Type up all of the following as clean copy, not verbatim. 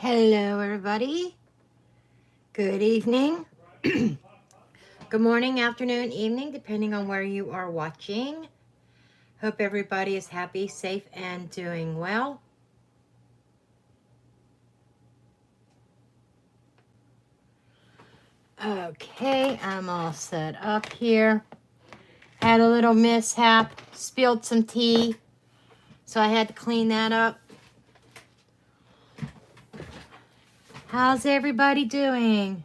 Hello, everybody. Good evening. Good morning, afternoon, evening, depending on where you are watching. Hope everybody is happy, safe, and doing well. Okay, I'm all set up here. Had a little mishap, spilled some tea, so I had to clean that up. How's everybody doing?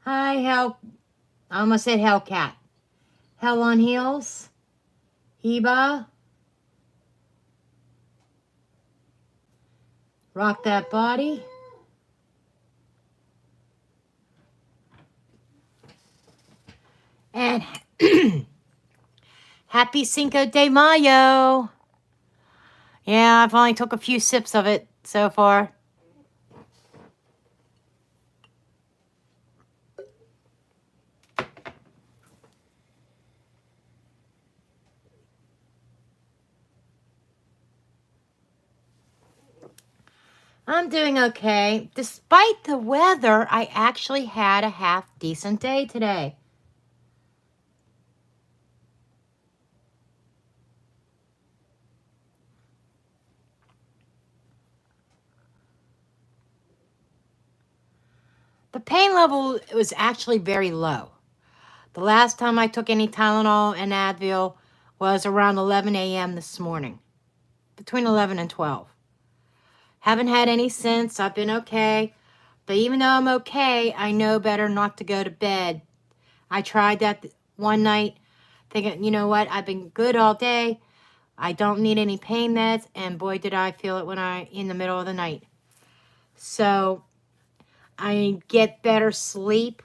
Hi, Hell. I almost said Hellcat. Hell on Heels. Heba. Rock that body. And happy Cinco de Mayo. Yeah, I've only took a few sips of it so far. I'm doing okay. Despite the weather, I actually had a half decent day today. The pain level was actually very low. The last time I took any Tylenol and Advil was around 11 a.m. this morning, between 11 and 12. Haven't had any since. I've been okay. But even though I'm okay, I know better not to go to bed. I tried that one night, thinking, you know what, I've been good all day. I don't need any pain meds, and boy, did I feel it when in the middle of the night. So I get better sleep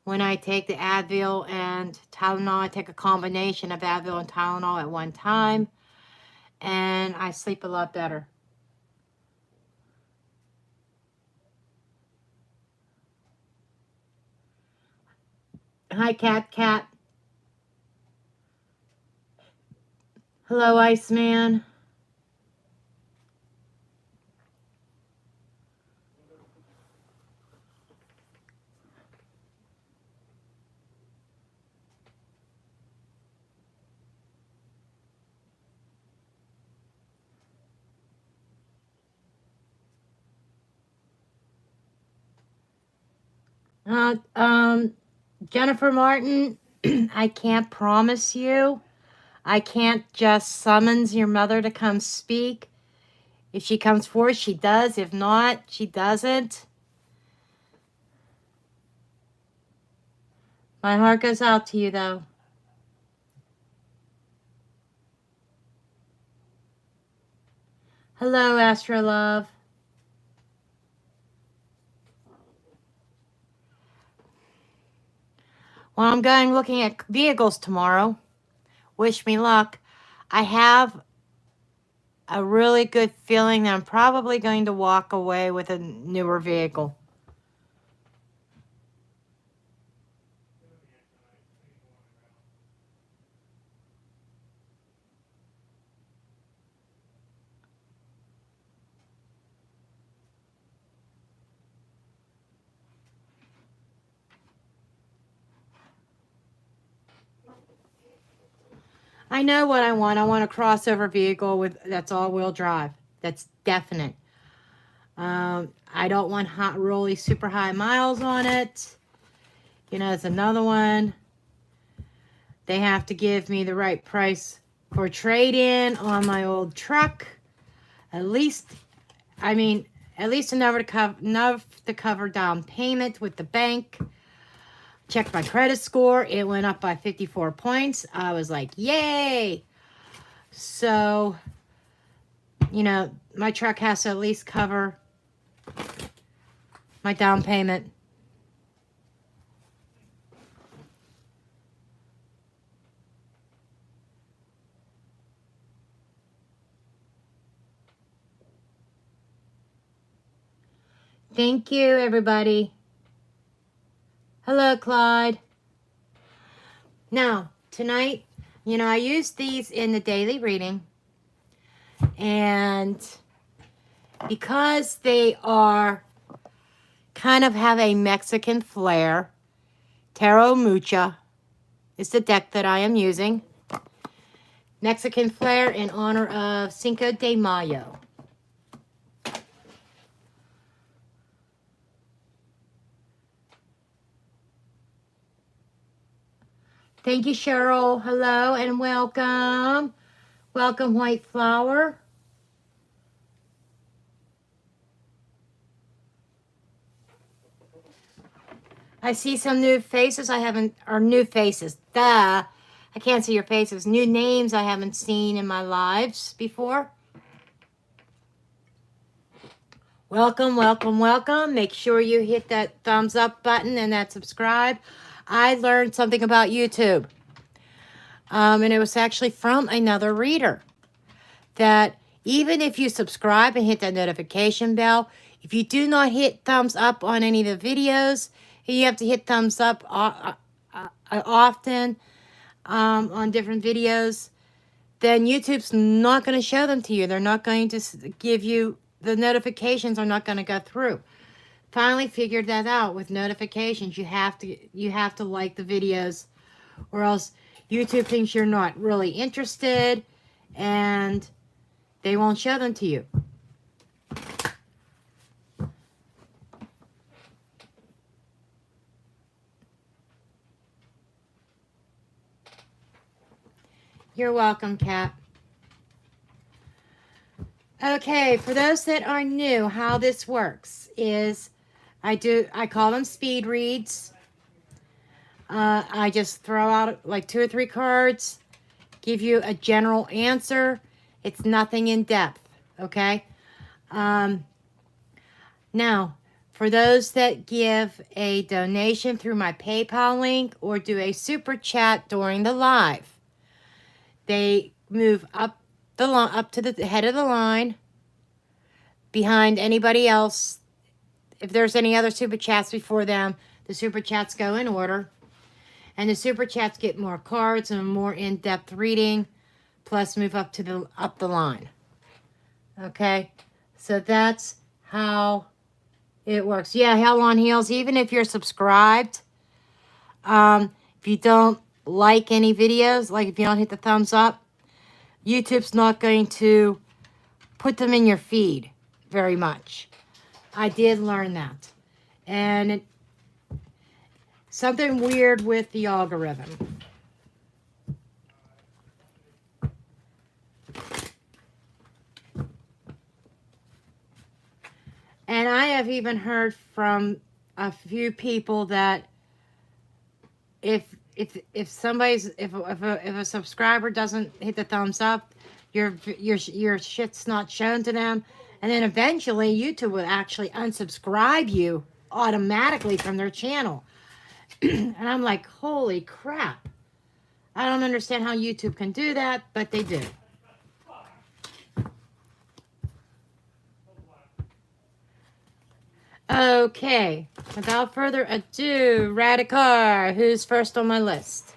when I take the Advil and Tylenol. I take a combination of Advil and Tylenol at one time, and I sleep a lot better. Hi, Cat. Hello, Iceman. Jennifer Martin, I can't promise you. I can't just summons your mother to come speak. If she comes forward, she does. If not, she doesn't. My heart goes out to you, though. Hello, Astro Love. Well, I'm going looking at vehicles tomorrow. Wish me luck. I have a really good feeling that I'm probably going to walk away with a newer vehicle. I know what I want. I want a crossover vehicle that's all-wheel drive. That's definite. I don't want really super high miles on it. You know, it's another one. They have to give me the right price for trade-in on my old truck. At least enough to cover down payment with the bank. Checked my credit score. It went up by 54 points. I was like, yay! So, you know, my truck has to at least cover my down payment. Thank you, everybody. Hello, Clyde. Now, tonight, you know, I use these in the daily reading. And because they are kind of have a Mexican flair, Tarot Mucha is the deck that I am using. Mexican flair in honor of Cinco de Mayo. Thank you, Cheryl. Hello and welcome. Welcome, White Flower. I see some new faces I haven't, or new faces. Duh. I can't see your faces. New names I haven't seen in my lives before. Welcome, welcome, welcome. Make sure you hit that thumbs up button and that subscribe. I learned something about YouTube. And it was actually from another reader. That even if you subscribe and hit that notification bell, if you do not hit thumbs up on any of the videos, you have to hit thumbs up often on different videos, then YouTube's not going to show them to you. They're not going to give you, the notifications are not going to go through. Finally figured that out with notifications. You have to like the videos, or else YouTube thinks you're not really interested and they won't show them to you. You're welcome, Kat. Okay, for those that are new, how this works is I call them speed reads. I just throw out like 2 or 3 cards, give you a general answer. It's nothing in depth, okay? Now, for those that give a donation through my PayPal link or do a super chat during the live, they move up to the head of the line behind anybody else. If there's any other super chats before them, the super chats go in order. And the super chats get more cards and more in-depth reading, plus move up the line. Okay? So that's how it works. Yeah, Hell on Heels, even if you're subscribed, if you don't like any videos, like if you don't hit the thumbs up, YouTube's not going to put them in your feed very much. I did learn that. And something weird with the algorithm. And I have even heard from a few people that if a subscriber doesn't hit the thumbs up, your shit's not shown to them, and then eventually YouTube will actually unsubscribe you automatically from their channel. And I'm like, holy crap. I don't understand how YouTube can do that, but they do. Okay, without further ado, Radikar, who's first on my list?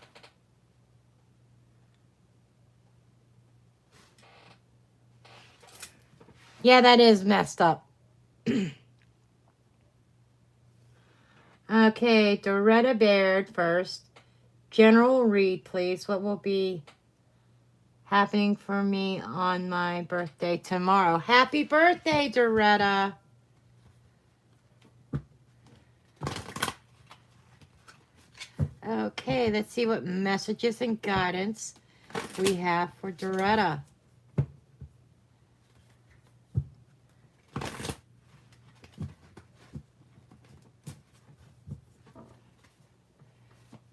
Yeah, that is messed up. Okay, Doretta Baird first. General read, please. What will be happening for me on my birthday tomorrow? Happy birthday, Doretta. Okay, let's see what messages and guidance we have for Doretta.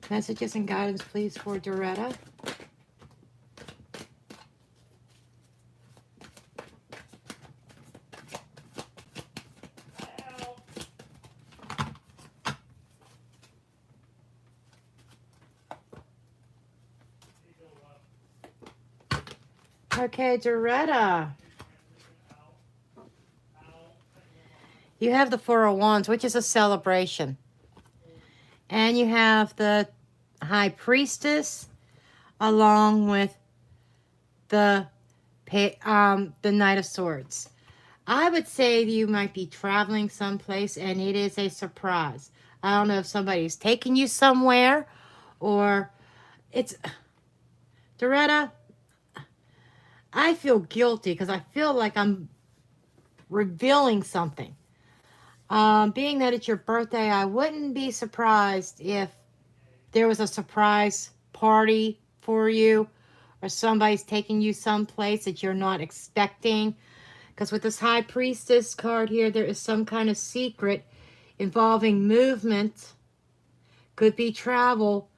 Messages and guidance, please, for Doretta. Okay, Doretta. You have the Four of Wands, which is a celebration. And you have the High Priestess, along with the the Knight of Swords. I would say you might be traveling someplace and it is a surprise. I don't know if somebody's taking you somewhere or it's... Doretta, I feel guilty because I feel like I'm revealing something. Being that it's your birthday, I wouldn't be surprised if there was a surprise party for you or somebody's taking you someplace that you're not expecting. Because with this High Priestess card here, there is some kind of secret involving movement, could be travel,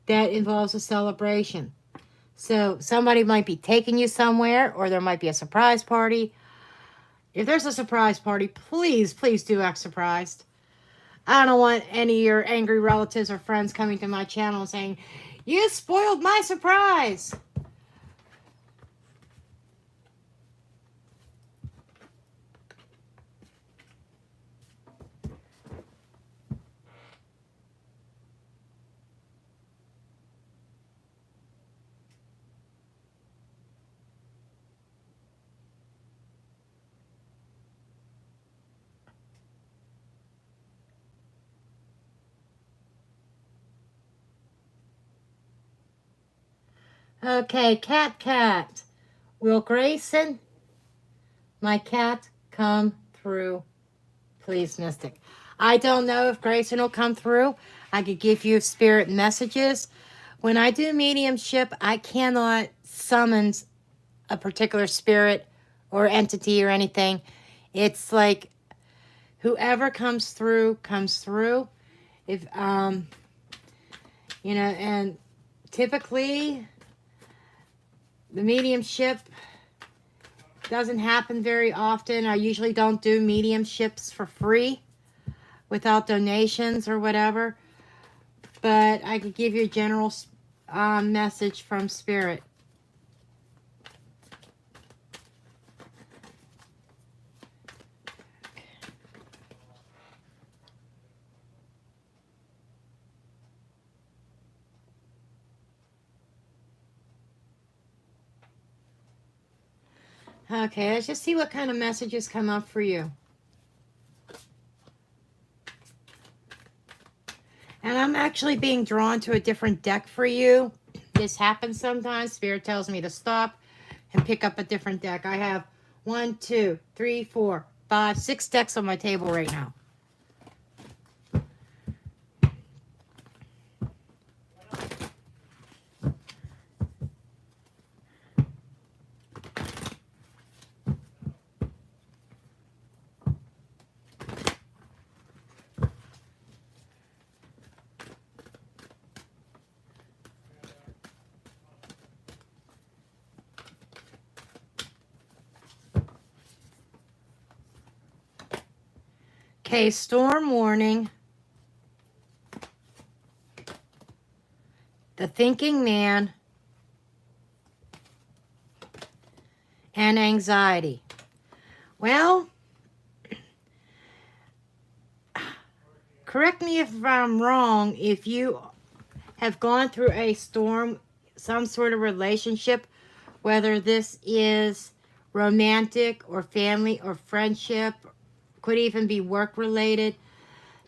that involves a celebration. So somebody might be taking you somewhere, or there might be a surprise party. If there's a surprise party, please, please do act surprised. I don't want any of your angry relatives or friends coming to my channel and saying, "You spoiled my surprise." Okay, cat. Will Grayson, my cat, come through, please, Mystic? I don't know if Grayson will come through. I could give you spirit messages. When I do mediumship, I cannot summon a particular spirit or entity or anything. It's like whoever comes through comes through. If and typically the mediumship doesn't happen very often. I usually don't do mediumships for free without donations or whatever, but I could give you a general message from Spirit. Okay, let's just see what kind of messages come up for you. And I'm actually being drawn to a different deck for you. This happens sometimes. Spirit tells me to stop and pick up a different deck. I have 1, 2, 3, 4, 5, 6 decks on my table right now. Okay, storm warning. The thinking man. And anxiety. Well, correct me if I'm wrong, if you have gone through a storm, some sort of relationship, whether this is romantic or family or friendship, could even be work related,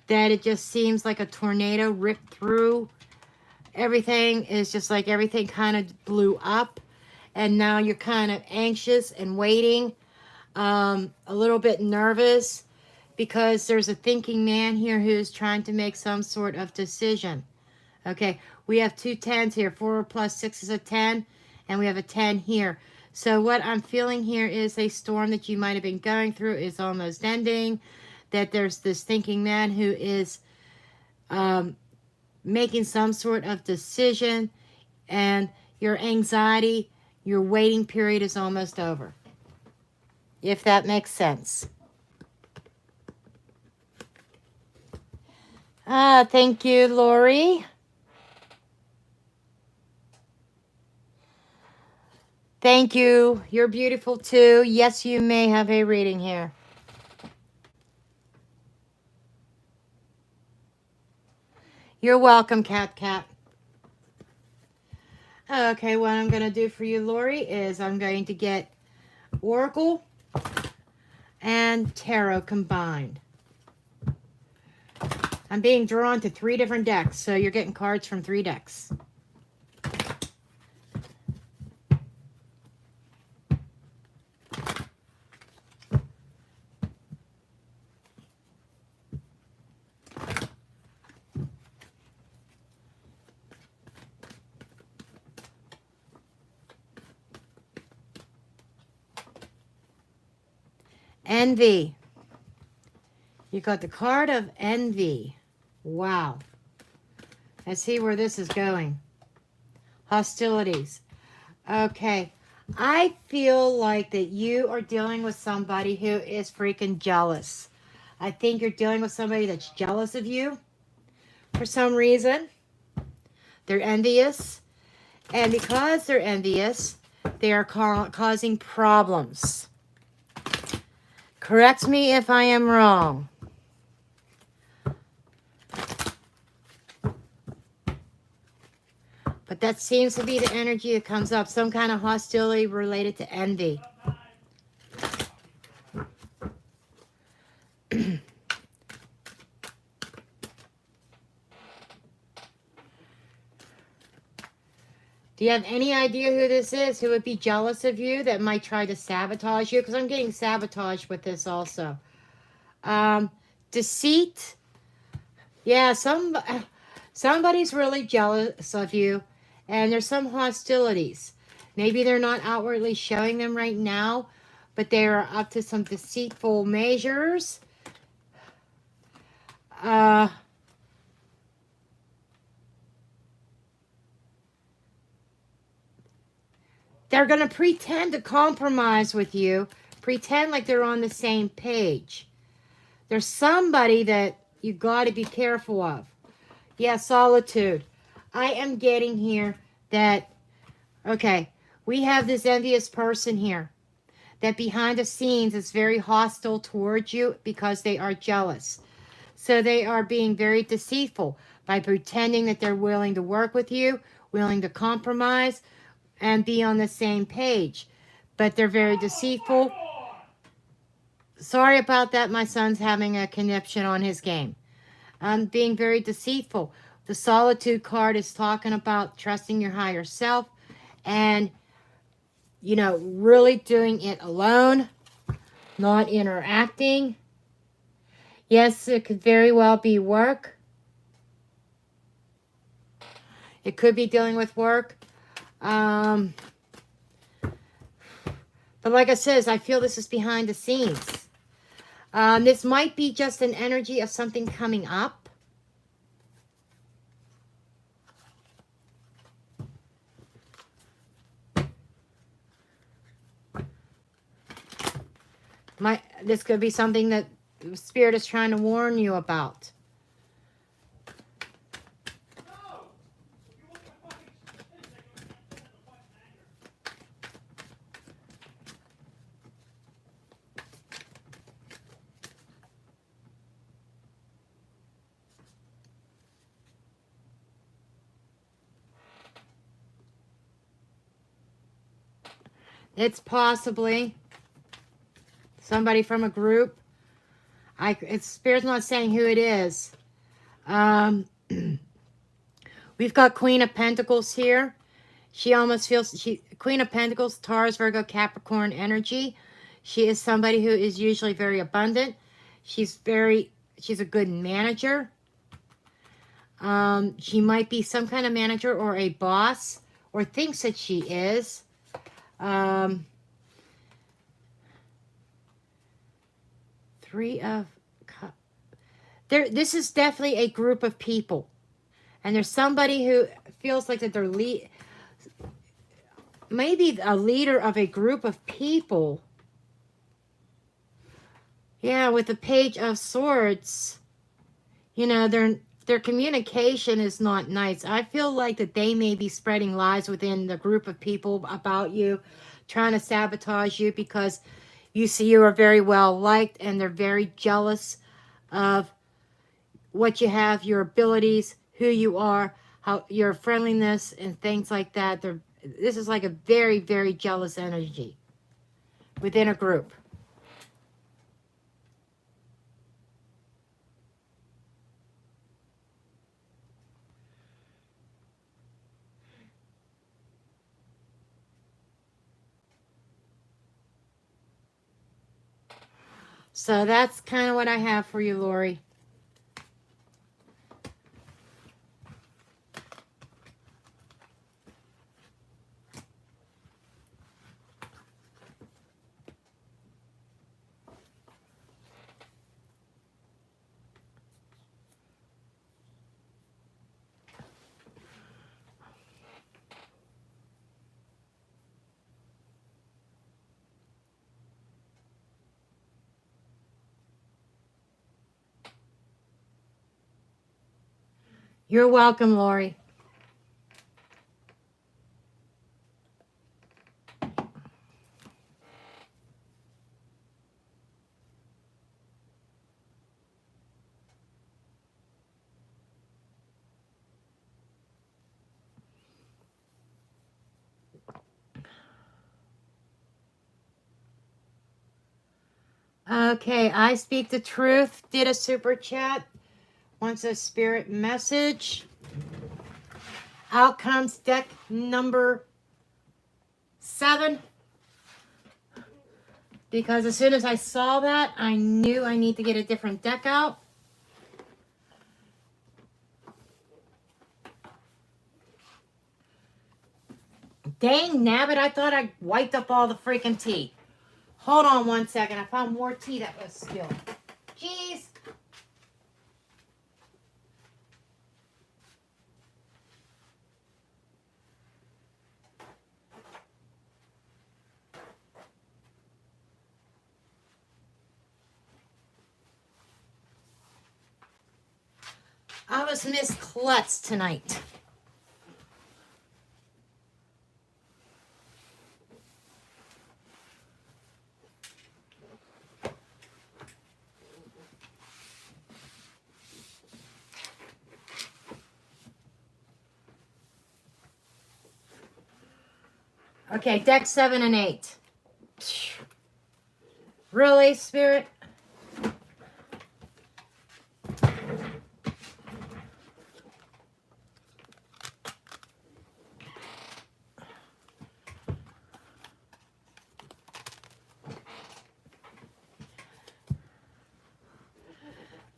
that it just seems like a tornado ripped through. Everything is just like everything kind of blew up, and now you're kind of anxious and waiting, a little bit nervous, because there's a thinking man here who's trying to make some sort of decision. Okay, we have 2 10s here. 4 plus 6 is a 10, and we have a 10 here. So what I'm feeling here is a storm that you might have been going through is almost ending, that there's this thinking man who is making some sort of decision, and your anxiety, your waiting period is almost over. If that makes sense. Thank you, Lori. Thank you. You're beautiful too. Yes, you may have a reading here. You're welcome, Cat. Okay, what I'm going to do for you, Lori, is I'm going to get Oracle and Tarot combined. I'm being drawn to 3 different decks, so you're getting cards from 3 decks. Envy. You got the card of envy. Wow. Let's see where this is going. Hostilities. Okay. I feel like that you are dealing with somebody who is freaking jealous. I think you're dealing with somebody that's jealous of you for some reason. They're envious. And because they're envious, they are causing problems. Correct me if I am wrong. But that seems to be the energy that comes up. Some kind of hostility related to envy. Do you have any idea who this is? Who would be jealous of you that might try to sabotage you? Because I'm getting sabotaged with this also. Deceit. Yeah, somebody's really jealous of you. And there's some hostilities. Maybe they're not outwardly showing them right now, but they are up to some deceitful measures. They're going to pretend to compromise with you, pretend like they're on the same page. There's somebody that you got to be careful of. Yeah, solitude. I am getting here that, okay, we have this envious person here that behind the scenes is very hostile towards you because they are jealous. So they are being very deceitful by pretending that they're willing to work with you, willing to compromise, and be on the same page. But they're very deceitful. Sorry about that. My son's having a conniption on his game. Being very deceitful. The solitude card is talking about trusting your higher self and, you know, really doing it alone, not interacting. Yes, it could very well be work. It could be dealing with work. But like I said, I feel this is behind the scenes. This might be just an energy of something coming up. This could be something that Spirit is trying to warn you about. It's possibly somebody from a group. Spirit's not saying who it is. We've got Queen of Pentacles here. She almost feels, Queen of Pentacles, Taurus, Virgo, Capricorn energy. She is somebody who is usually very abundant. She's a good manager. She might be some kind of manager or a boss, or thinks that she is. Three of Cups. This is definitely a group of people. And there's somebody who feels like that they're maybe a leader of a group of people. Yeah, with the Page of Swords. You know, their communication is not nice. I feel like that they may be spreading lies within the group of people about you, trying to sabotage you because you see you are very well liked and they're very jealous of what you have, your abilities, who you are, how your friendliness and things like that. This is like a very, very jealous energy. within a group. So that's kind of what I have for you, Lori. You're welcome, Lori. Okay, I Speak the Truth did a super chat. Wants a spirit message. Outcomes deck number 7. Because as soon as I saw that, I knew I need to get a different deck out. Dang nabbit, I thought I wiped up all the freaking tea. Hold on one second. I found more tea that was spilled. Jeez. I was Miss Klutz tonight. Okay, deck 7 and 8. Really, Spirit?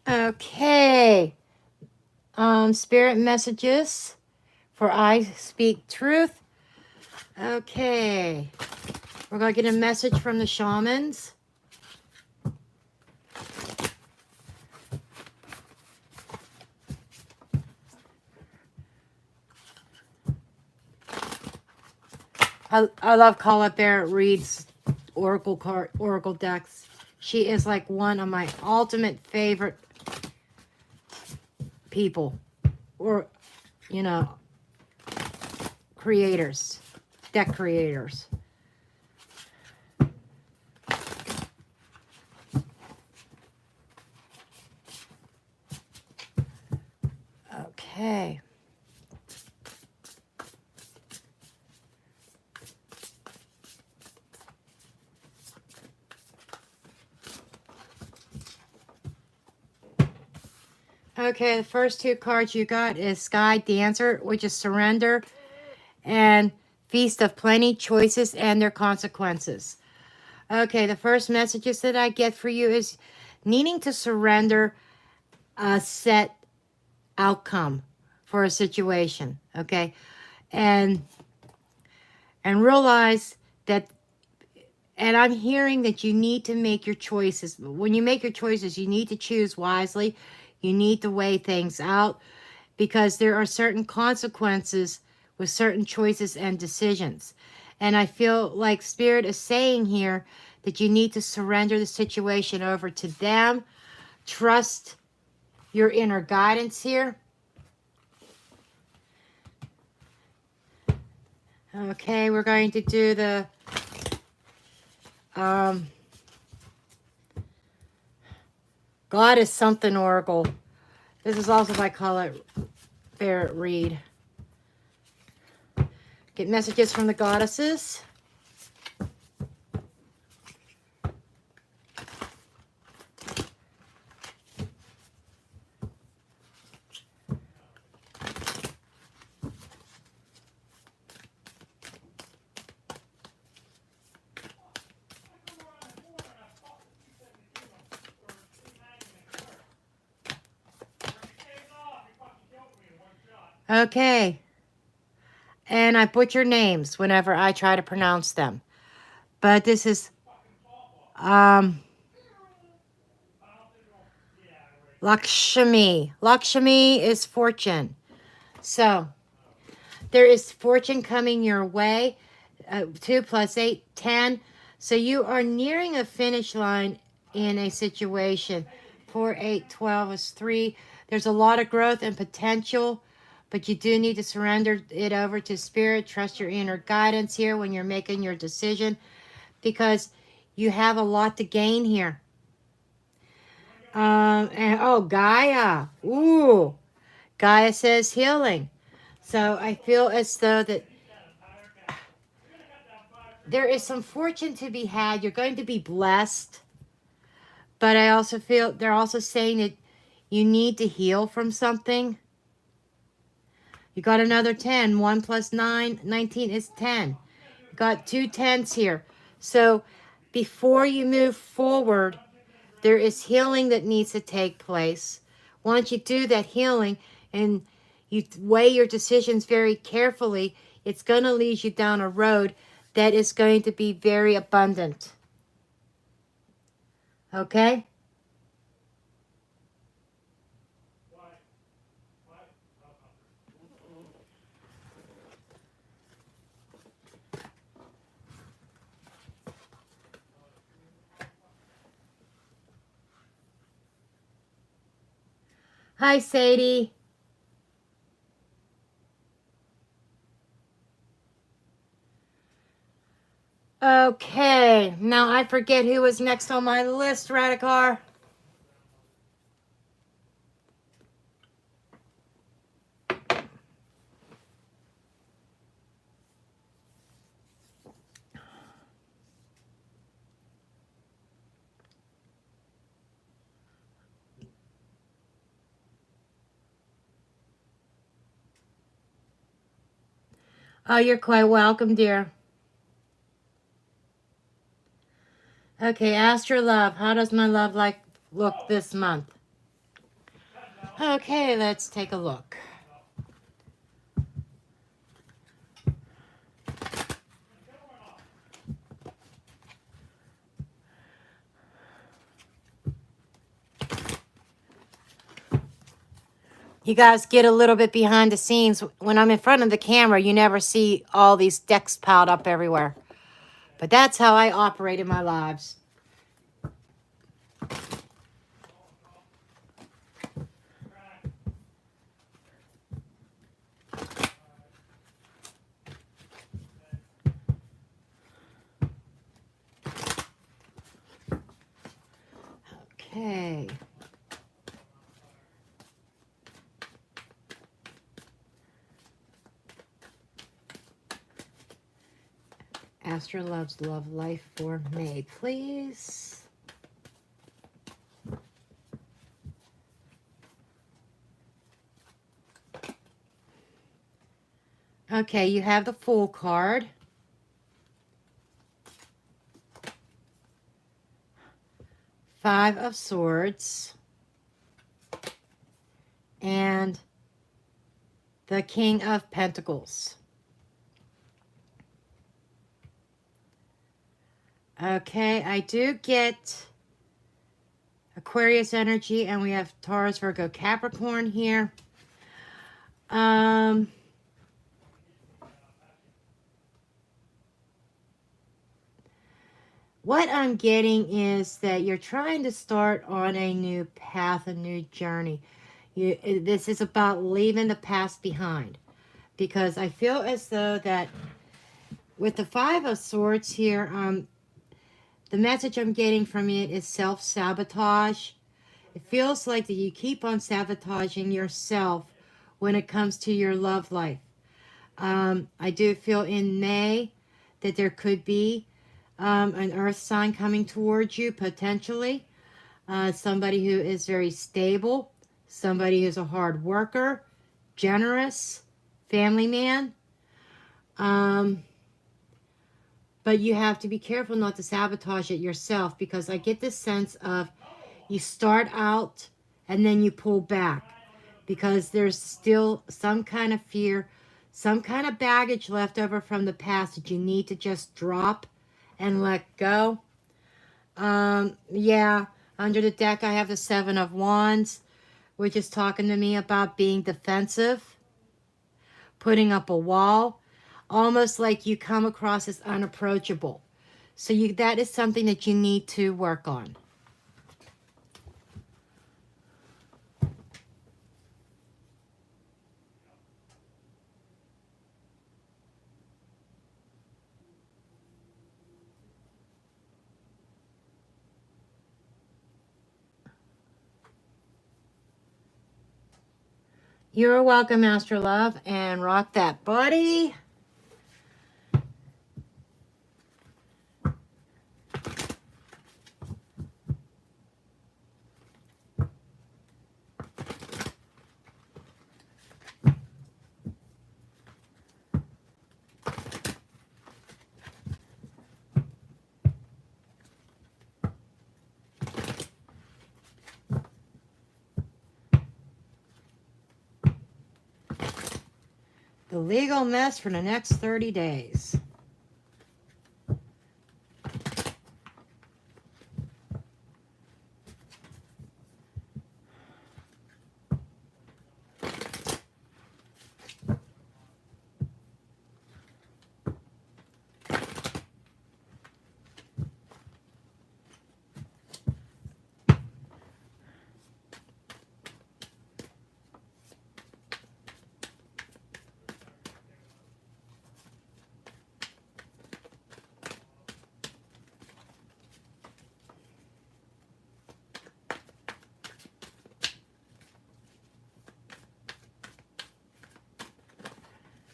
Okay. Spirit messages for I Speak Truth. Okay. We're going to get a message from the shamans. I love Colette Barrett Reed's Oracle decks. She is like one of my ultimate favorite people, or creators, deck creators. Okay. Okay, the first 2 cards you got is Sky Dancer, which is surrender, and Feast of Plenty, choices and their consequences. Okay, the first messages that I get for you is needing to surrender a set outcome for a situation, okay? And realize that, and I'm hearing that you need to make your choices. When you make your choices, you need to choose wisely. You need to weigh things out, because there are certain consequences with certain choices and decisions. And I feel like Spirit is saying here that you need to surrender the situation over to them. Trust your inner guidance here. Okay, we're going to do the God is Something Oracle. This is also by Colette Barrett Reed. Get messages from the goddesses. Okay. And I butcher names whenever I try to pronounce them. But this is Lakshmi. Lakshmi is fortune. So there is fortune coming your way. 2 plus 8, 10. So you are nearing a finish line in a situation. 4, 8, 12 is 3. There's a lot of growth and potential, but you do need to surrender it over to spirit. Trust your inner guidance here when you're making your decision, because you have a lot to gain here. And oh, Gaia. Ooh, Gaia says healing. So I feel as though that there is some fortune to be had. You're going to be blessed. But I also feel they're also saying that you need to heal from something. You got another 10. 1 plus 9, 19 is 10. You got 2 10s here. So before you move forward, there is healing that needs to take place. Once you do that healing and you weigh your decisions very carefully, it's going to lead you down a road that is going to be very abundant. Okay? Hi, Sadie. Okay, now I forget who was next on my list, Radikar. Oh, you're quite welcome, dear. Okay, Astro Love. How does my love life look this month? Okay, let's take a look. You guys get a little bit behind the scenes. When I'm in front of the camera, you never see all these decks piled up everywhere. But that's how I operate in my lives. Okay. Astro Love's love life for May, please. Okay, you have the Fool card. Five of Swords. And the King of Pentacles. Okay, I do get Aquarius energy, and we have Taurus, Virgo, Capricorn here. What I'm getting is that you're trying to start on a new path, a new journey. This is about leaving the past behind, because I feel as though that with the Five of Swords here, the message I'm getting from it is self-sabotage. It feels like that you keep on sabotaging yourself when it comes to your love life. I do feel in May that there could be an earth sign coming towards you, potentially. Somebody who is very stable, somebody who's a hard worker, generous, family man. But you have to be careful not to sabotage it yourself, because I get this sense of you start out and then you pull back. because there's still some kind of fear, some kind of baggage left over from the past that you need to just drop and let go. Yeah, under the deck I have the Seven of Wands, which is talking to me about being defensive, putting up a wall, almost like you come across as unapproachable. So that is something that you need to work on. You're welcome, Master Love, and rock that body. The legal mess for the next 30 days.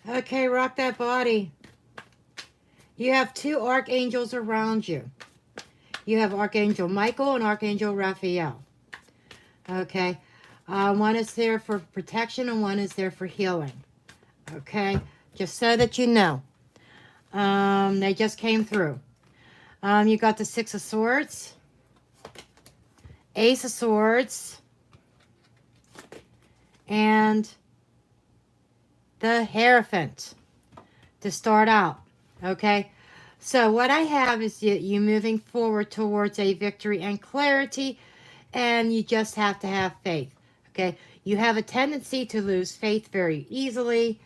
Okay, rock that body. You have two archangels around you. You have Archangel Michael and Archangel Raphael. Okay. One is there for protection and one is there for healing. Okay. Just so that you know. They just came through. You got the Six of Swords, Ace of Swords, and the Hierophant to start out. Okay. So what I have is you moving forward towards a victory and clarity, and you just have to have faith. Okay. You have a tendency to lose faith very easily.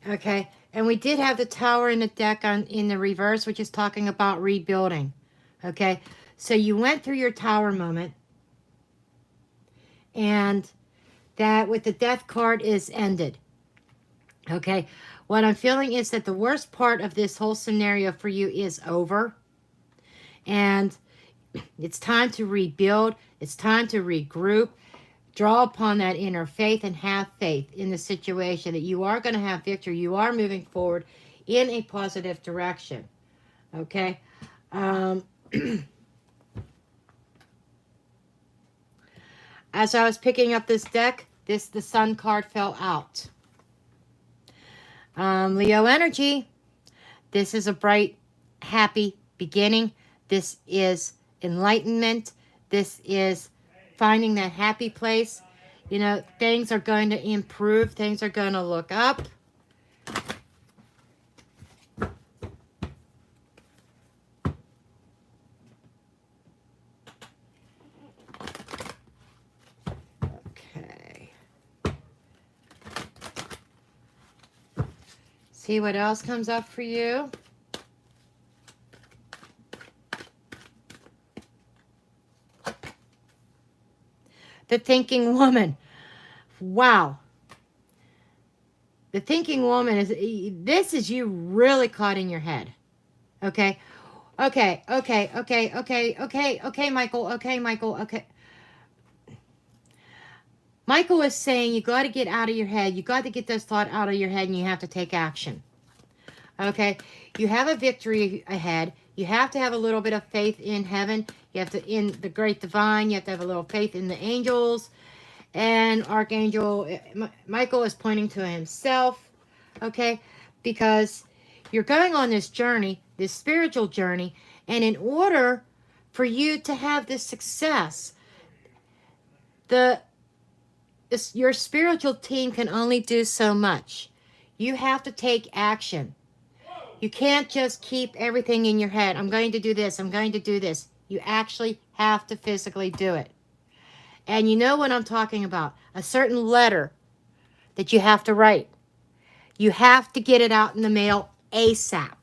Okay, and we did have the Tower in the deck in the reverse, which is talking about rebuilding. Okay, so you went through your Tower moment, and that with the Death card is ended. Okay, what I'm feeling is that the worst part of this whole scenario for you is over, and it's time to rebuild. It's time to regroup. Draw upon that inner faith and have faith in the situation that you are going to have victory. You are moving forward in a positive direction. Okay. As I was picking up this deck, the Sun card fell out. Leo energy. This is a bright, happy beginning. This is enlightenment. This is finding that happy place. You know, things are going to improve. Things are going to look up. Okay. See what else comes up for you. The Thinking Woman. Wow. The Thinking Woman this is you really caught in your head. Okay. Okay, Michael. Okay, Michael. Okay. Michael is saying you got to get out of your head. You got to get those thoughts out of your head and you have to take action. Okay. You have a victory ahead. You have to have a little bit of faith in heaven. You have to, in the great divine, you have to have a little faith in the angels. And Archangel Michael is pointing to himself, okay? Because you're going on this journey, this spiritual journey, and in order for you to have this success, your spiritual team can only do so much. You have to take action. You can't just keep everything in your head. I'm going to do this. I'm going to do this. You actually have to physically do it. And you know what I'm talking about. A certain letter that you have to write. You have to get it out in the mail ASAP.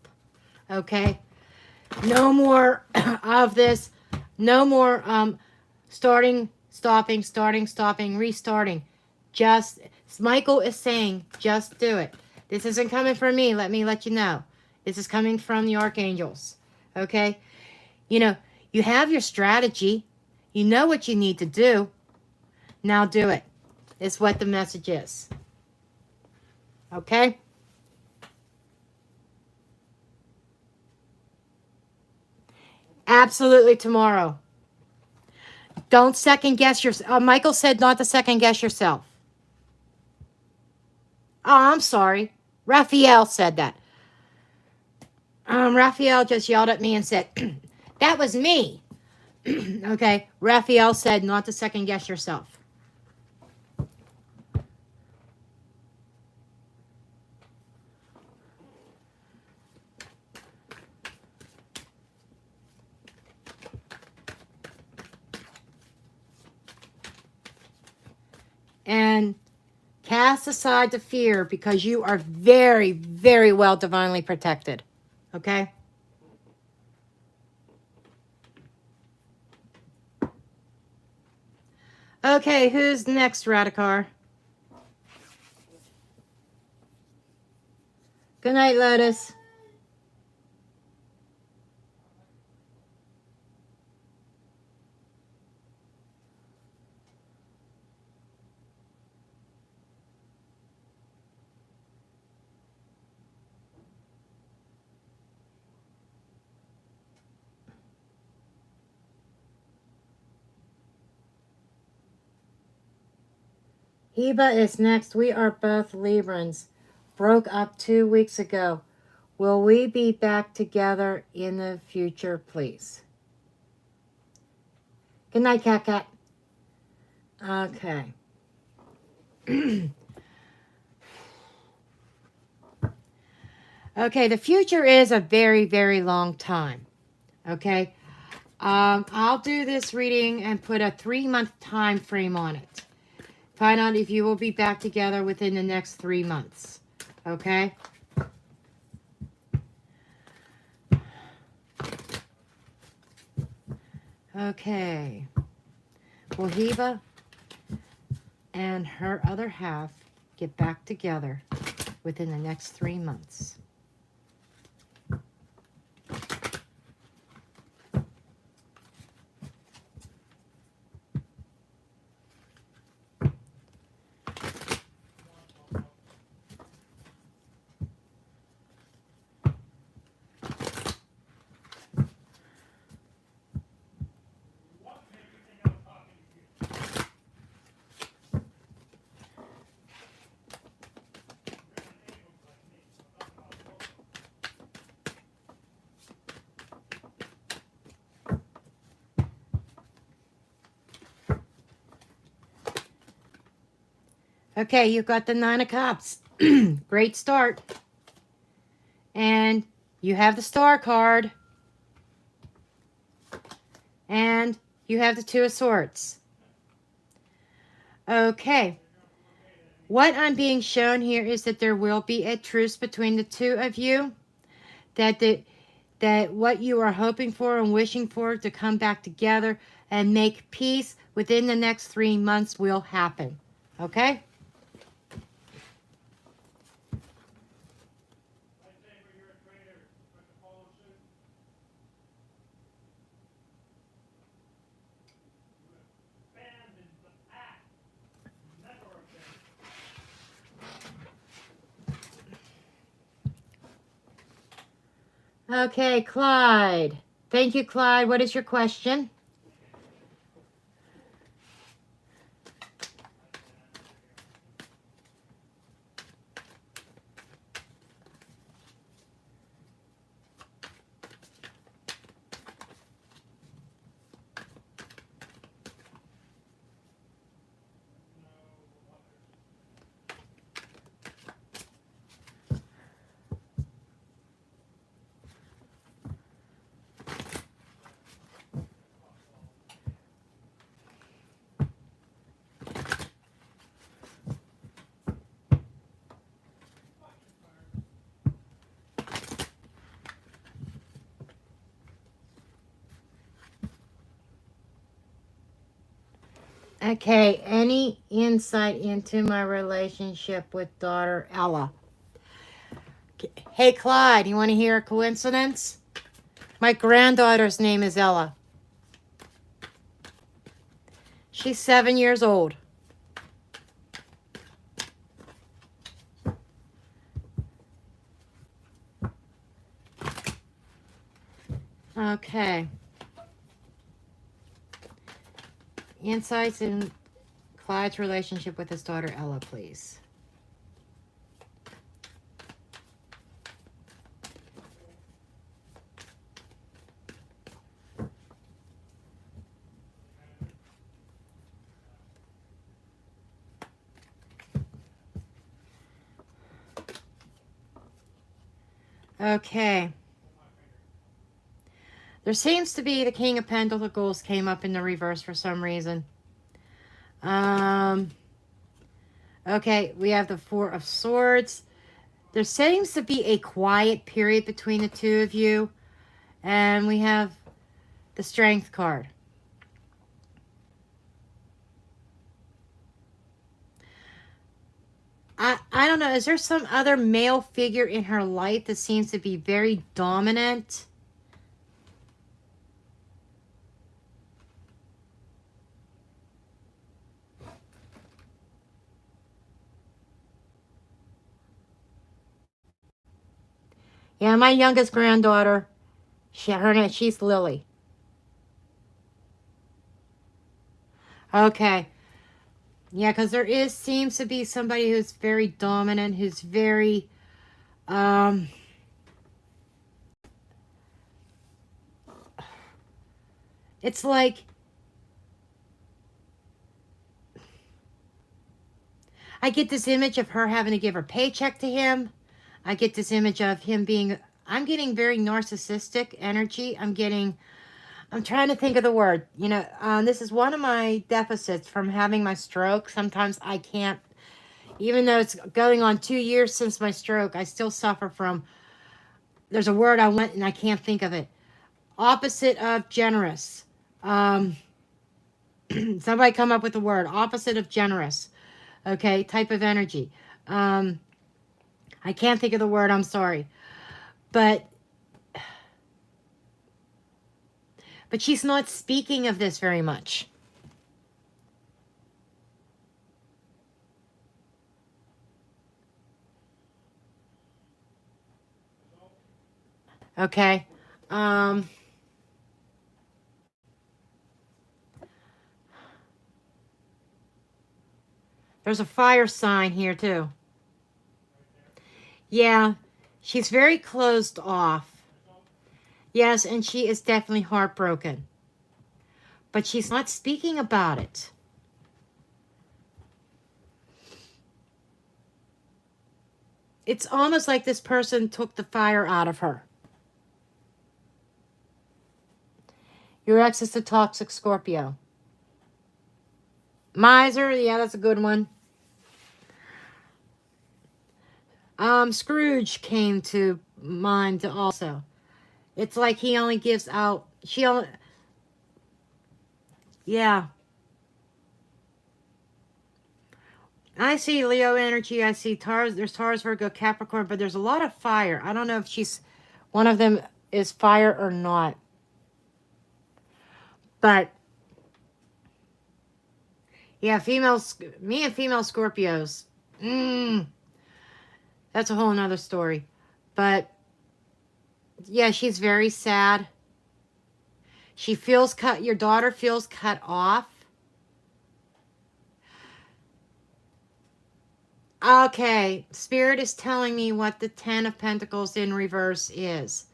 Okay? No more of this. No more stopping, restarting. Just, Michael is saying, just do it. This isn't coming from me. Let me let you know. This is coming from the archangels. Okay? You know, you have your strategy. You know what you need to do. Now do it. It's what the message is. Okay? Absolutely tomorrow. Don't second guess yourself. Michael said not to second guess yourself. Oh, I'm sorry. Raphael said that. Raphael just yelled at me and said, that was me. Okay, Raphael said not to second guess yourself. And cast aside the fear because you are very, very well divinely protected. Okay? Okay, who's next, Radikar? Good night, Lotus. Heba is next. We are both Librans. Broke up 2 weeks ago. Will we be back together in the future, please? Good night, Cat Cat. Okay. Okay, the future is a very, very long time. Okay. I'll do this reading and put a 3-month time frame on it. Find out if you will be back together within the next 3 months. Okay? Okay. Will Heba and her other half get back together within the next 3 months? Okay, you've got the 9 of Cups. Great start. And you have the Star card. And you have the 2 of Swords. Okay. What I'm being shown here is that there will be a truce between the 2 of you. That what you are hoping for and wishing for to come back together and make peace within the next 3 months will happen. Okay? Okay, Clyde. Thank you, Clyde. What is your question? Okay, any insight into my relationship with daughter Ella? Hey, Clyde, you want to hear a coincidence? My granddaughter's name is Ella. She's 7 years old. Okay. Insights in Clyde's relationship with his daughter Ella, please. Okay. There seems to be the King of Pentacles came up in the reverse for some reason. Okay, we have the Four of Swords. There seems to be a quiet period between the two of you. And we have the Strength card. I don't know. Is there some other male figure in her life that seems to be very dominant? Yeah, my youngest granddaughter, she's Lily. Okay. Yeah, because seems to be somebody who's very dominant, who's very, it's like, I get this image of her having to give her paycheck to him. I get this image of him being, I'm getting very narcissistic energy. I'm trying to think of the word. You know, this is one of my deficits from having my stroke. Sometimes I can't, even though it's going on 2 years since my stroke, I still suffer from, there's a word I want and I can't think of it. Opposite of generous. Somebody come up with the word. Opposite of generous. Okay, type of energy. I can't think of the word, I'm sorry. But she's not speaking of this very much. Okay. There's a fire sign here too. Yeah, she's very closed off. Yes, and she is definitely heartbroken. But she's not speaking about it. It's almost like this person took the fire out of her. Your ex is the toxic Scorpio. Miser, yeah, that's a good one. Scrooge came to mind also. It's like he only gives out, yeah. I see Leo energy, I see Taurus, there's Taurus, Virgo, Capricorn, but there's a lot of fire. I don't know if one of them is fire or not. But, yeah, me and female Scorpios, that's a whole nother story. But, yeah, she's very sad. Your daughter feels cut off. Okay, Spirit is telling me what the Ten of Pentacles in reverse is.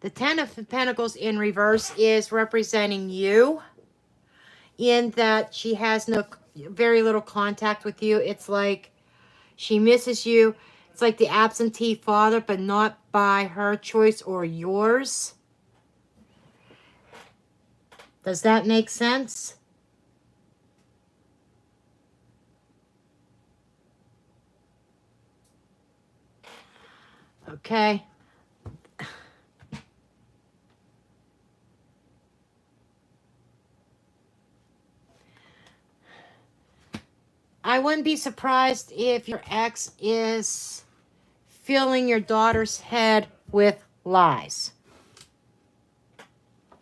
The Ten of Pentacles in reverse is representing you, in that she has very little contact with you. It's like she misses you. It's like the absentee father, but not by her choice or yours. Does that make sense? Okay. I wouldn't be surprised if your ex is filling your daughter's head with lies.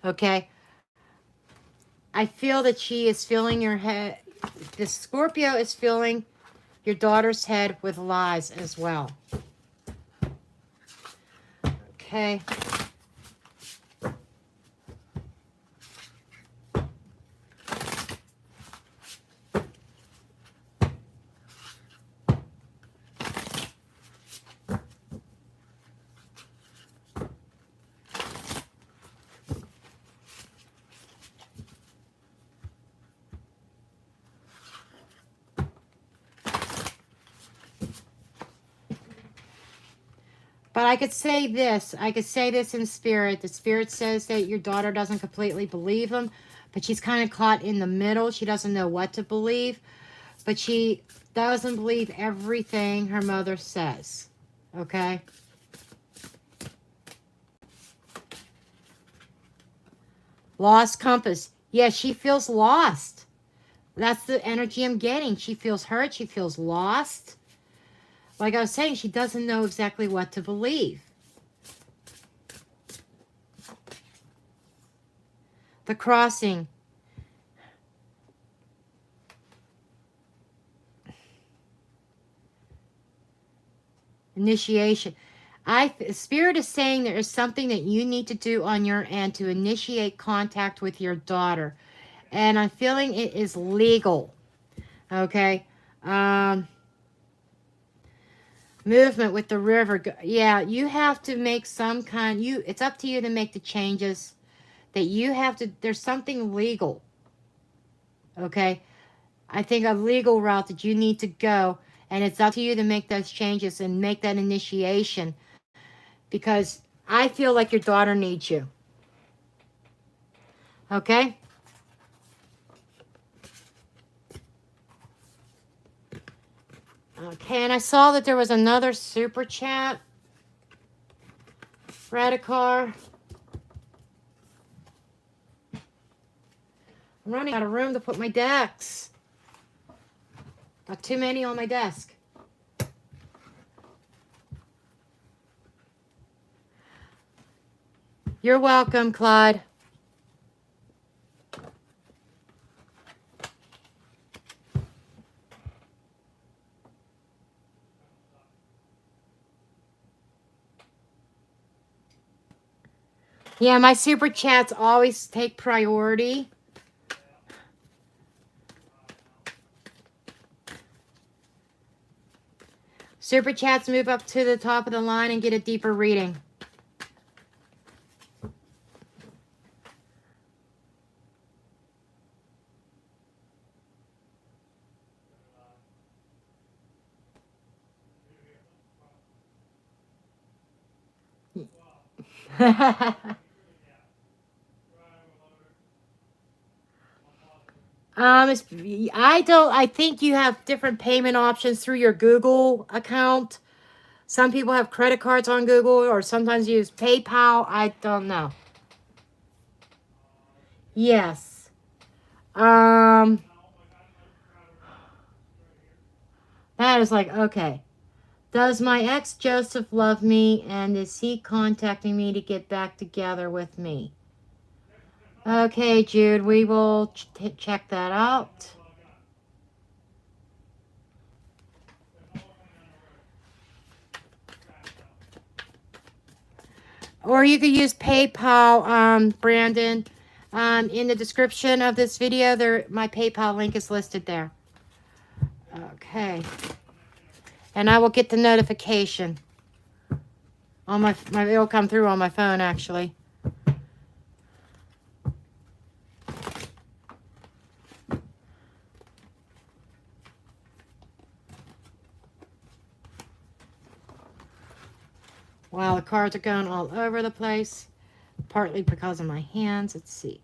Okay? I feel that she is filling your head. The Scorpio is filling your daughter's head with lies as well. Okay. But I could say this. I could say this in spirit. The spirit says that your daughter doesn't completely believe him, but she's kind of caught in the middle. She doesn't know what to believe, but she doesn't believe everything her mother says. Okay? Lost compass. Yeah, she feels lost. That's the energy I'm getting. She feels hurt. She feels lost. Like I was saying, she doesn't know exactly what to believe. The crossing. Initiation. Spirit is saying there is something that you need to do on your end to initiate contact with your daughter. And I'm feeling it is legal. Okay? Movement with the river. Yeah, you have to make some kind, it's up to you to make the changes that you have to, there's something legal. Okay? I think a legal route that you need to go, and it's up to you to make those changes and make that initiation, because I feel like your daughter needs you. Okay? Okay, and I saw that there was another super chat. Radicar. I'm running out of room to put my decks. Got too many on my desk. You're welcome, Clyde. Yeah, my super chats always take priority. Super chats move up to the top of the line and get a deeper reading. I think you have different payment options through your Google account. Some people have credit cards on Google, or sometimes use PayPal. I don't know. Yes. That is like, okay. Does my ex Joseph love me, and is he contacting me to get back together with me? Okay, Jude, we will check that out. Or you could use PayPal, Brandon. In the description of this video, my PayPal link is listed there. Okay. And I will get the notification. On it'll come through on my phone, actually. Wow, the cards are going all over the place. Partly because of my hands. Let's see.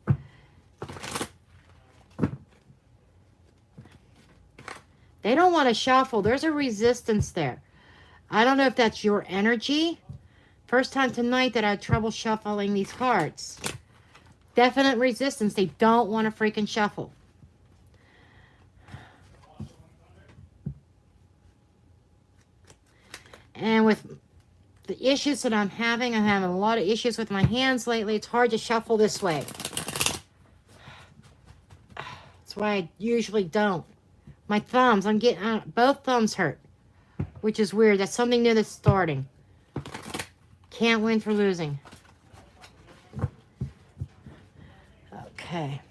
They don't want to shuffle. There's a resistance there. I don't know if that's your energy. First time tonight that I had trouble shuffling these cards. Definite resistance. They don't want to freaking shuffle. And with the issues that I'm having a lot of issues with my hands lately. It's hard to shuffle this way. That's why I usually don't. My thumbs, I'm getting, both thumbs hurt, which is weird. That's something new that's starting. Can't win for losing. Okay.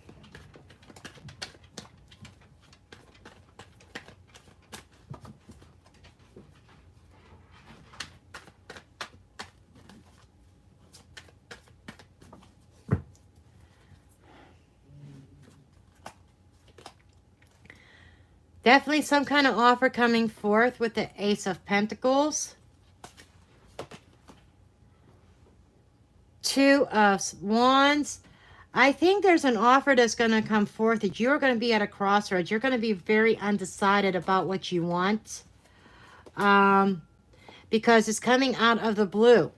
Definitely some kind of offer coming forth with the Ace of Pentacles. Two of Wands. I think there's an offer that's going to come forth that you're going to be at a crossroads. You're going to be very undecided about what you want. Because it's coming out of the blue.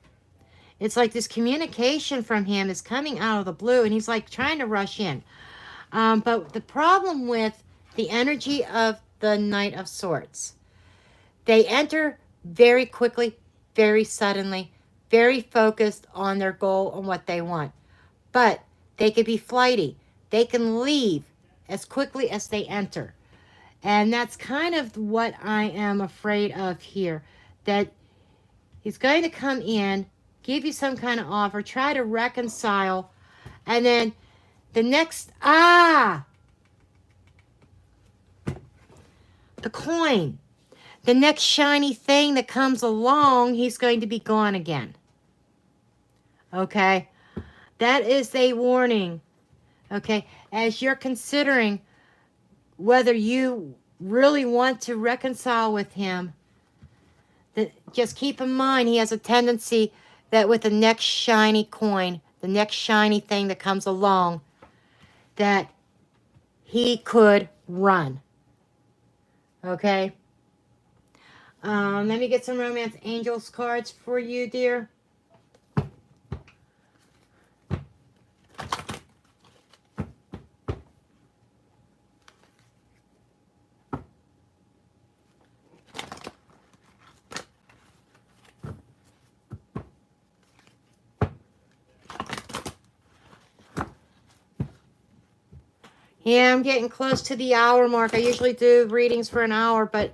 It's like this communication from him is coming out of the blue, and he's like trying to rush in. But the problem with the energy of the Knight of Swords, they enter very quickly, very suddenly, very focused on their goal and what they want. But they could be flighty. They can leave as quickly as they enter. And that's kind of what I am afraid of here. That he's going to come in, give you some kind of offer, try to reconcile, and then the next, the coin. The next shiny thing that comes along, he's going to be gone again. Okay? That is a warning. Okay? As you're considering whether you really want to reconcile with him, just keep in mind he has a tendency that with the next shiny coin, the next shiny thing that comes along, that he could run. Okay? Let me get some Romance Angels cards for you, dear. Yeah, I'm getting close to the hour mark. I usually do readings for an hour, but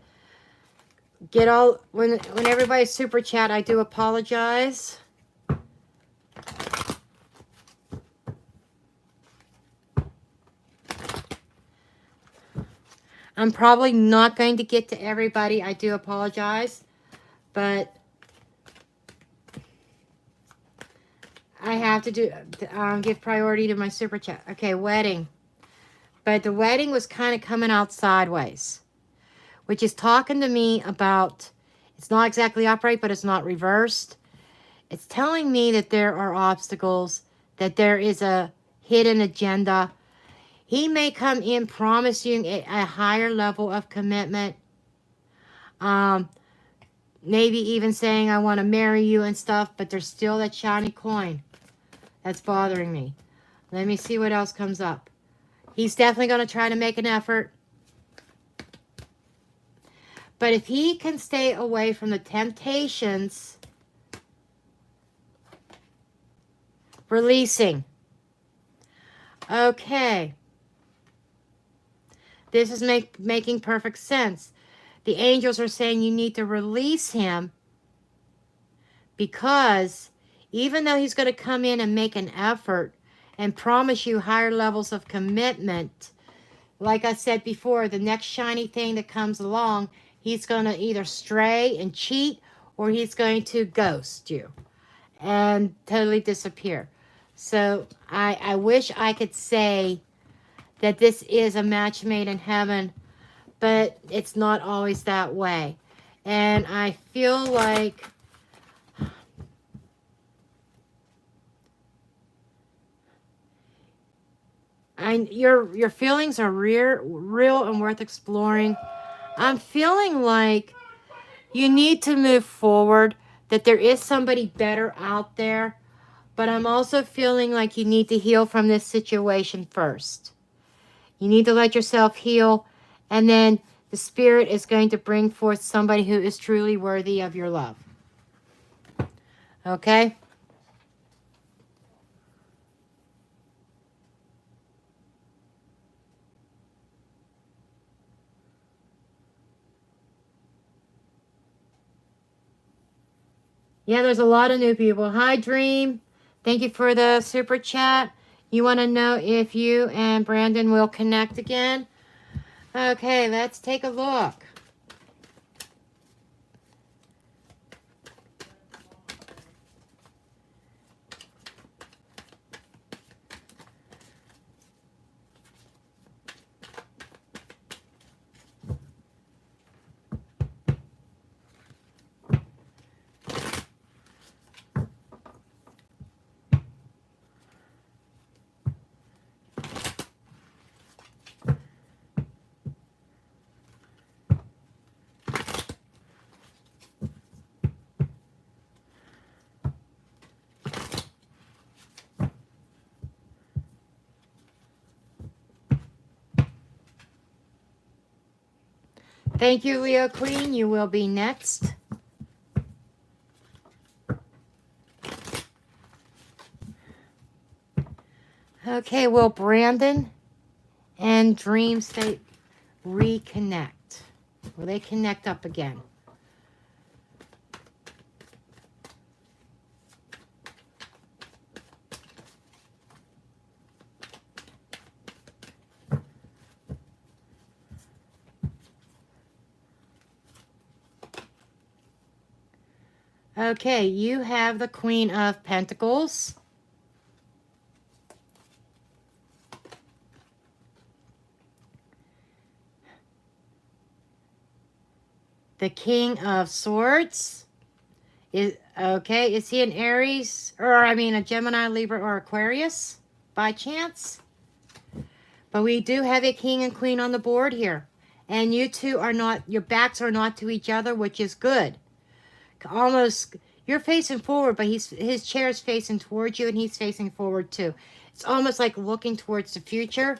when everybody's super chat, I do apologize. I'm probably not going to get to everybody. I do apologize, but I have to give priority to my super chat. Okay, wedding. But the wedding was kind of coming out sideways, which is talking to me about, it's not exactly upright, but it's not reversed. It's telling me that there are obstacles, that there is a hidden agenda. He may come in promising a higher level of commitment. Maybe even saying, I want to marry you and stuff, but there's still that shiny coin that's bothering me. Let me see what else comes up. He's definitely going to try to make an effort. But if he can stay away from the temptations, releasing. Okay. This is making perfect sense. The angels are saying you need to release him because even though he's going to come in and make an effort and promise you higher levels of commitment, like I said before, the next shiny thing that comes along, he's going to either stray and cheat or he's going to ghost you and totally disappear. So I wish I could say that this is a match made in heaven, but it's not always that way. And I feel like your feelings are real and worth exploring. I'm feeling like you need to move forward, that there is somebody better out there, but I'm also feeling like you need to heal from this situation first. You need to let yourself heal, and then the Spirit is going to bring forth somebody who is truly worthy of your love. Okay? Yeah, there's a lot of new people. Hi, Dream. Thank you for the super chat. You want to know if you and Brandon will connect again? Okay, let's take a look. Thank you, Leo Queen. You will be next. Okay, will Brandon and Dream State reconnect? Will they connect up again? Okay, you have the Queen of Pentacles. The King of Swords. Is he an Aries? Or, I mean, a Gemini, Libra, or Aquarius? By chance? But we do have a King and Queen on the board here. And you two are not, your backs are not to each other, which is good. Almost, you're facing forward, but his chair is facing towards you, and he's facing forward too. It's almost like looking towards the future.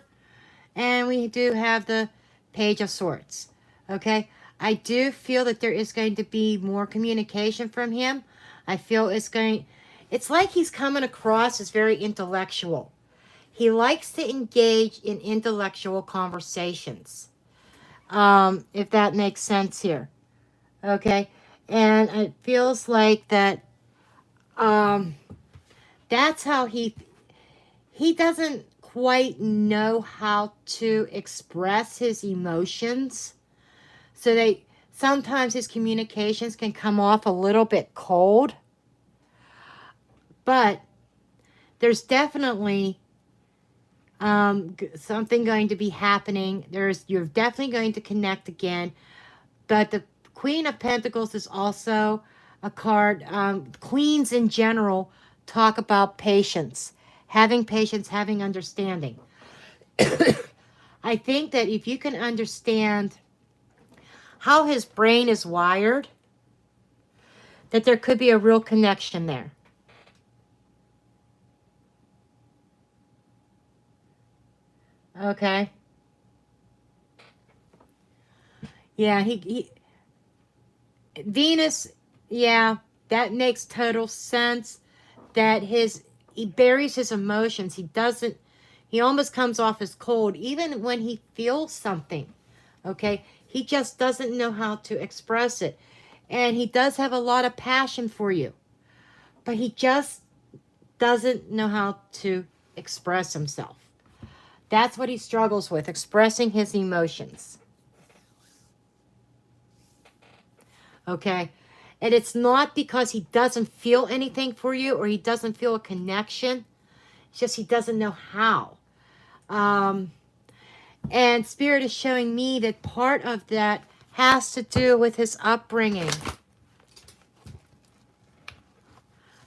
And we do have the Page of Swords. Okay? I do feel that there is going to be more communication from him. I feel it's like he's coming across as very intellectual. He likes to engage in intellectual conversations. If that makes sense here. Okay? And it feels like that that's how he doesn't quite know how to express his emotions. So sometimes his communications can come off a little bit cold. But there's definitely something going to be happening. You're definitely going to connect again. But the Queen of Pentacles is also a card. Queens in general talk about patience, having understanding. I think that if you can understand how his brain is wired, that there could be a real connection there. Okay. Yeah, Venus, yeah, that makes total sense. That he buries his emotions. He almost comes off as cold, even when he feels something. Okay, he just doesn't know how to express it. And he does have a lot of passion for you, but he just doesn't know how to express himself. That's what he struggles with, expressing his emotions. Okay, and it's not because he doesn't feel anything for you or he doesn't feel a connection. It's just he doesn't know how. And Spirit is showing me that part of that has to do with his upbringing.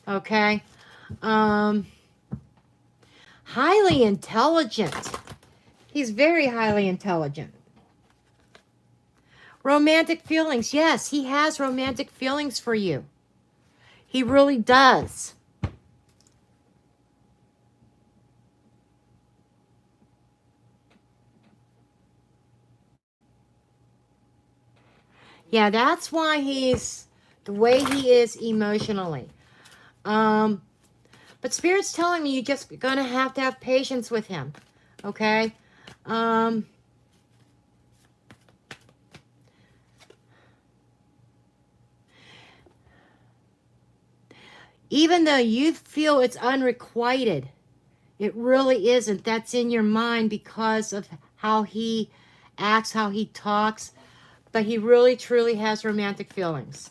Okay. Highly intelligent. He's very highly intelligent. Romantic feelings. Yes, he has romantic feelings for you. He really does. Yeah, that's why he's the way he is emotionally. But Spirit's telling me you're just gonna have to have patience with him. Okay? Even though you feel it's unrequited, it really isn't. That's in your mind because of how he acts, how he talks. But he really, truly has romantic feelings.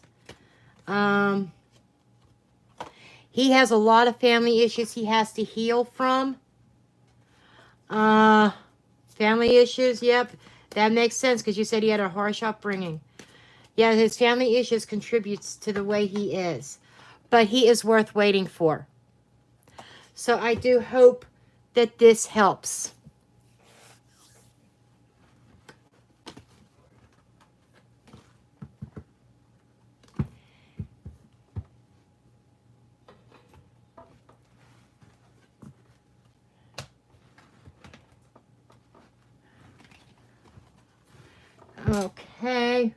He has a lot of family issues he has to heal from. Family issues, yep. That makes sense because you said he had a harsh upbringing. Yeah, his family issues contributes to the way he is. But he is worth waiting for. So I do hope that this helps. Okay.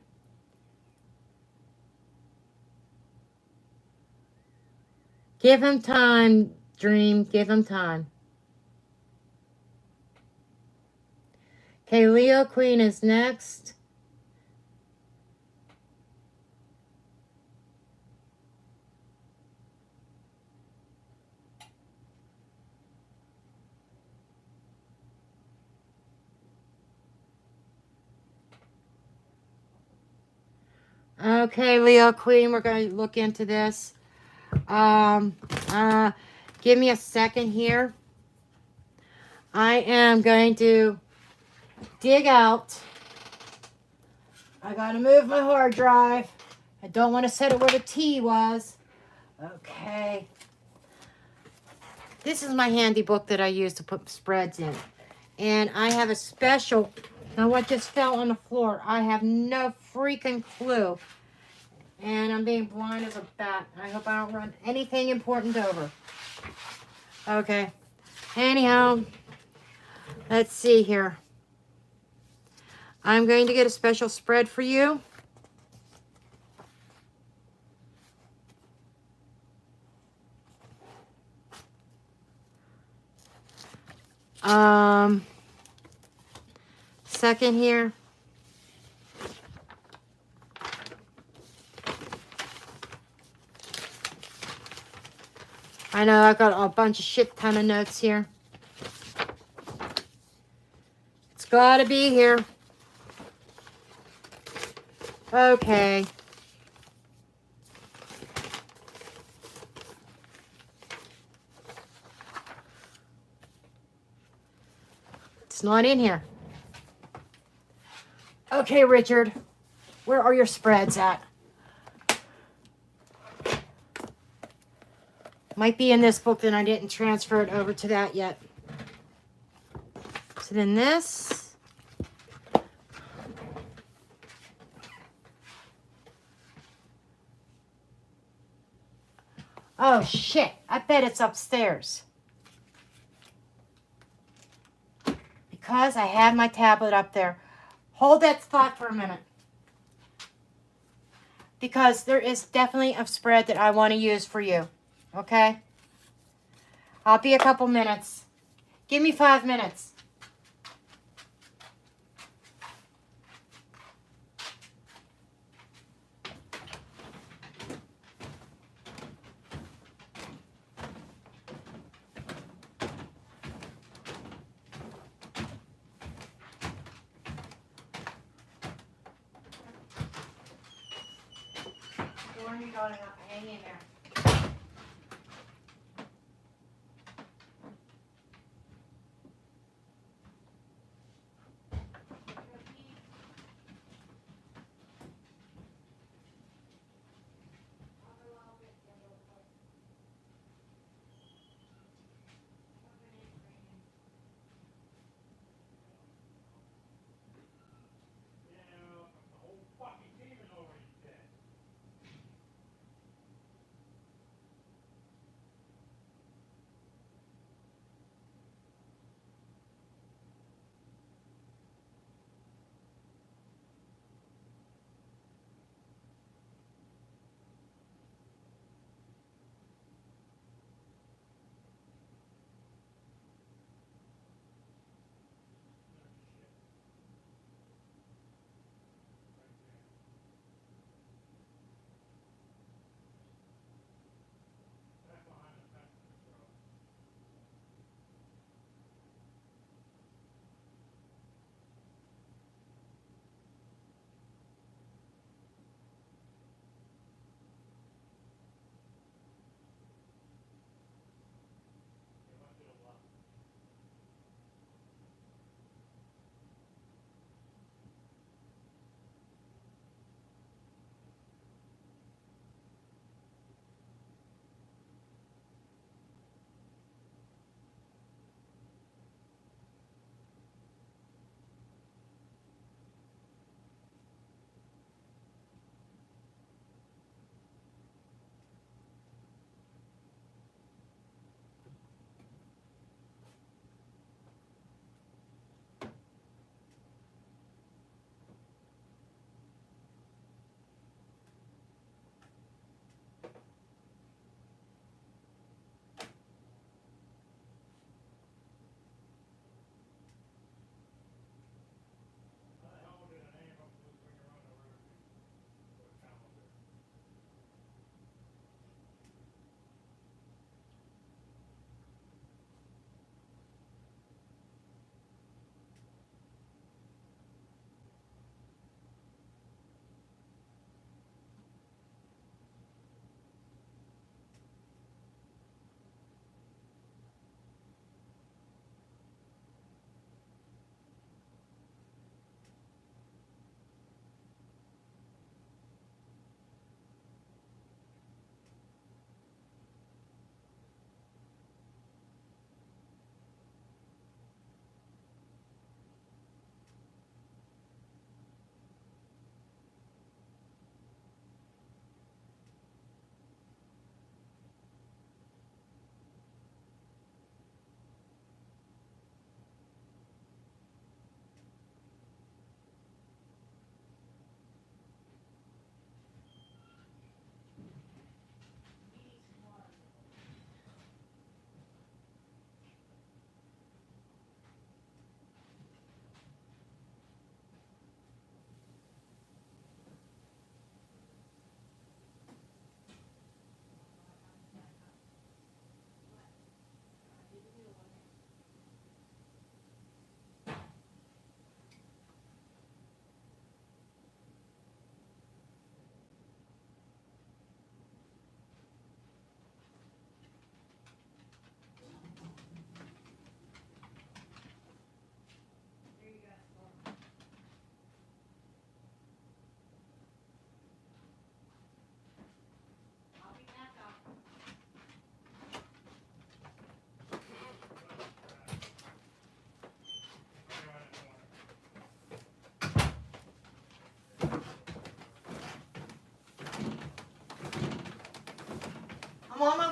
Give him time, Dream. Give him time. Okay, Leo Queen is next. Okay, Leo Queen, we're going to look into this. Give me a second here. I am going to dig out. I got to move my hard drive. I don't want to set it where the T was. Okay. This is my handy book that I use to put spreads in. And I have a special. Now what just fell on the floor? I have no freaking clue. And I'm being blind as a bat. I hope I don't run anything important over. Okay. Anyhow, let's see here. I'm going to get a special spread for you. Second here. I know I got a bunch of shit ton of notes here. It's gotta be here. Okay. It's not in here. Okay, Richard. Where are your spreads at? Might be in this book, then I didn't transfer it over to that yet. Is it in this? Oh, shit. I bet it's upstairs. Because I have my tablet up there. Hold that thought for a minute. Because there is definitely a spread that I want to use for you. Okay? I'll be a couple minutes. Give me 5 minutes. Storm, you don't have to hang in there.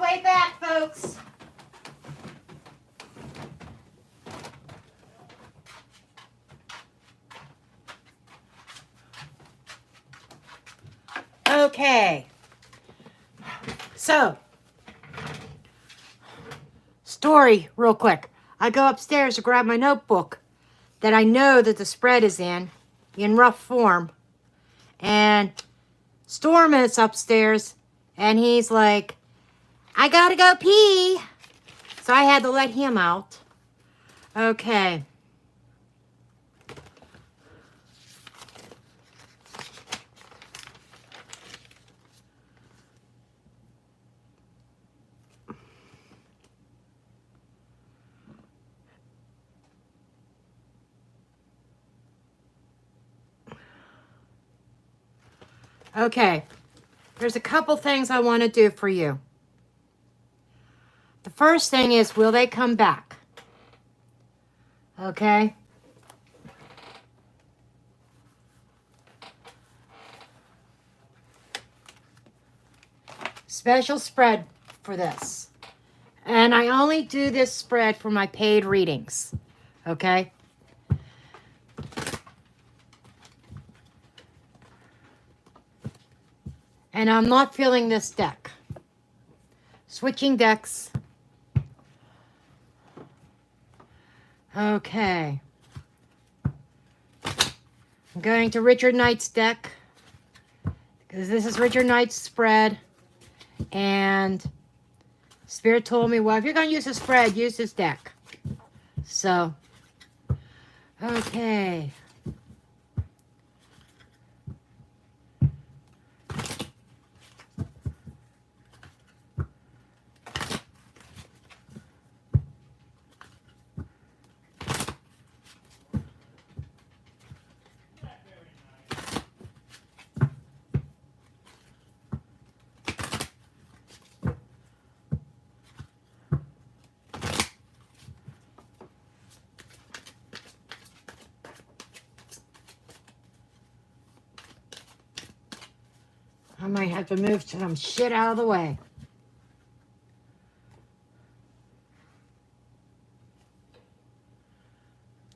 way back, folks. Okay. So, story real quick. I go upstairs to grab my notebook that I know that the spread is in rough form. And Storm is upstairs, and he's like, I gotta go pee. So I had to let him out. Okay. Okay. There's a couple things I want to do for you. The first thing is, will they come back? Okay. Special spread for this. And I only do this spread for my paid readings. Okay. And I'm not filling this deck. Switching decks. Okay. I'm going to Richard Knight's deck, because this is Richard Knight's spread. And Spirit told me, well, if you're going to use a spread, use this deck. So, okay. I might have to move some shit out of the way.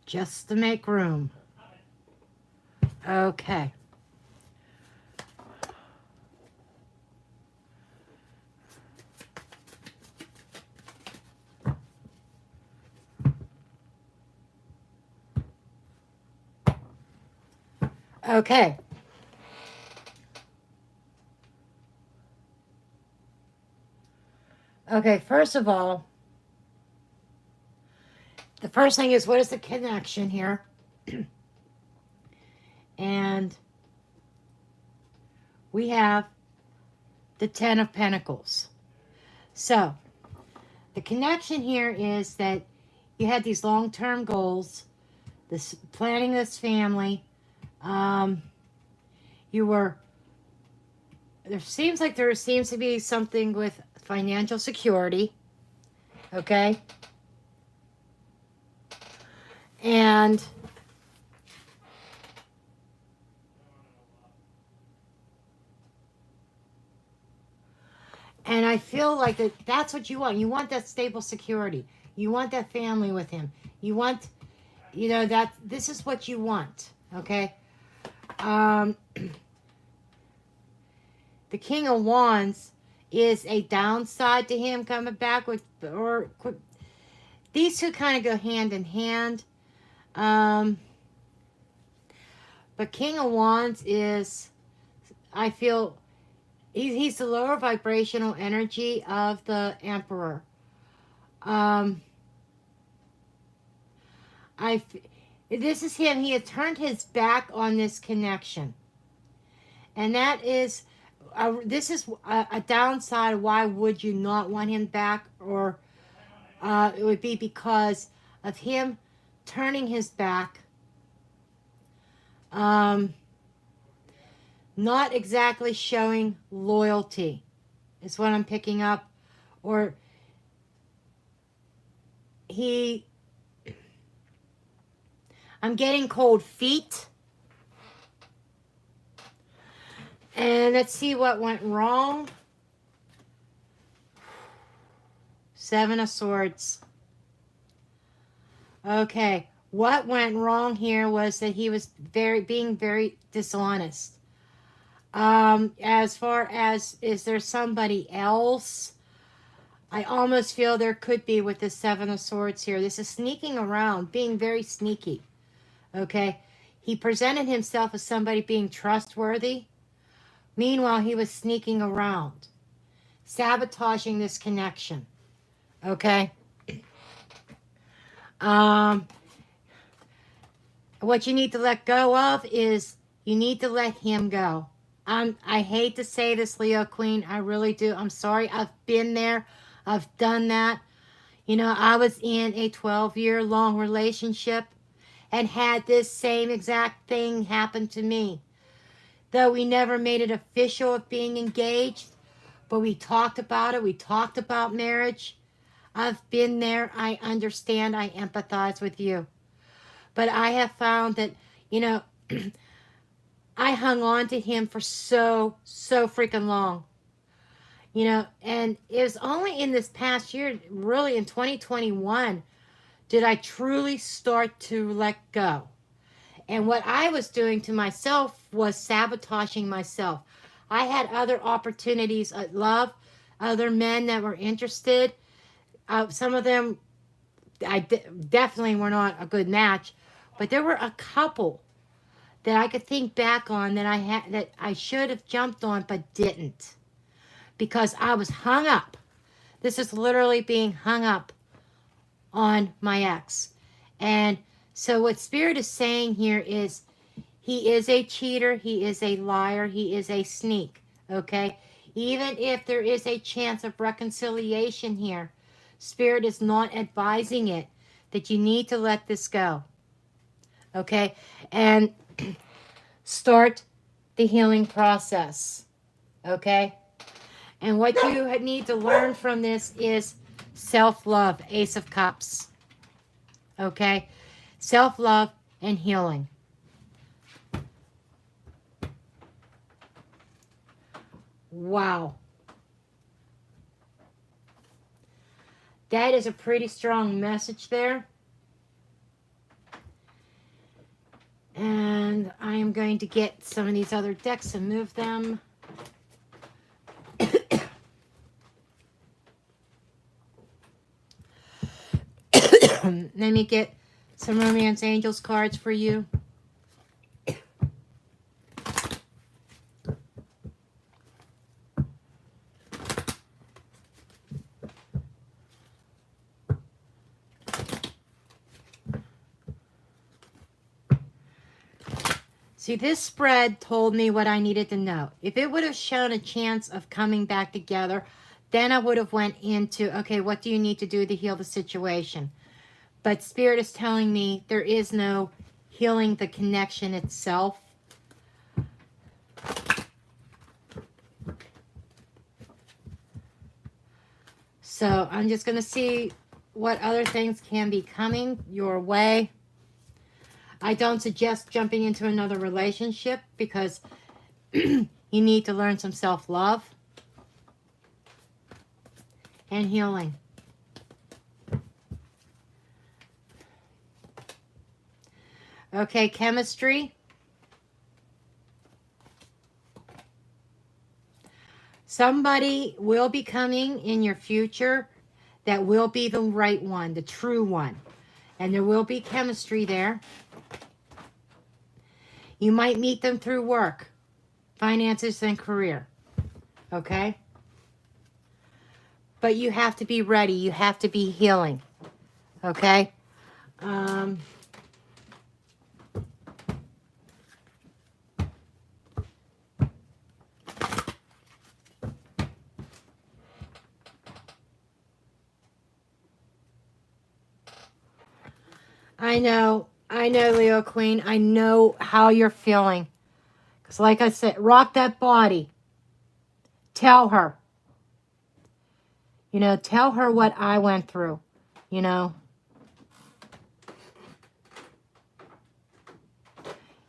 Just to make room. Okay. Okay. Okay, first of all, the first thing is, what is the connection here? And we have the Ten of Pentacles. So, the connection here is that you had these long-term goals, this planning this family. You were, there seems to be something with financial security. Okay? And I feel like that's what you want. You want that stable security. You want that family with him. You want, that this is what you want. Okay? The King of Wands is a downside to him coming back with, or these two kind of go hand in hand. But King of Wands is, I feel, he's the lower vibrational energy of the Emperor. This is him. He had turned his back on this connection. And that is, this is a downside. Why would you not want him back? Or it would be because of him turning his back. Not exactly showing loyalty is what I'm picking up. Or I'm getting cold feet. And let's see what went wrong. Seven of Swords. Okay. What went wrong here was that he was being very dishonest. As far as, is there somebody else? I almost feel there could be with the Seven of Swords here. This is sneaking around, being very sneaky. Okay. He presented himself as somebody being trustworthy. Meanwhile, he was sneaking around, sabotaging this connection. Okay. What you need to let go of is you need to let him go. I hate to say this, Leo Queen. I really do. I'm sorry. I've been there. I've done that. You know, I was in a 12-year long relationship and had this same exact thing happen to me. Though we never made it official of being engaged, but we talked about it. We talked about marriage. I've been there. I understand. I empathize with you. But I have found that, you know, I hung on to him for so freaking long. You know, and it was only in this past year, really in 2021, did I truly start to let go. And what I was doing to myself was sabotaging myself. I had other opportunities at love, other men that were interested. Some of them, definitely were not a good match, but there were a couple that I could think back on that I should have jumped on but didn't, because I was hung up. This is literally being hung up on my ex. And so what Spirit is saying here is he is a cheater, he is a liar, he is a sneak, okay? Even if there is a chance of reconciliation here, Spirit is not advising it, that you need to let this go, okay? And start the healing process, okay? And what you need to learn from this is self-love, Ace of Cups, okay? Self-love and healing. Wow. That is a pretty strong message there. And I am going to get some of these other decks and move them. Let me get some Romance Angels cards for you. See, this spread told me what I needed to know. If it would have shown a chance of coming back together, then I would have went into, okay, what do you need to do to heal the situation? But Spirit is telling me there is no healing the connection itself. So I'm just going to see what other things can be coming your way. I don't suggest jumping into another relationship because you need to learn some self-love and healing. Okay, chemistry. Somebody will be coming in your future that will be the right one, the true one. And there will be chemistry there. You might meet them through work, finances, and career. Okay? But you have to be ready. You have to be healing. Okay? I know, Leo Queen. I know how you're feeling. Because like I said, rock that body. Tell her. You know, tell her what I went through. You know.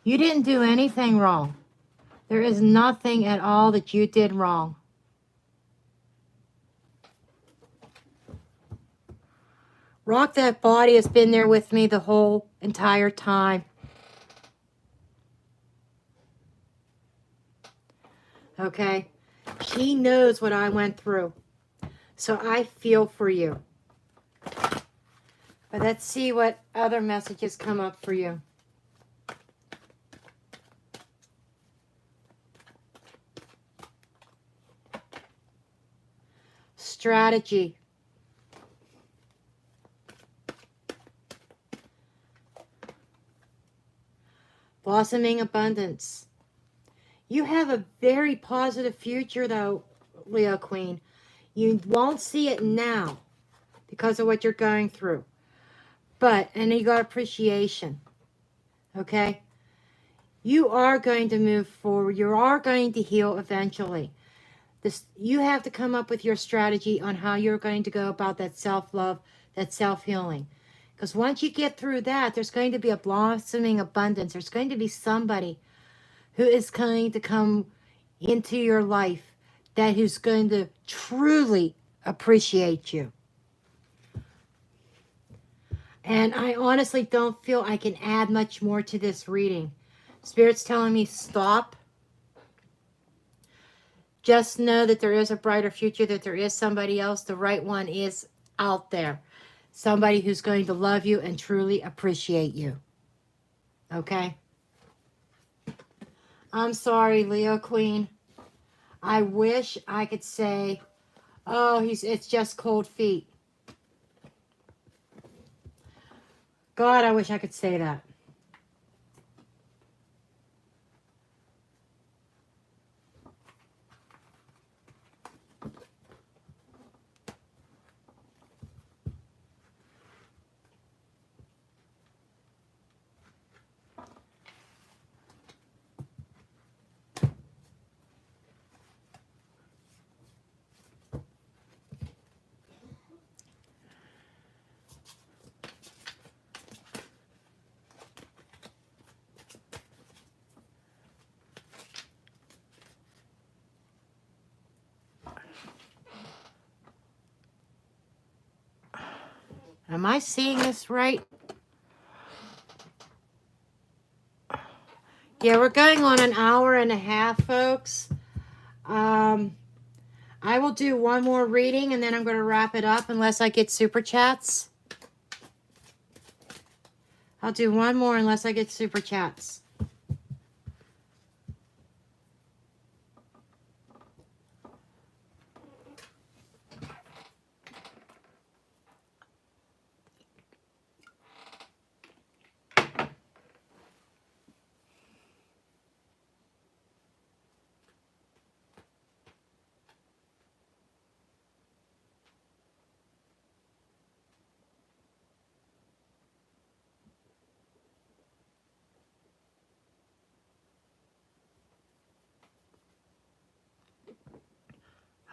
You didn't do anything wrong. There is nothing at all that you did wrong. Rock That Body has been there with me the whole entire time. Okay? She knows what I went through. So I feel for you. But let's see what other messages come up for you. Strategy. Blossoming abundance. You have a very positive future, though, Leo Queen. You won't see it now because of what you're going through. But, and you got appreciation. Okay? You are going to move forward. You are going to heal eventually. You have to come up with your strategy on how you're going to go about that self-love, that self-healing. Because once you get through that, there's going to be a blossoming abundance. There's going to be somebody who is going to come into your life that who's going to truly appreciate you. And I honestly don't feel I can add much more to this reading. Spirit's telling me stop. Just know that there is a brighter future, that there is somebody else. The right one is out there. Somebody who's going to love you and truly appreciate you. Okay? I'm sorry, Leo Queen. I wish I could say, oh, it's just cold feet. God, I wish I could say that. Am I seeing this right? Yeah, we're going on an hour and a half, folks. I will do one more reading and then I'm going to wrap it up unless I get super chats. I'll do one more unless I get super chats.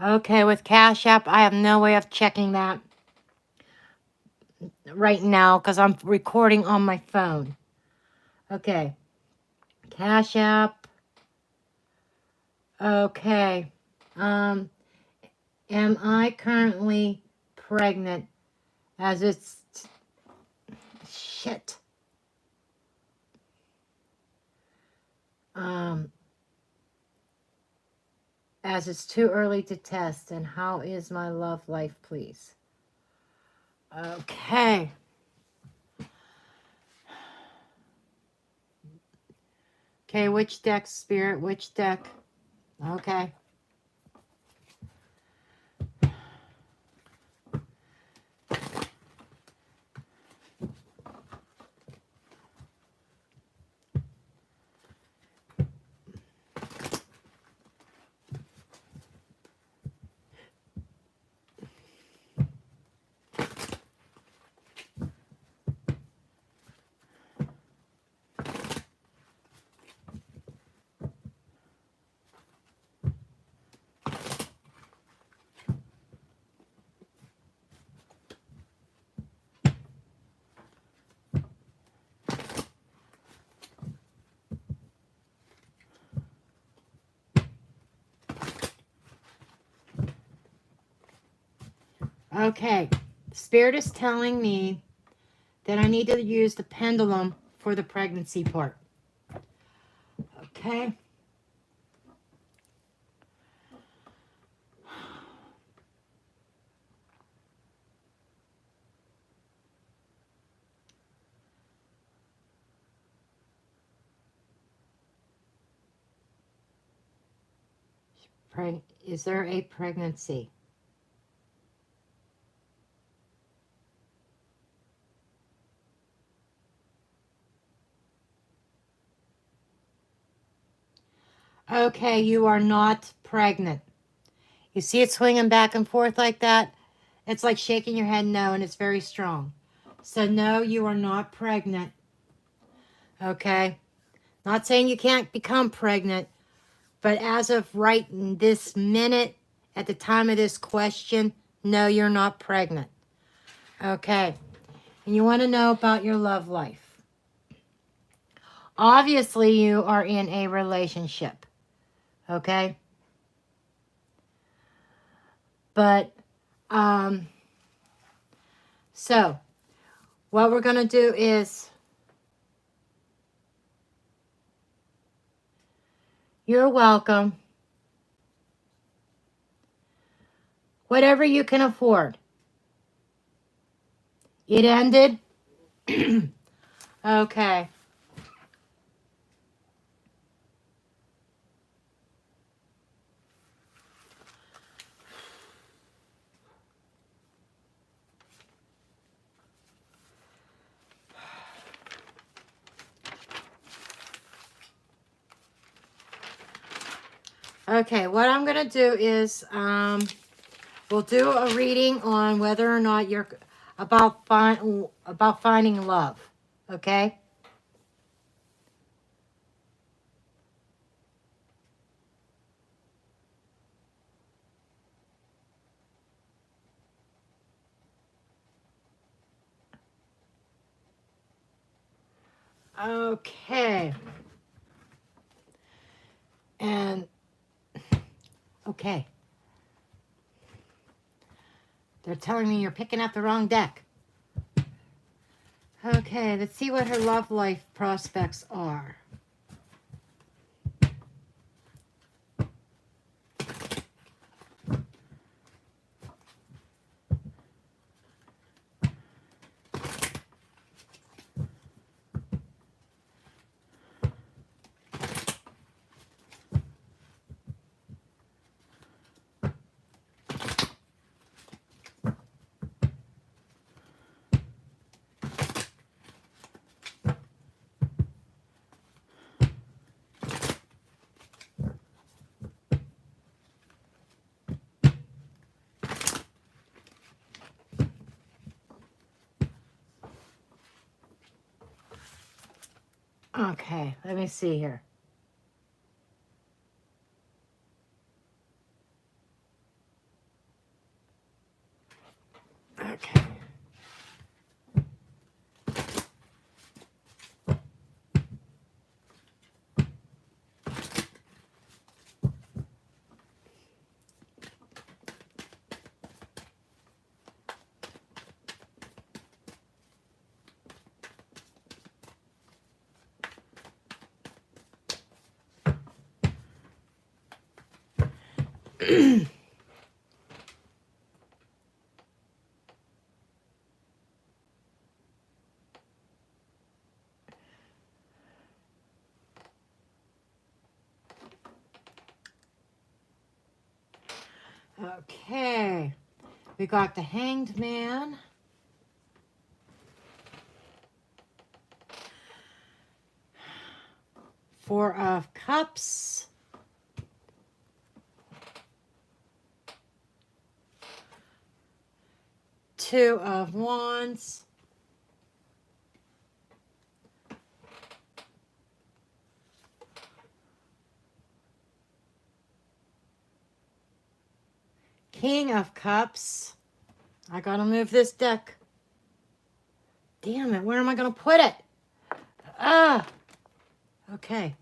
Okay, with Cash App, I have no way of checking that right now because I'm recording on my phone. Okay, Cash App. Okay. Am I currently pregnant as it's... Shit. As it's too early to test, and how is my love life, please? Okay. Okay, which deck, Spirit? Which deck? Okay. Okay. Spirit is telling me that I need to use the pendulum for the pregnancy part. Okay. Is there a pregnancy? Okay, you are not pregnant. You see it swinging back and forth like that? It's like shaking your head no, and it's very strong. So no, you are not pregnant. Okay? Not saying you can't become pregnant, but as of right in this minute, at the time of this question, no, you're not pregnant. Okay. And you want to know about your love life. Obviously, you are in a relationship. Okay? But, so, what we're going to do is, you're welcome. Whatever you can afford. It ended? Okay. Okay, what I'm going to do is, we'll do a reading on whether or not you're about finding love. Okay? Okay. And, okay. They're telling me you're picking up the wrong deck. Okay, let's see what her love life prospects are. Okay, let me see here. Okay. Okay. We got the Hanged Man. Four of Cups. Two of Wands. King of Cups. I gotta move this deck. Damn it, where am I gonna put it? Ah. Okay.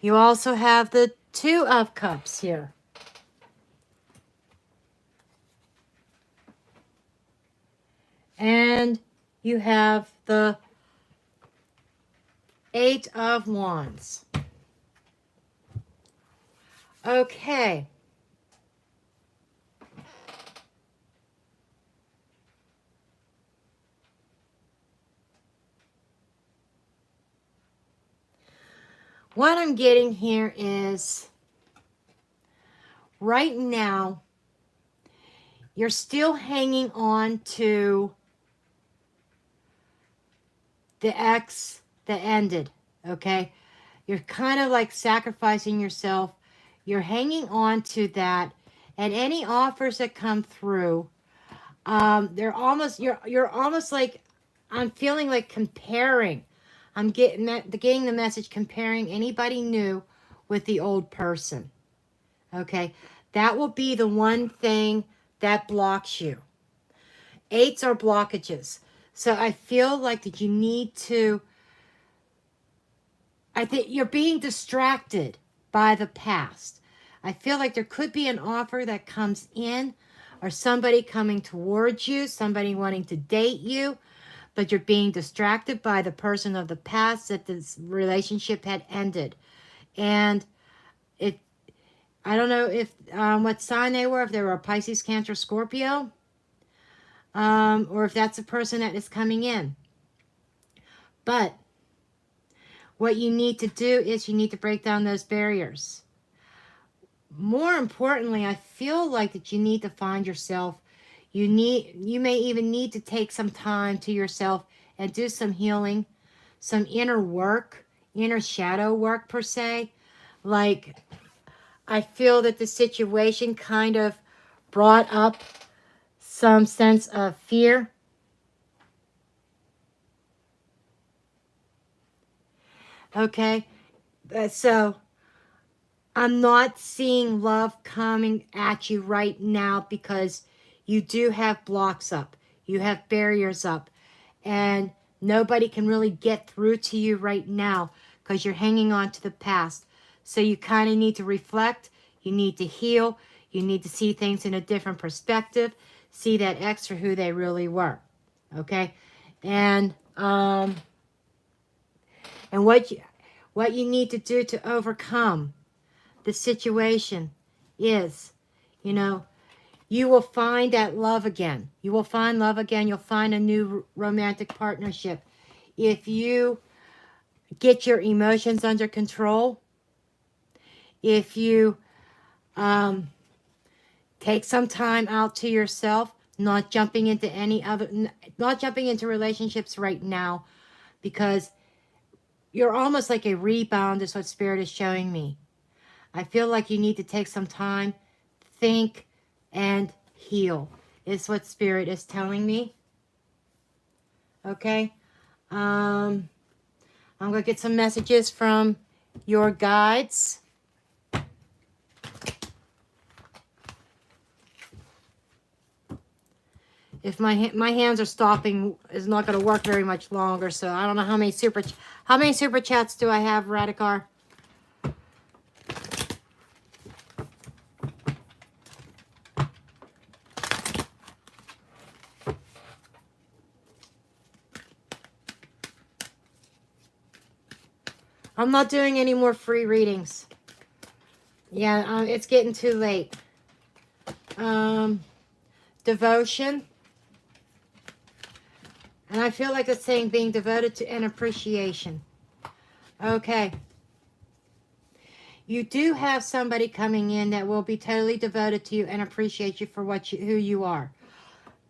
You also have the Two of Cups here. And you have the Eight of Wands. Okay. What I'm getting here is right now, you're still hanging on to the ex that ended, okay? You're kind of like sacrificing yourself. You're hanging on to that, and any offers that come through, you're almost like, I'm feeling like comparing. I'm getting the message comparing anybody new with the old person. Okay, that will be the one thing that blocks you. Eights are blockages. So I feel like that you need to, I think you're being distracted by the past. I feel like there could be an offer that comes in or somebody coming towards you, somebody wanting to date you, but you're being distracted by the person of the past that this relationship had ended. And it, I don't know if what sign they were, if they were a Pisces, Cancer, Scorpio, or if that's a person that is coming in. But what you need to do is you need to break down those barriers. More importantly, I feel like that you need to find yourself. You may even need to take some time to yourself and do some healing, some inner work, inner shadow work per se. Like, I feel that the situation kind of brought up some sense of fear. Okay, so I'm not seeing love coming at you right now because you do have blocks up. You have barriers up. And nobody can really get through to you right now because you're hanging on to the past. So you kind of need to reflect. You need to heal. You need to see things in a different perspective. See that ex for who they really were. Okay? And what you need to do to overcome the situation is, you will find that love again. You will find love again. You'll find a new romantic partnership. If you get your emotions under control, if you take some time out to yourself, not jumping into relationships right now, because you're almost like a rebound is what Spirit is showing me. I feel like you need to take some time, think, and heal is what Spirit is telling me. Okay? I'm going to get some messages from your guides. If my hands are stopping, it's not going to work very much longer. So I don't know how many super chats do I have, Radikar? I'm not doing any more free readings. Yeah, it's getting too late. Devotion. And I feel like it's saying being devoted to and appreciation. Okay. You do have somebody coming in that will be totally devoted to you and appreciate you for who you are.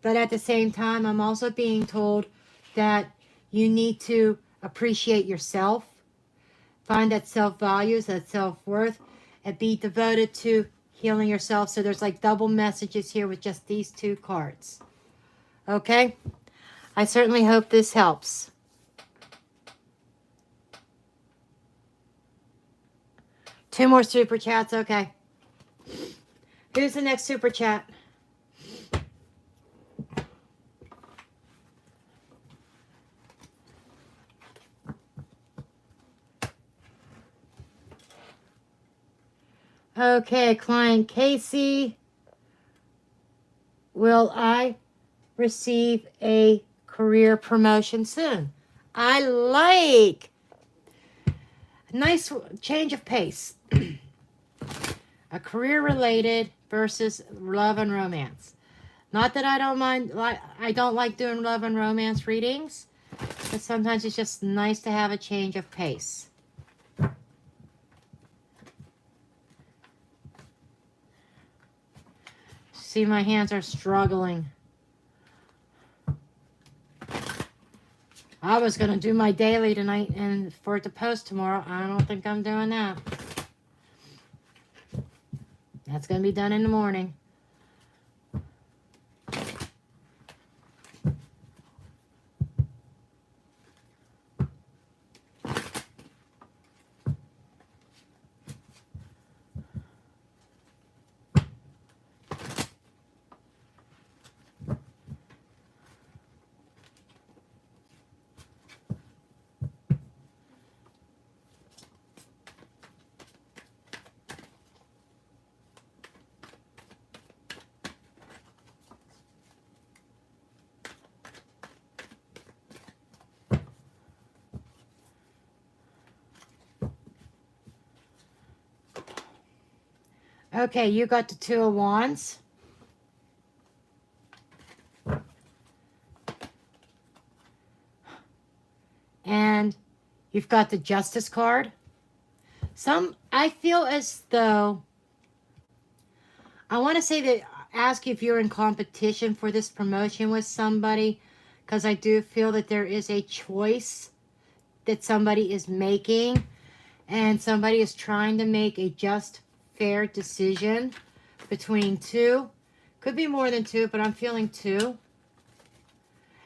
But at the same time, I'm also being told that you need to appreciate yourself, find that self-value, that self-worth, and be devoted to healing yourself. So there's like double messages here with just these two cards. Okay? I certainly hope this helps. Two more super chats. Okay. Who's the next super chat? Okay, client Casey. Will I receive a career promotion soon. I like a nice change of pace. A career related versus love and romance. Not that I don't mind, I don't like doing love and romance readings, but sometimes it's just nice to have a change of pace. See, my hands are struggling. I was going to do my daily tonight and for it to post tomorrow. I don't think I'm doing that. That's going to be done in the morning. Okay, you got the Two of Wands. And you've got the Justice card. I feel as though, I want to say that, ask if you're in competition for this promotion with somebody, because I do feel that there is a choice that somebody is making, and somebody is trying to make a just, fair decision between two. Could be more than two, but I'm feeling two.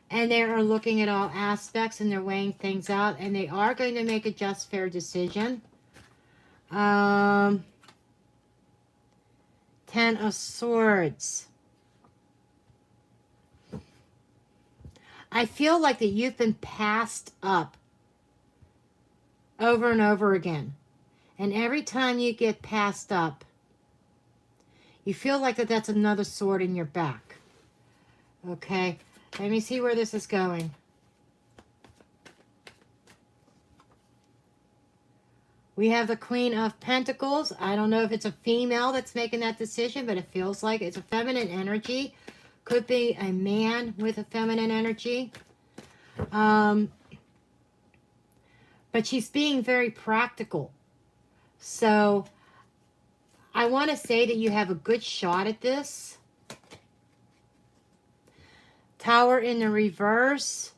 And they are looking at all aspects and they're weighing things out, and they are going to make a just, fair decision. 10 of Swords. I feel like that you've been passed up over and over again. And every time you get passed up, you feel like that's another sword in your back. Okay, let me see where this is going. We have the Queen of Pentacles. I don't know if it's a female that's making that decision, but it feels like it's a feminine energy. Could be a man with a feminine energy. But she's being very practical. So I want to say that you have a good shot at this. Tower in the reverse.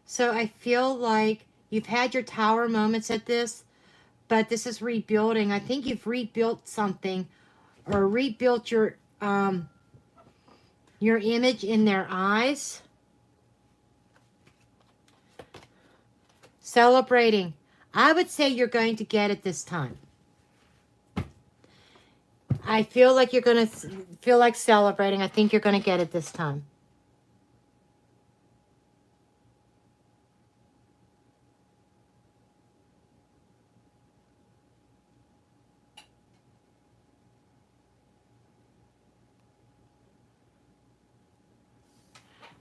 So I feel like you've had your tower moments at this, but this is rebuilding. I think you've rebuilt something, or rebuilt your image in their eyes. Celebrating. I would say you're going to get it this time. I feel like you're going to feel like celebrating. I think you're going to get it this time.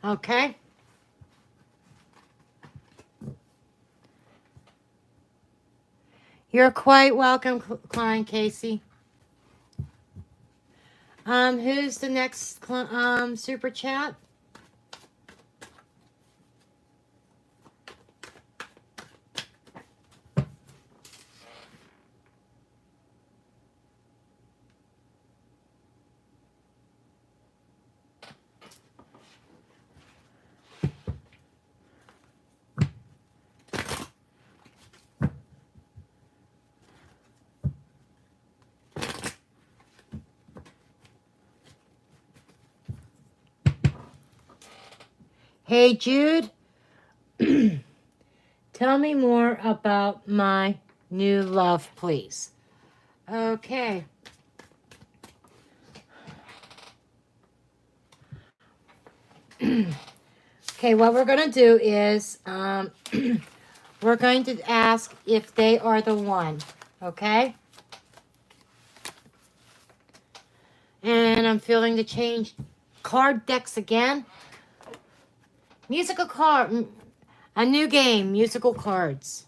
Okay. You're quite welcome, Klein Casey. Who's the next super chat? Hey, Jude. Tell me more about my new love, please. Okay. Okay, what we're going to do is we're going to ask if they are the one, okay? And I'm feeling to change card decks again. Musical card. A new game, musical cards.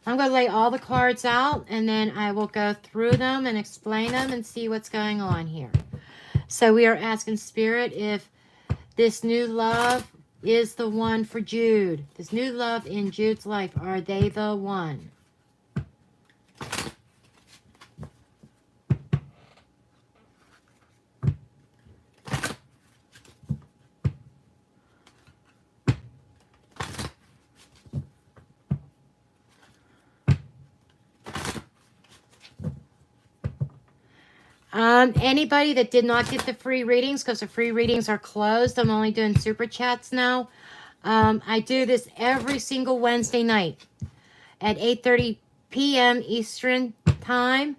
I'm going to lay all the cards out, and then I will go through them and explain them and see what's going on here. So we are asking Spirit if this new love is the one for Jude. This new love in Jude's life, are they the one? Anybody that did not get the free readings, because the free readings are closed, I'm only doing super chats now. I do this every single Wednesday night at 8:30 p.m. Eastern time.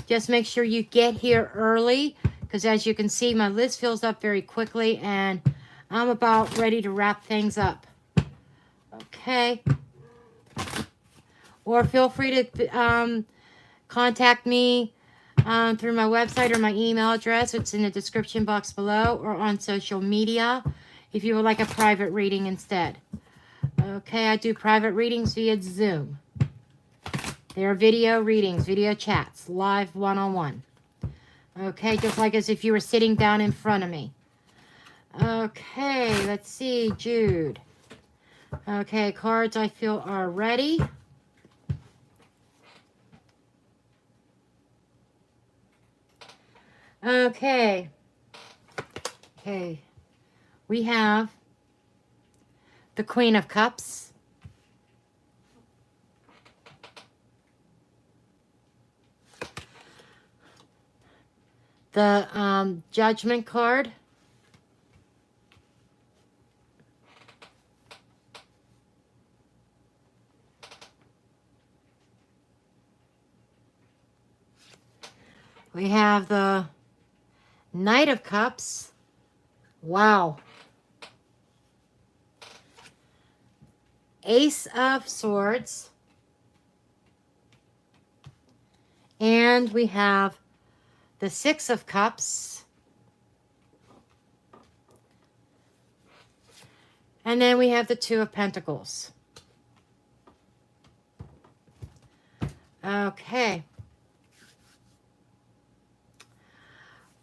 Just make sure you get here early, because as you can see, my list fills up very quickly, and I'm about ready to wrap things up. Okay. Or feel free to contact me through my website or my email address. It's in the description box below, or on social media if you would like a private reading instead. Okay, I do private readings via Zoom. They are video readings, video chats, live one-on-one. Okay, just like as if you were sitting down in front of me. Okay, let's see, Jude. Okay, cards I feel are ready. Okay. Okay. We have the Queen of Cups. The Judgment card. We have the Knight of Cups. Wow. Ace of Swords. And we have the Six of Cups. And then we have the Two of Pentacles. Okay.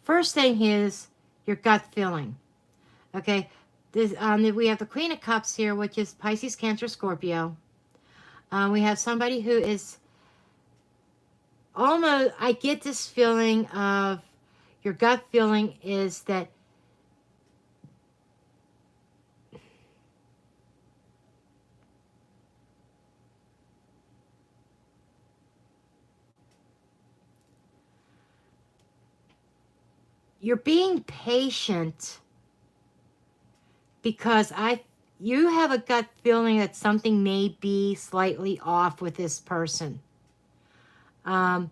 First thing is your gut feeling. Okay. This, we have the Queen of Cups here, which is Pisces, Cancer, Scorpio. We have somebody who is almost, I get this feeling of, your gut feeling is that you're being patient because you have a gut feeling that something may be slightly off with this person. I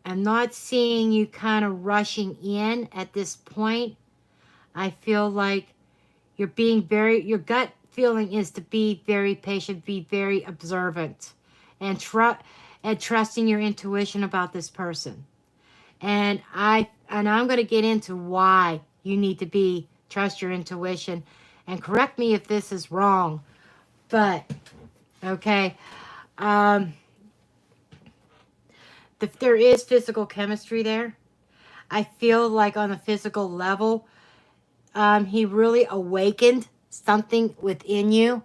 am not seeing you kind of rushing in at this point. I feel like you're being your gut feeling is to be very patient, be very observant, and trusting your intuition about this person. And I'm going to get into why you need to trust your intuition, and correct me if this is wrong, but okay. There is physical chemistry there. I feel like on a physical level, he really awakened something within you.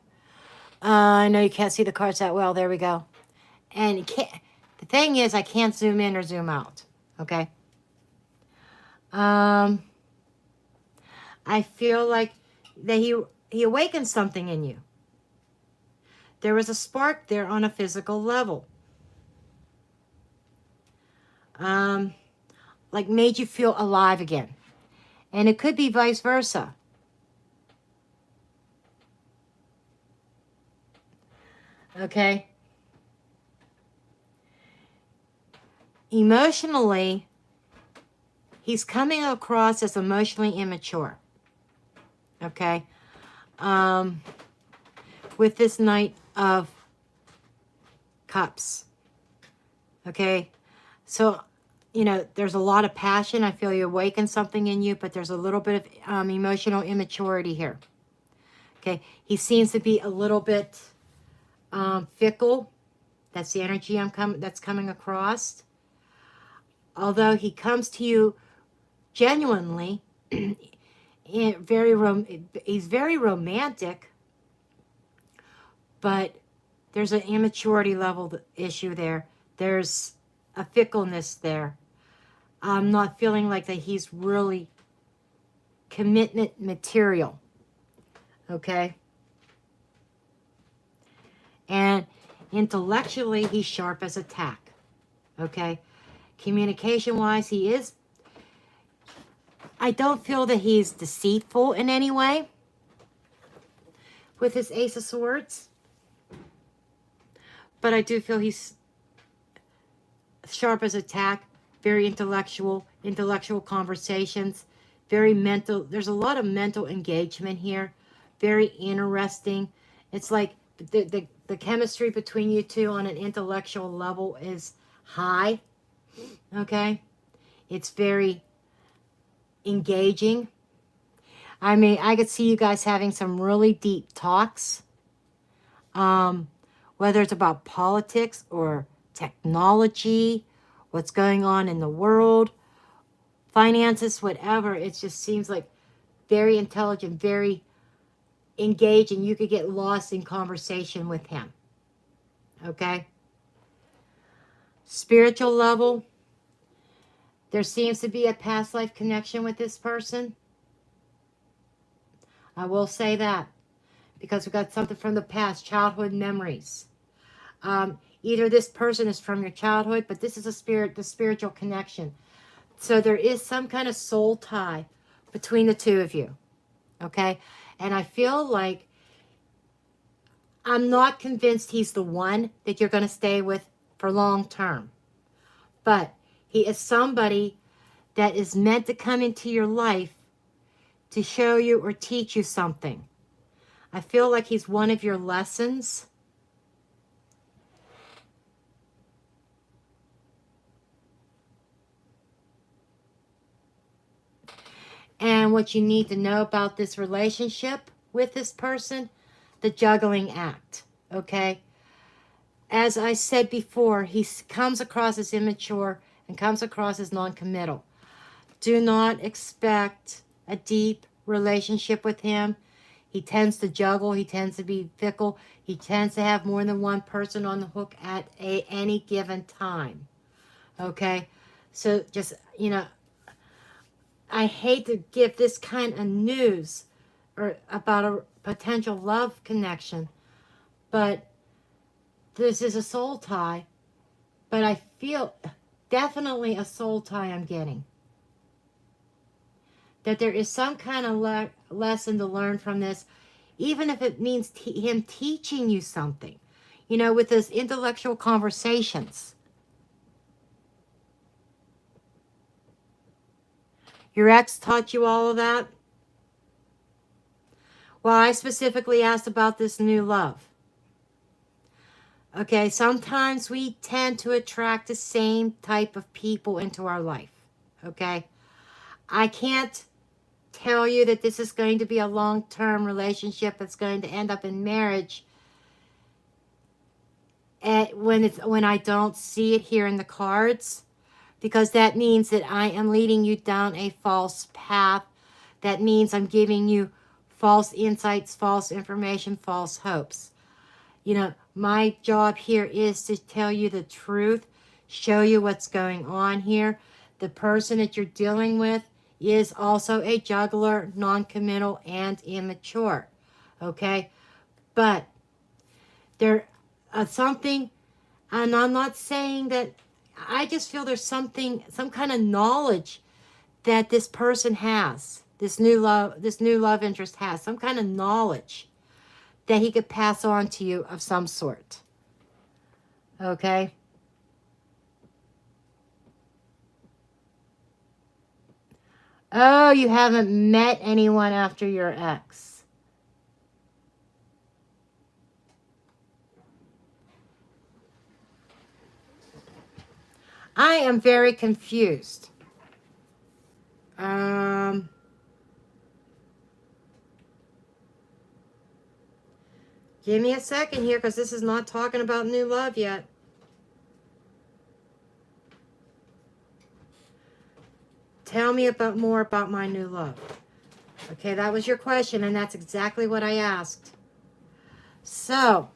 I know you can't see the cards that well. There we go. And the thing is, I can't zoom in or zoom out. Okay. I feel like that he awakened something in you. There was a spark there on a physical level. Like made you feel alive again. And it could be vice versa. Okay. Emotionally, he's coming across as emotionally immature. Okay. with this Knight of Cups. Okay? So, you know, there's a lot of passion. I feel you awaken something in you, but there's a little bit of emotional immaturity here. Okay? He seems to be a little bit fickle. That's the energy that's coming across. Although he comes to you genuinely, he's very romantic, but there's an immaturity level issue there. There's a fickleness there. I'm not feeling like that he's really commitment material. Okay? And intellectually, he's sharp as a tack. Okay? Communication-wise, he is... I don't feel that he's deceitful in any way with his Ace of Swords. But I do feel he's sharp as a tack, very intellectual conversations, very mental. There's a lot of mental engagement here, very interesting. It's like the chemistry between you two on an intellectual level is high, okay? It's very engaging. I mean, I could see you guys having some really deep talks, whether it's about politics or technology, what's going on in the world, finances, whatever. It just seems like very intelligent, very engaging. You could get lost in conversation with him. Okay? Spiritual level, there seems to be a past life connection with this person. I will say that because we got something from the past, childhood memories. Either this person is from your childhood, but this is the spiritual connection. So there is some kind of soul tie between the two of you. Okay? And I feel like I'm not convinced he's the one that you're going to stay with for long term. But he is somebody that is meant to come into your life to show you or teach you something. I feel like he's one of your lessons. And what you need to know about this relationship with this person, the juggling act, okay? As I said before, he comes across as immature and comes across as non-committal. Do not expect a deep relationship with him. He tends to juggle. He tends to be fickle. He tends to have more than one person on the hook at any given time, okay? So just, you know, I hate to give this kind of news or about a potential love connection, but this is a soul tie. But I feel definitely a soul tie I'm getting. That there is some kind of lesson to learn from this, even if it means him teaching you something, you know, with those intellectual conversations. Your ex taught you all of that? Well, I specifically asked about this new love. Okay, sometimes we tend to attract the same type of people into our life. Okay? I can't tell you that this is going to be a long-term relationship that's going to end up in marriage when I don't see it here in the cards, because that means that I am leading you down a false path. That means I'm giving you false insights, false information, false hopes. You know, my job here is to tell you the truth, show you what's going on here. The person that you're dealing with is also a juggler, non-committal, and immature. Okay? But there something, and I'm not saying that, I just feel there's some kind of knowledge that this person has, this new love interest has, some kind of knowledge that he could pass on to you of some sort. Okay? Oh, you haven't met anyone after your ex. I am very confused. Give me a second here, because this is not talking about new love yet. Tell me more about my new love. Okay, that was your question, and that's exactly what I asked. So,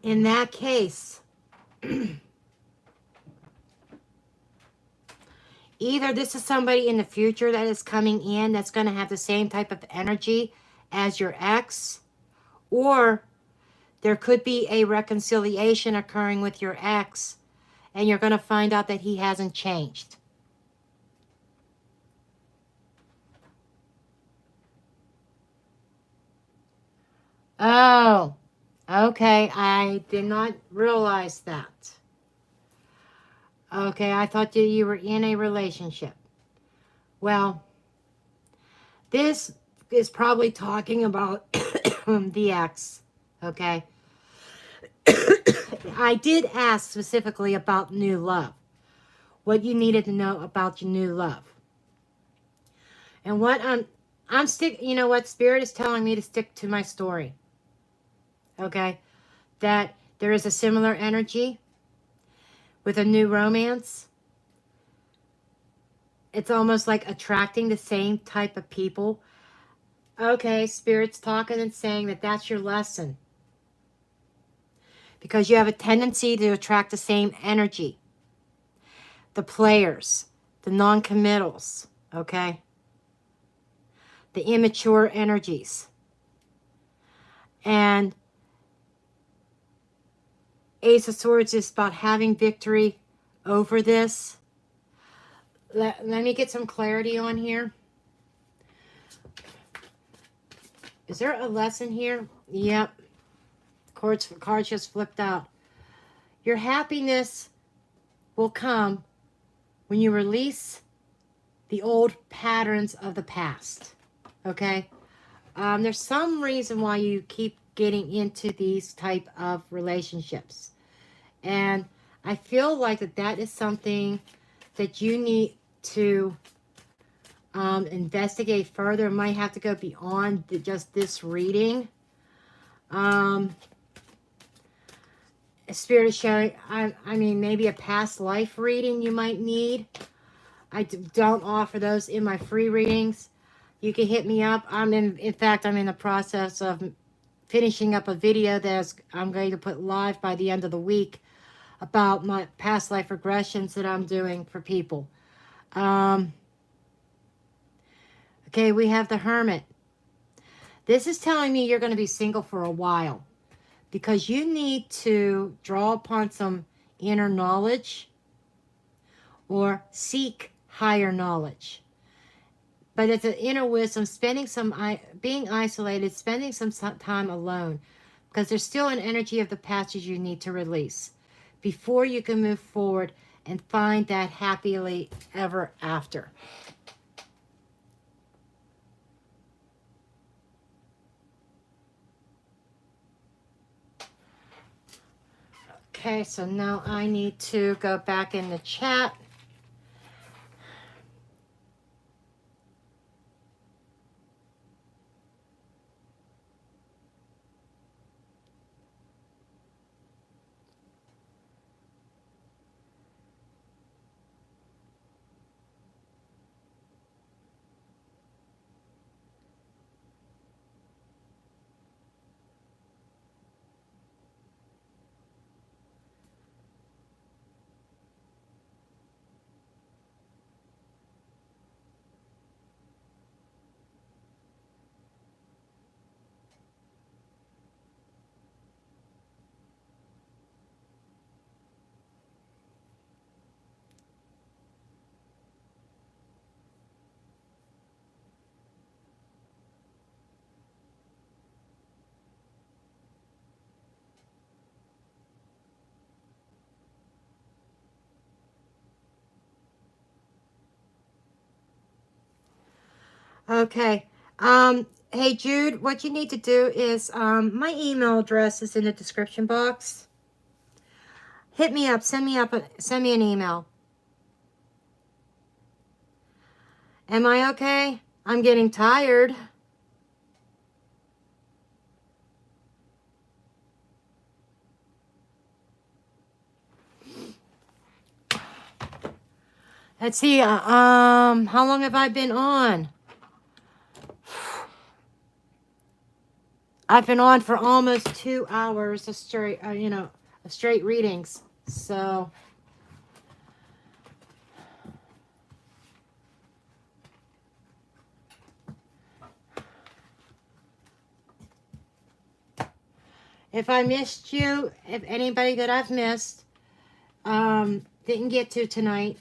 in that case, either this is somebody in the future that is coming in that's going to have the same type of energy as your ex, or there could be a reconciliation occurring with your ex, and you're going to find out that he hasn't changed. Oh, okay. I did not realize that. Okay, I thought that you were in a relationship. Well, this is probably talking about the ex. Okay. I did ask specifically about new love. What you needed to know about your new love. And what you know what, Spirit is telling me to stick to my story. Okay? That there is a similar energy with a new romance. It's almost like attracting the same type of people. Okay, Spirit's talking and saying that that's your lesson. Because you have a tendency to attract the same energy. The players, the non-committals, okay? The immature energies. And Ace of Swords is about having victory over this. Let me get some clarity on here. Is there a lesson here? Yep. Cards just flipped out. Your happiness will come when you release the old patterns of the past. Okay? There's some reason why you keep getting into these type of relationships. And I feel like that is something that you need to investigate further. It might have to go beyond just this reading. Spirit is showing, I mean, maybe a past life reading you might need. I don't offer those in my free readings. You can hit me up. In fact, I'm in the process of finishing up a video that I'm going to put live by the end of the week about my past life regressions that I'm doing for people. Okay, we have the Hermit. This is telling me you're going to be single for a while because you need to draw upon some inner knowledge or seek higher knowledge. But it's an inner wisdom, being isolated, spending some time alone, because there's still an energy of the past you need to release before you can move forward and find that happily ever after. Okay, so now I need to go back in the chat. Okay. Hey Jude, what you need to do is, my email address is in the description box. Hit me up, send me an email. Am I okay? I'm getting tired. Let's see, how long have I been on? I've been on for almost 2 hours of straight, of straight readings. So, if I missed you, if anybody that I've missed, didn't get to tonight,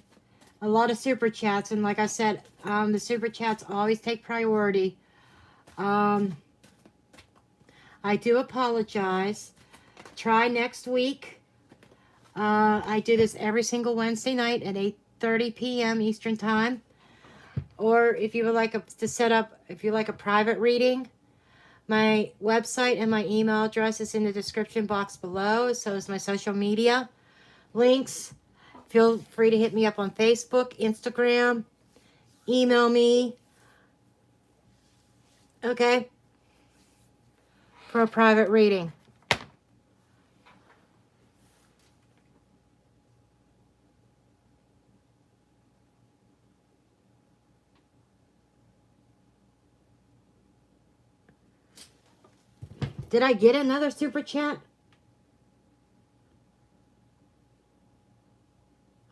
a lot of super chats, and like I said, the super chats always take priority. I do apologize. Try next week. I do this every single Wednesday night at 8:30 p.m. Eastern Time. Or if you would like to set up, if you like a private reading, my website and my email address is in the description box below. So is my social media links. Feel free to hit me up on Facebook, Instagram, email me. Okay? For a private reading. Did I get another super chat?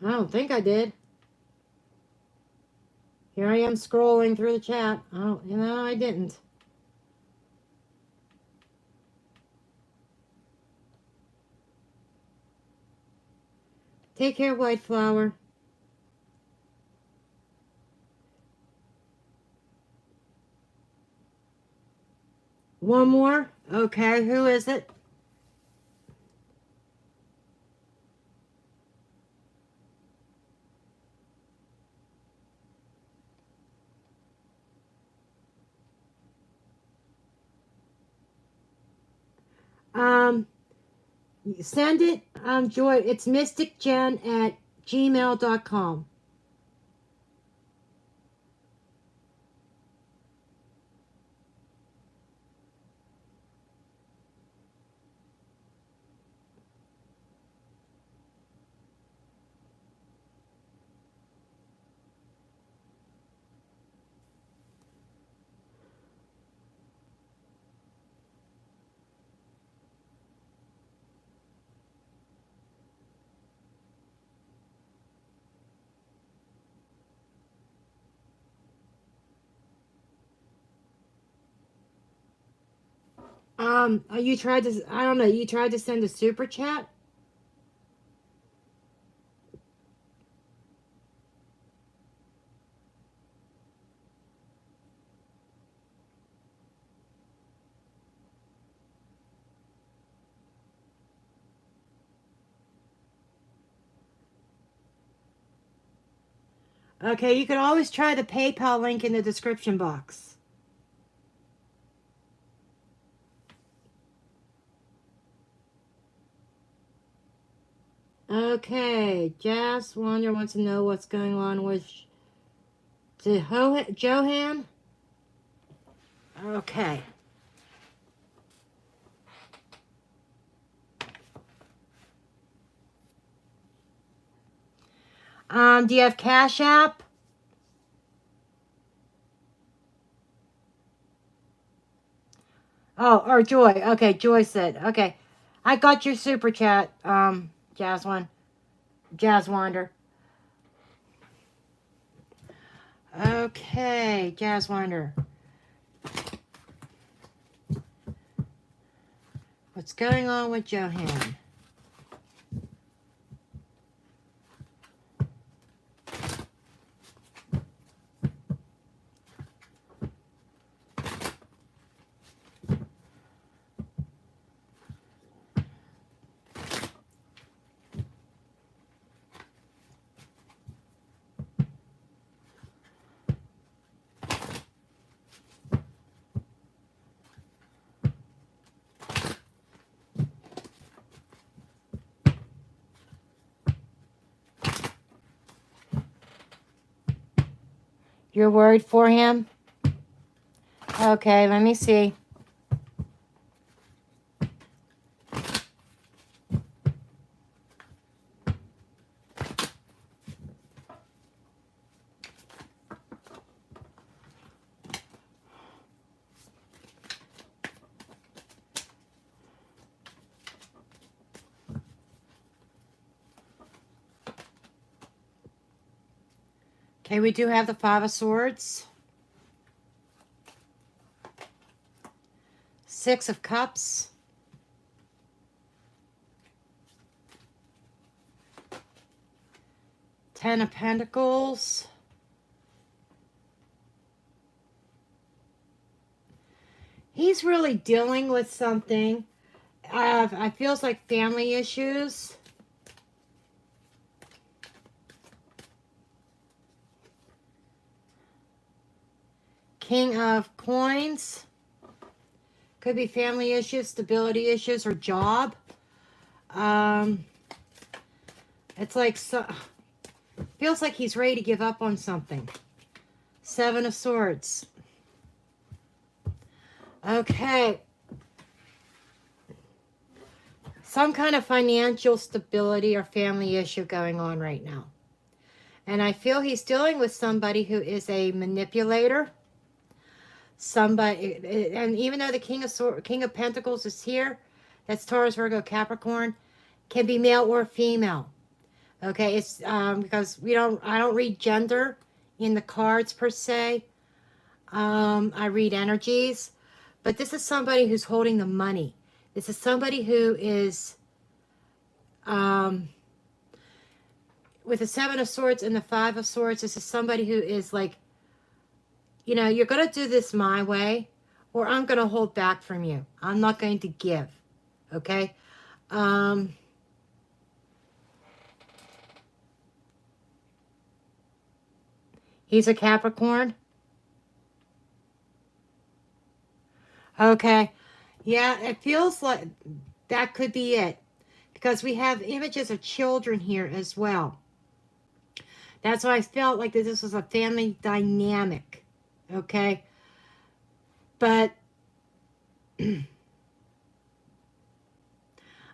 I don't think I did. Here I am scrolling through the chat. Oh, I didn't. Take care, White Flower. One more? Okay, who is it? Send it, Joy. It's mysticjen@gmail.com. You tried to, I don't know, you tried to send a super chat? Okay, you can always try the PayPal link in the description box. Okay, Jazz Wander wants to know what's going on with Johan. Okay. Do you have Cash App? Oh, or Joy. Okay, Joy said. Okay. I got your super chat, Jazz Wander. Okay, Jazz Wander. What's going on with Johan? You're worried for him? Okay, let me see. Okay, we do have the Five of Swords. Six of Cups. Ten of Pentacles. He's really dealing with something. I feels like family issues. King of Coins. Could be family issues, stability issues, or job. It's like feels like he's ready to give up on something. Seven of Swords. Okay. Some kind of financial stability or family issue going on right now. And I feel he's dealing with somebody who is a manipulator. Somebody, and even though the King of Pentacles is here, that's Taurus, Virgo, Capricorn, can be male or female. Okay, it's because I don't read gender in the cards per se. I read energies, but this is somebody who's holding the money. This is somebody who is with the Seven of Swords and the Five of Swords. This is somebody who is like, you're going to do this my way, or I'm going to hold back from you. I'm not going to give. Okay? He's a Capricorn. Okay. Yeah, it feels like that could be it. Because we have images of children here as well. That's why I felt like that this was a family dynamic. Okay? But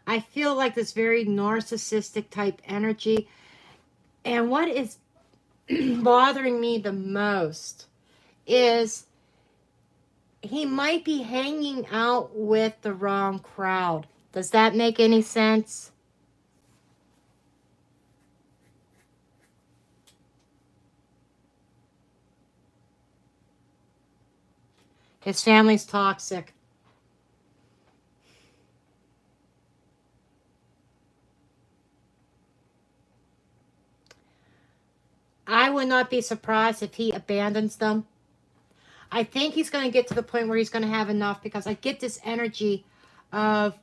I feel like this very narcissistic type energy. And what is bothering me the most is he might be hanging out with the wrong crowd. Does that make any sense? His family's toxic. I would not be surprised if he abandons them. I think he's going to get to the point where he's going to have enough, because I get this energy of,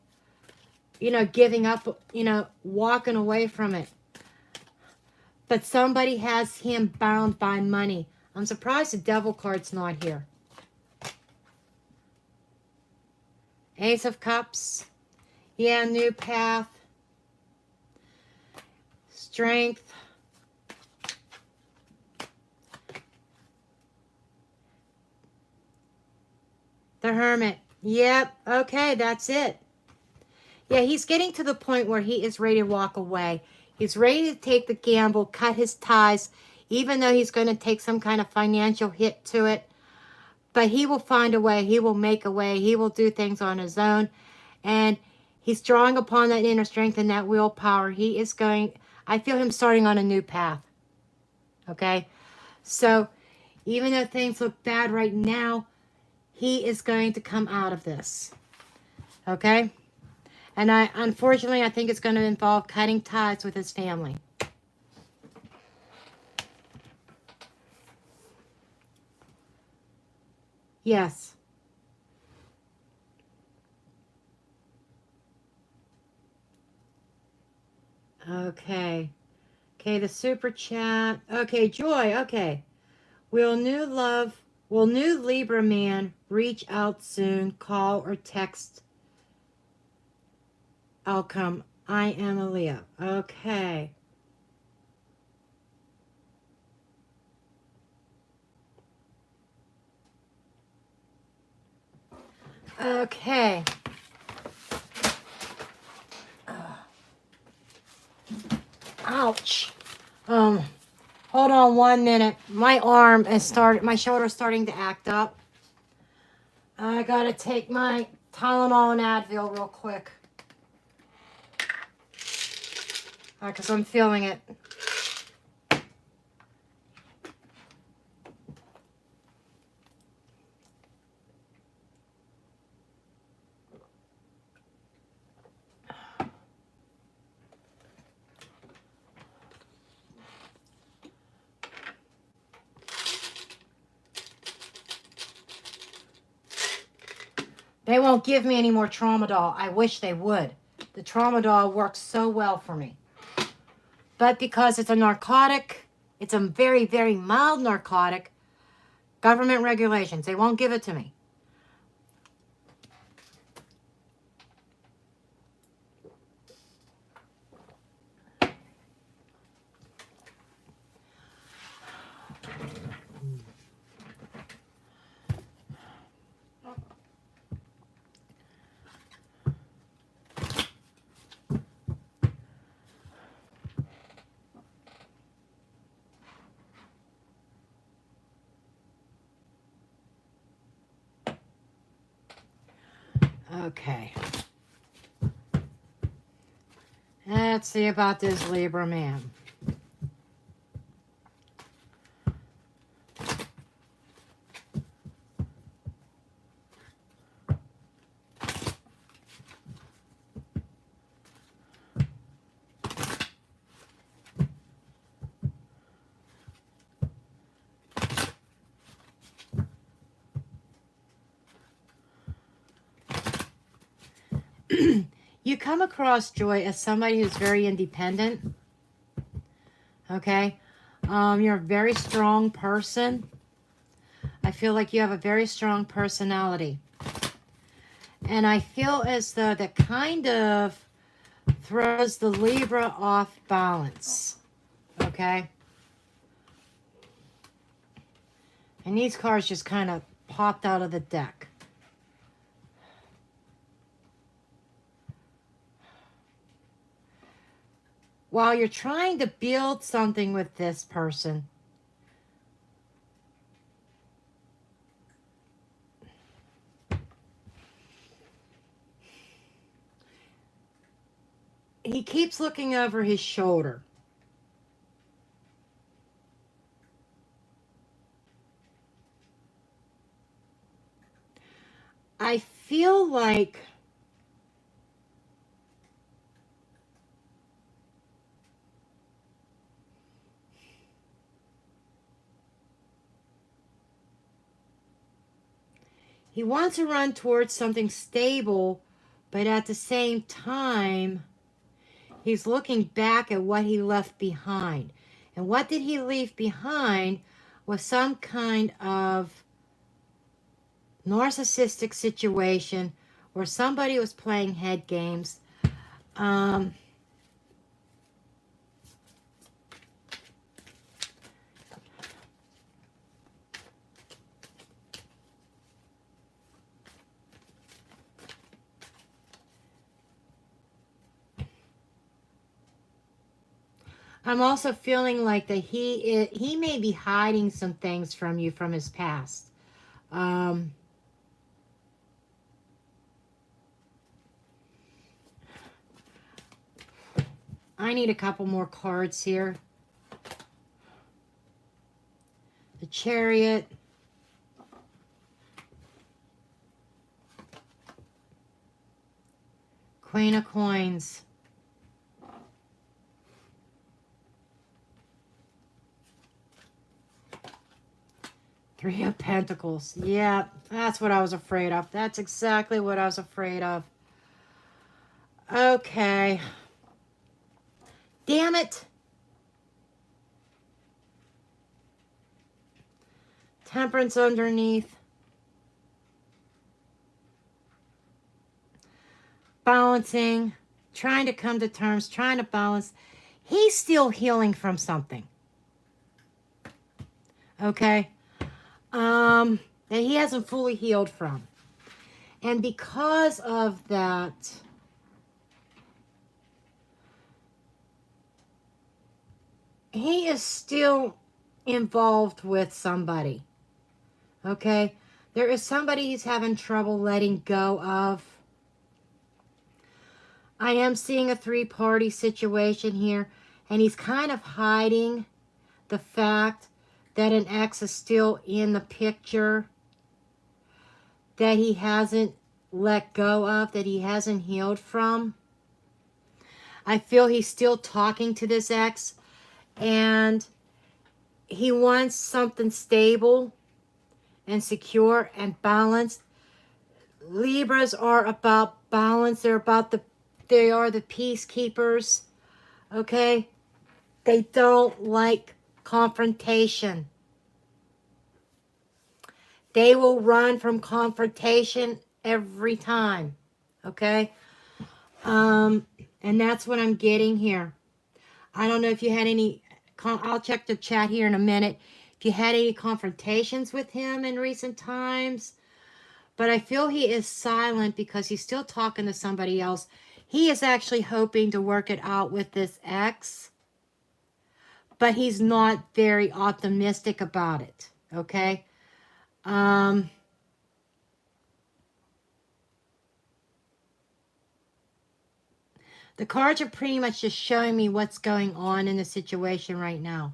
giving up, walking away from it. But somebody has him bound by money. I'm surprised the Devil card's not here. Ace of Cups. Yeah, new path. Strength. The Hermit. Yep. Okay, that's it. Yeah, he's getting to the point where he is ready to walk away. He's ready to take the gamble, cut his ties, even though he's going to take some kind of financial hit to it. But he will find a way. He will make a way. He will do things on his own. And he's drawing upon that inner strength and that willpower. He is going, I feel him starting on a new path. Okay? So, even though things look bad right now, he is going to come out of this. Okay? And unfortunately, I think it's going to involve cutting ties with his family. Yes. Okay. Okay, the super chat. Okay, Joy. Okay. Will new Libra man reach out soon? Call or text. I'll come. I am a Leo. Okay. Okay. Ouch. Hold on 1 minute. My arm is my shoulder's starting to act up. I gotta take my Tylenol and Advil real quick. Because I'm feeling it. They won't give me any more Tramadol. I wish they would. The Tramadol works so well for me. But because it's a narcotic, it's a very, very mild narcotic, government regulations, they won't give it to me. Okay. Let's see about this Libra man. You come across, Joy, as somebody who's very independent. Okay? You're a very strong person. I feel like you have a very strong personality. And I feel as though that kind of throws the Libra off balance. Okay? And these cards just kind of popped out of the deck. While you're trying to build something with this person, he keeps looking over his shoulder. I feel like he wants to run towards something stable, but at the same time, he's looking back at what he left behind. And what did he leave behind was some kind of narcissistic situation where somebody was playing head games. I'm also feeling like that he may be hiding some things from you from his past. I need a couple more cards here. The Chariot. Queen of Coins. Three of Pentacles. Yeah, that's what I was afraid of. That's exactly what I was afraid of. Okay. Damn it. Temperance underneath. Balancing. Trying to come to terms. Trying to balance. He's still healing from something. Okay. That he hasn't fully healed from. And because of that, he is still involved with somebody. Okay? There is somebody he's having trouble letting go of. I am seeing a three-party situation here, and he's kind of hiding the fact that an ex is still in the picture, that he hasn't let go of, that he hasn't healed from. I feel he's still talking to this ex, and he wants something stable and secure and balanced. Libras are about balance. They are the peacekeepers. Okay? They don't like confrontation. They will run from confrontation every time. Okay? And that's what I'm getting here. I don't know if you had any, I'll check the chat here in a minute, if you had any confrontations with him in recent times. But I feel he is silent because he's still talking to somebody else. He is actually hoping to work it out with this ex, but he's not very optimistic about it. Okay? The cards are pretty much just showing me what's going on in the situation right now.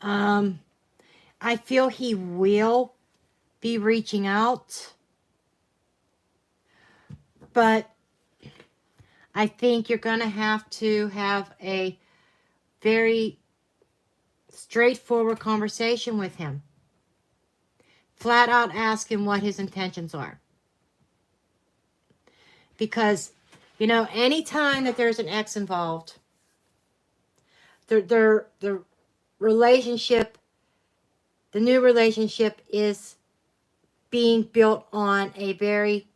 I feel he will be reaching out, but I think you're going to have a very straightforward conversation with him. Flat out ask him what his intentions are. Because, you know, anytime that there's an ex involved, the relationship, the new relationship is being built on a very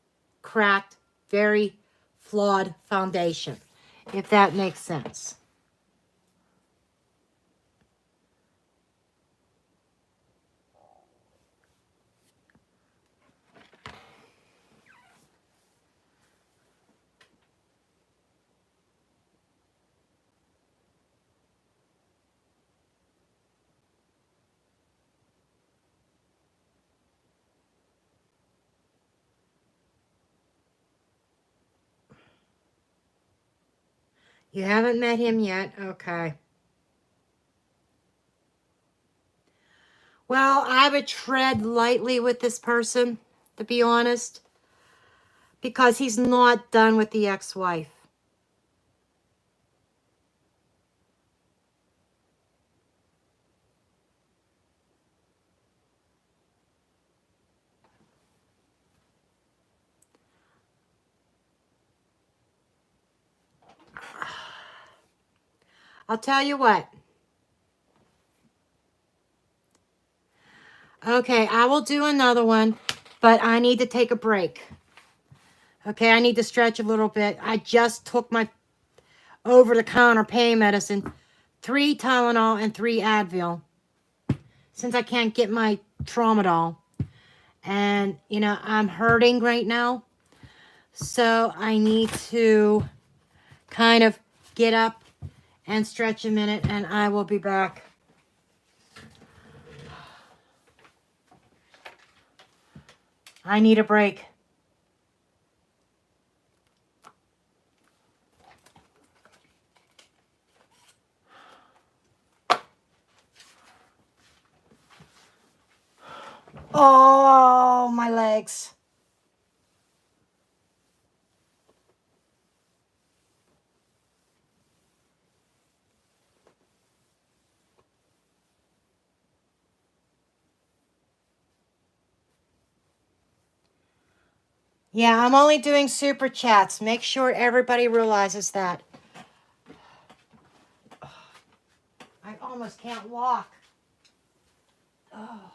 cracked, very flawed foundation, if that makes sense. You haven't met him yet? Okay. Well, I would tread lightly with this person, to be honest, because he's not done with the ex-wife. I'll tell you what. Okay, I will do another one, but I need to take a break. Okay, I need to stretch a little bit. I just took my over-the-counter pain medicine, 3 Tylenol and 3 Advil, since I can't get my Tramadol. And, you know, I'm hurting right now, so I need to kind of get up and stretch a minute, and I will be back. I need a break. Oh, my legs. Yeah, I'm only doing super chats. Make sure everybody realizes that. I almost can't walk. Oh.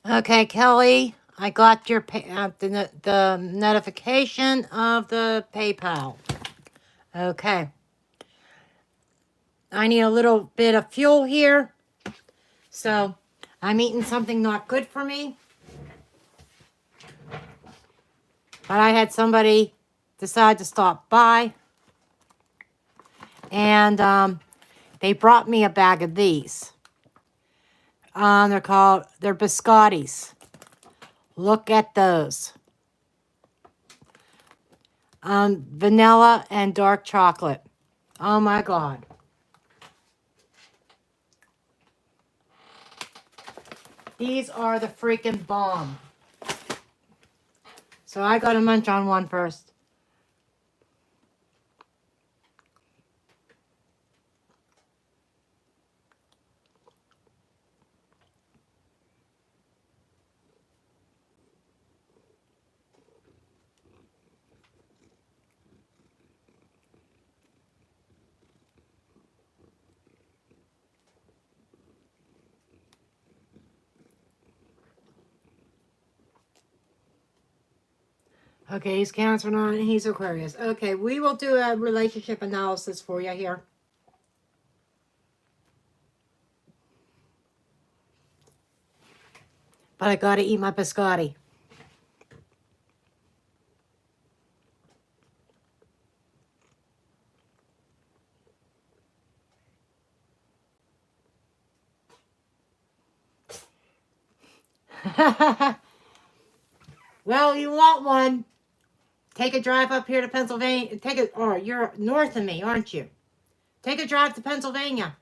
Okay, Kelly, I got your the notification of the PayPal. Okay, I need a little bit of fuel here, so I'm eating something not good for me. But I had somebody decide to stop by, and they brought me a bag of these. They're biscottis. Look at those. Vanilla and dark chocolate. Oh my God. These are the freaking bomb. So I got to munch on one first. Okay, he's Cancer on and he's Aquarius. Okay, we will do a relationship analysis for you here. But I got to eat my biscotti. Well, you want one. Take a drive up here to Pennsylvania. You're north of me, aren't you? Take a drive to Pennsylvania.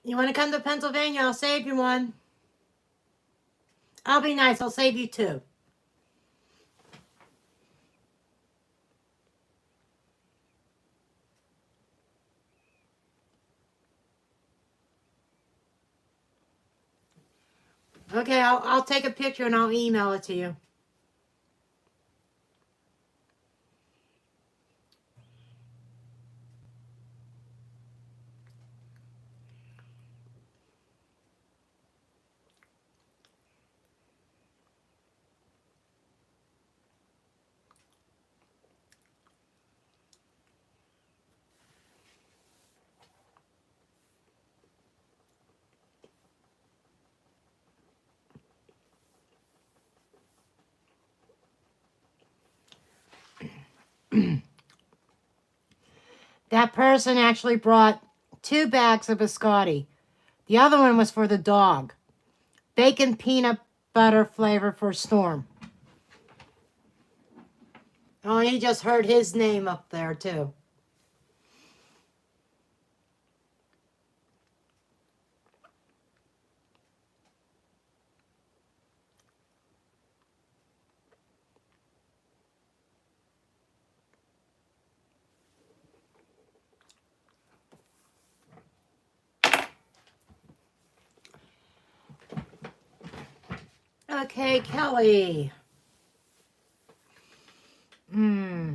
You want to come to Pennsylvania? I'll save you one. I'll be nice. I'll save you two. Okay, I'll take a picture and I'll email it to you. That person actually brought 2 bags of biscotti. The other one was for the dog. Bacon peanut butter flavor for Storm. Oh, he just heard his name up there, too. Okay, Kelly. Hmm.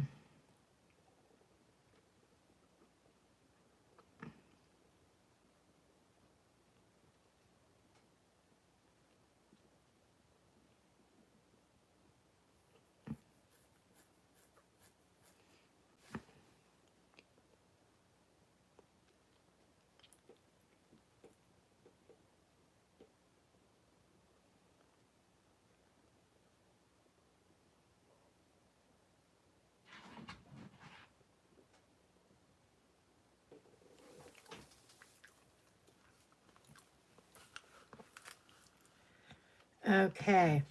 Okay.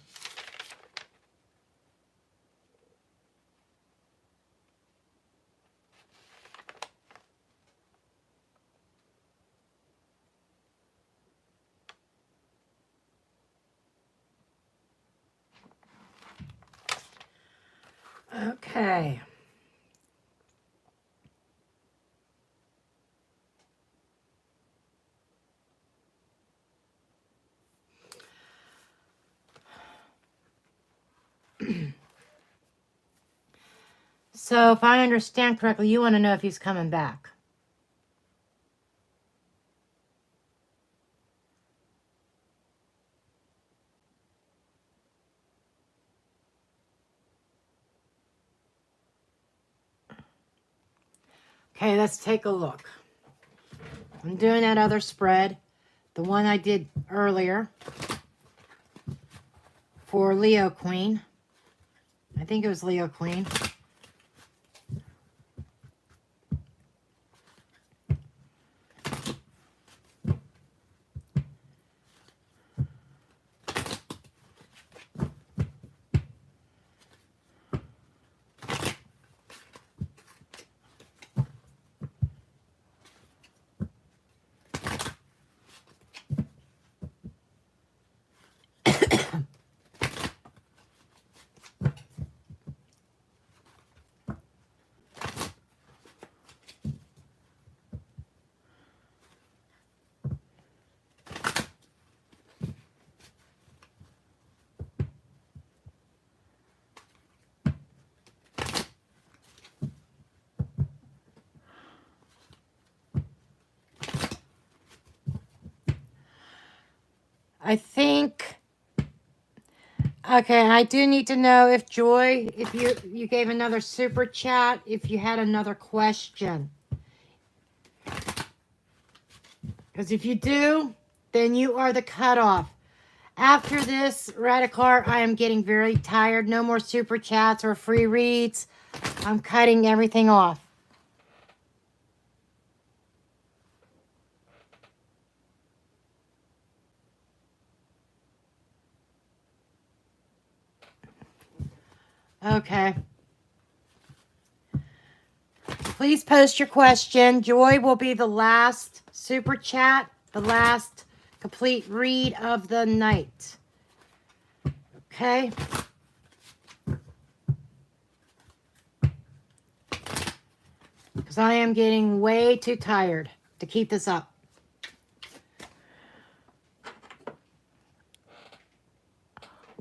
Okay. So if I understand correctly, you want to know if he's coming back. Okay, let's take a look. I'm doing that other spread, the one I did earlier for Leo Queen. I think it was Leo Queen. I think, okay, I do need to know if Joy, if you gave another super chat, if you had another question. Because if you do, then you are the cutoff. After this, Radicar, I am getting very tired. No more super chats or free reads. I'm cutting everything off. Okay. Please post your question. Joy will be the last super chat, the last complete read of the night. Okay. Because I am getting way too tired to keep this up.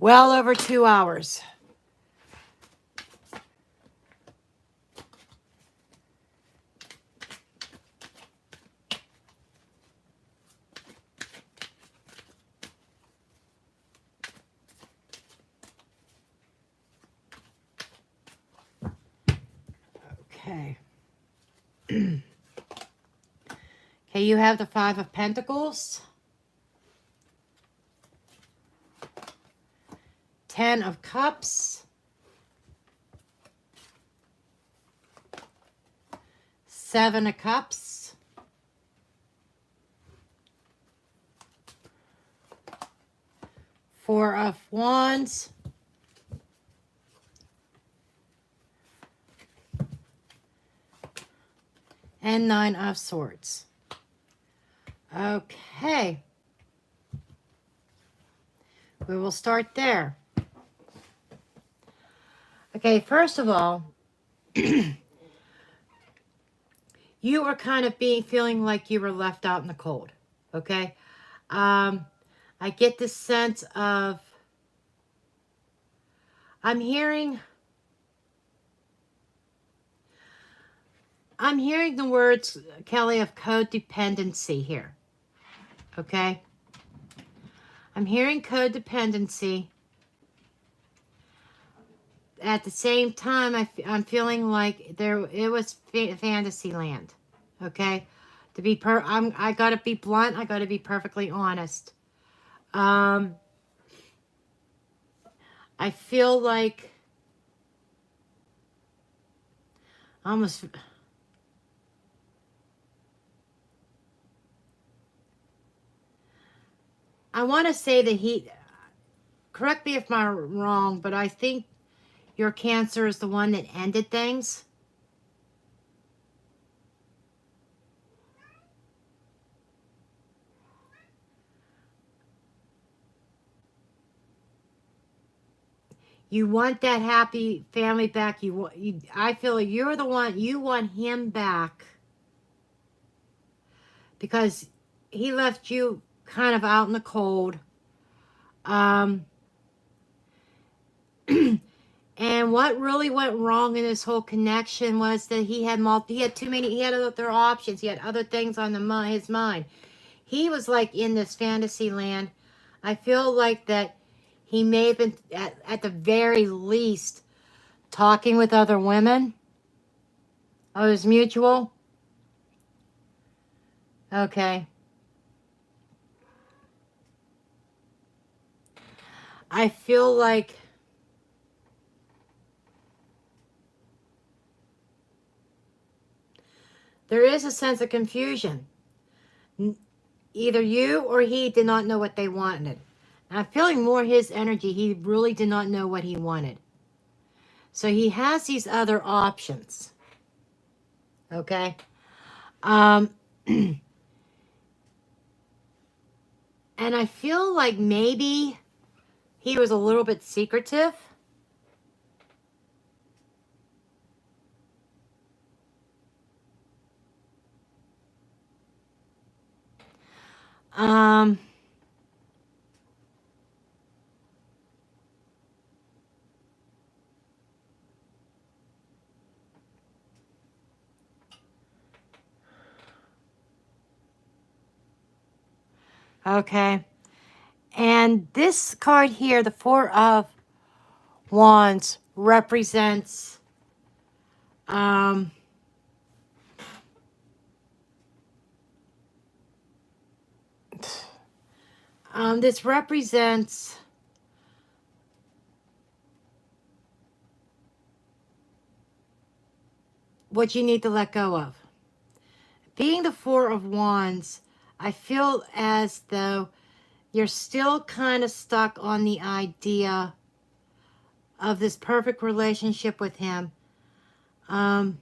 Well over 2 hours. Okay. Okay, you have the Five of Pentacles, 10 of Cups, 7 of Cups, 4 of Wands, and 9 of Swords. Okay. We will start there. Okay, first of all, you are kind of feeling like you were left out in the cold. Okay? I get this sense of, I'm hearing the words, Kelly, of codependency here. Okay? I'm hearing codependency. At the same time, I'm feeling like it was fantasy land. Okay? I gotta be blunt. I gotta be perfectly honest. I feel like almost. I want to say that correct me if I'm wrong, but I think your Cancer is the one that ended things. You want that happy family back. I feel you're the one, you want him back because he left you kind of out in the cold. And what really went wrong in this whole connection was that he had other options. He had other things on his mind. He was like in this fantasy land. I feel like that he may have been at the very least talking with other women. Oh, it was mutual? Okay. I feel like there is a sense of confusion. Either you or he did not know what they wanted. And I'm feeling more his energy. He really did not know what he wanted. So he has these other options. Okay? And I feel like maybe he was a little bit secretive. Okay. And this card here, the Four of Wands, represents this represents what you need to let go of. Being the Four of Wands, I feel as though you're still kind of stuck on the idea of this perfect relationship with him. I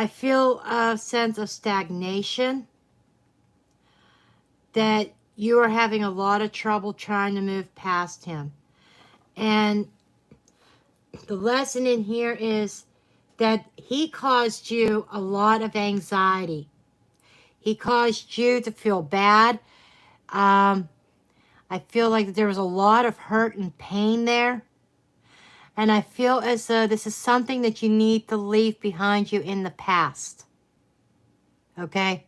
feel a sense of stagnation, that you are having a lot of trouble trying to move past him. And the lesson in here is that he caused you a lot of anxiety. He caused you to feel bad. I feel like there was a lot of hurt and pain there. And I feel as though this is something that you need to leave behind you in the past. Okay?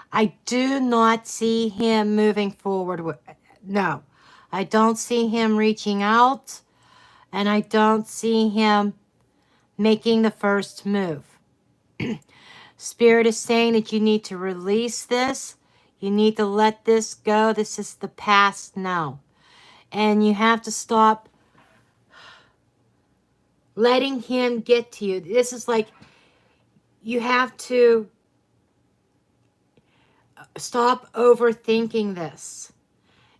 I do not see him moving forward. No. I don't see him reaching out. And I don't see him making the first move. Spirit is saying that you need to release this. You need to let this go. This is the past now. And you have to stop letting him get to you. This is like, you have to stop overthinking this.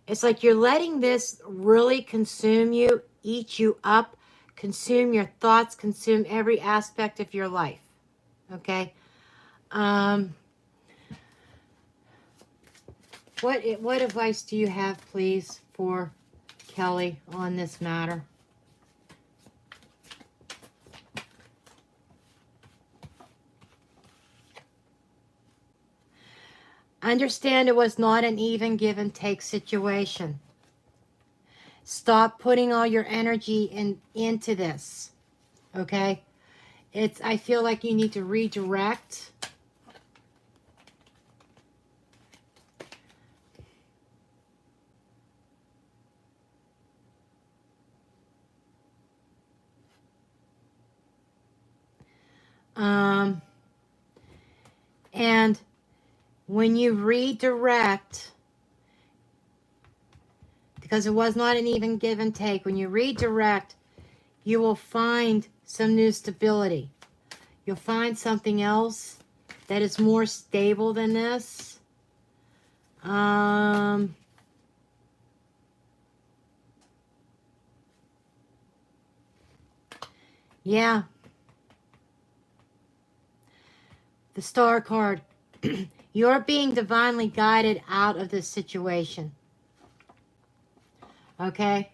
It's like you're letting this really consume you, eat you up, consume your thoughts, consume every aspect of your life. Okay? What advice do you have, please, for Kelly on this matter? Understand it was not an even give and take situation. Stop putting all your energy into this. Okay? I feel like you need to redirect. And when you redirect, because it was not an even give and take, when you redirect, you will find some new stability. You'll find something else that is more stable than this. Yeah. The Star card. You're being divinely guided out of this situation. Okay?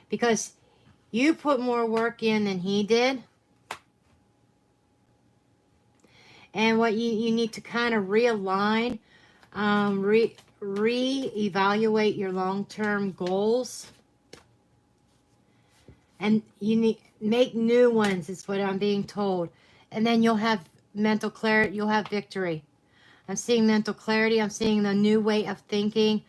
Because you put more work in than he did. And what you need to kind of realign, re-evaluate your long-term goals. And you need make new ones, is what I'm being told. And then you'll have mental clarity, you'll have victory. I'm seeing mental clarity, I'm seeing the new way of thinking.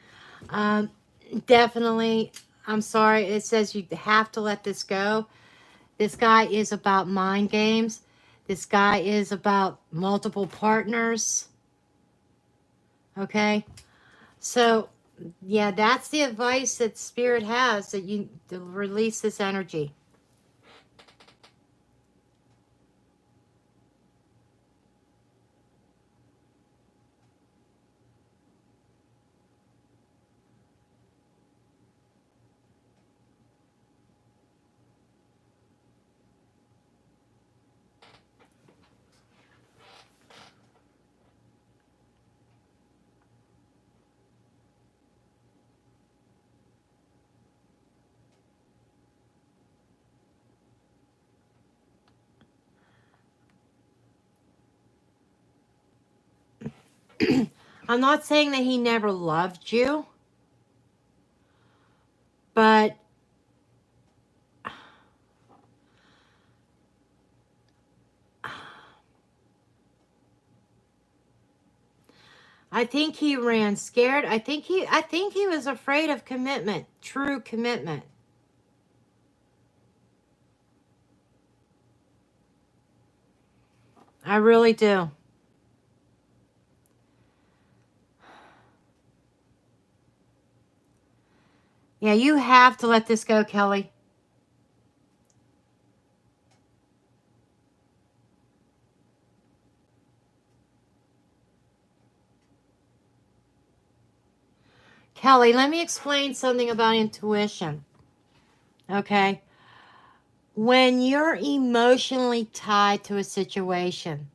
Definitely, I'm sorry, it says you have to let this go. This guy is about mind games. This guy is about multiple partners. Okay? So, yeah, that's the advice that Spirit has, that you to release this energy. I'm not saying that he never loved you, but I think he ran scared. I think he was afraid of commitment, true commitment. I really do. Yeah, you have to let this go, Kelly. Kelly, let me explain something about intuition. Okay? When you're emotionally tied to a situation,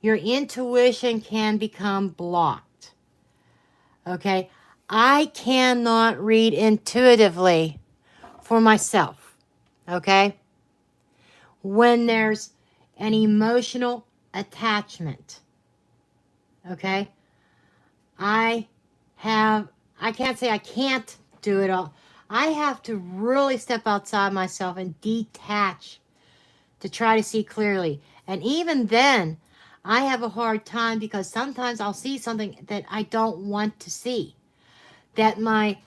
your intuition can become blocked. Okay? I cannot read intuitively for myself. Okay? When there's an emotional attachment. Okay? I can't say I can't do it all. I have to really step outside myself and detach to try to see clearly. And even then, I have a hard time because sometimes I'll see something that I don't want to see, that my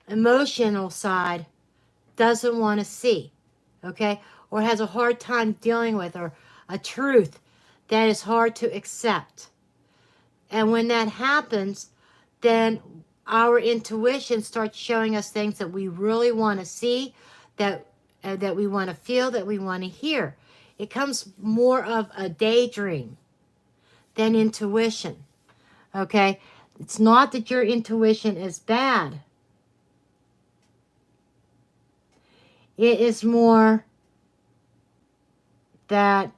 emotional side doesn't want to see, okay? Or has a hard time dealing with, or a truth that is hard to accept. And when that happens, then our intuition starts showing us things that we really want to see, that we want to feel, that we want to hear. It comes more of a daydream than intuition. Okay? It's not that your intuition is bad. It is more that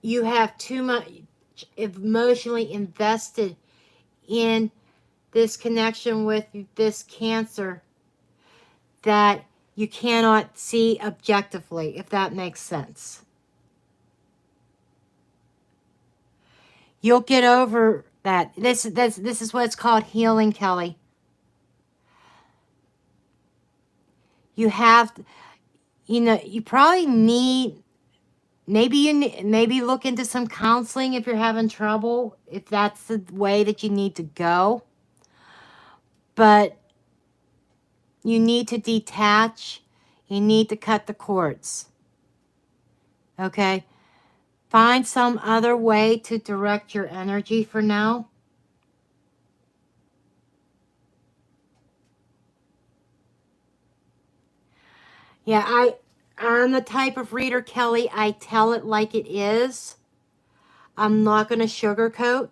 you have too much emotionally invested in this connection with this Cancer that you cannot see objectively, if that makes sense. You'll get over that. This is what it's called healing, Kelly. You have, you probably need, maybe look into some counseling if you're having trouble, if that's the way that you need to go. But you need to detach. You need to cut the cords. Okay? Find some other way to direct your energy for now. Yeah, I'm the type of reader, Kelly, I tell it like it is. I'm not going to sugarcoat.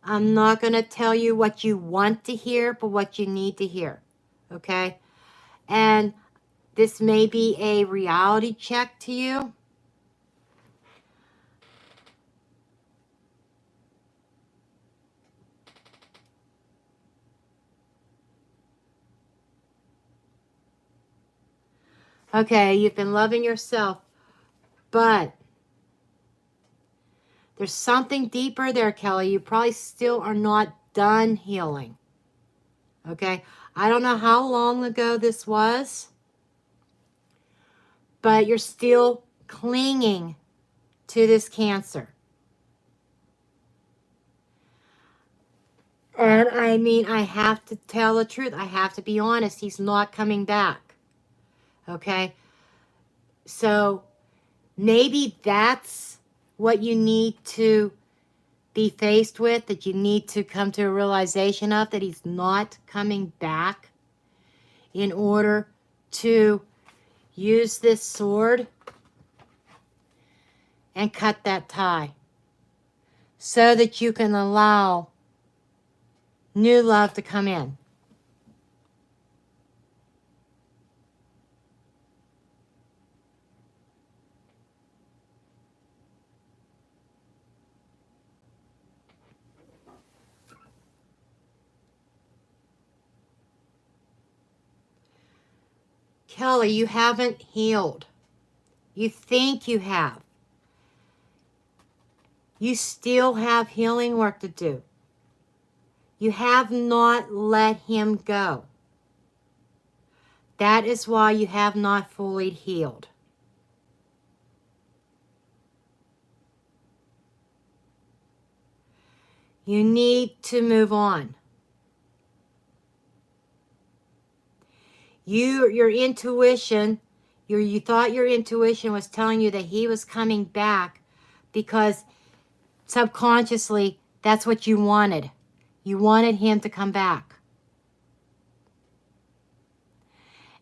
I'm not going to tell you what you want to hear, but what you need to hear. Okay? And this may be a reality check to you. Okay, you've been loving yourself, but there's something deeper there, Kelly. You probably still are not done healing. Okay? I don't know how long ago this was, but you're still clinging to this cancer. And I mean, I have to tell the truth. I have to be honest. He's not coming back. Okay? So maybe that's what you need to be faced with, that you need to come to a realization of, that he's not coming back, in order to use this sword and cut that tie so that you can allow new love to come in. Kelly, you haven't healed. You think you have. You still have healing work to do. You have not let him go. That is why you have not fully healed. You need to move on. Your intuition, you thought your intuition was telling you that he was coming back because subconsciously that's what you wanted. You wanted him to come back.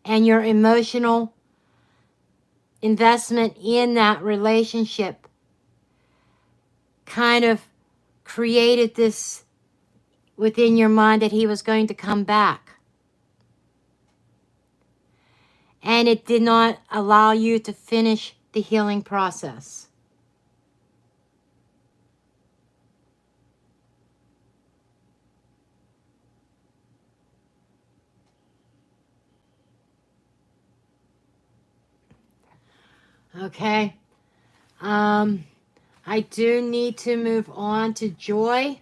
And your emotional investment in that relationship kind of created this within your mind that he was going to come back. And it did not allow you to finish the healing process. Okay. I do need to move on to Joy.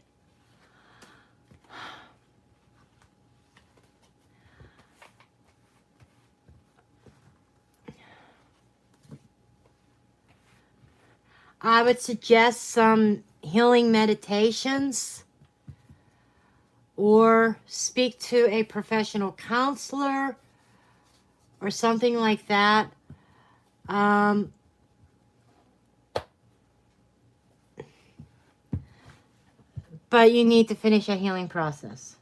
I would suggest some healing meditations or speak to a professional counselor or something like that. But you need to finish a healing process.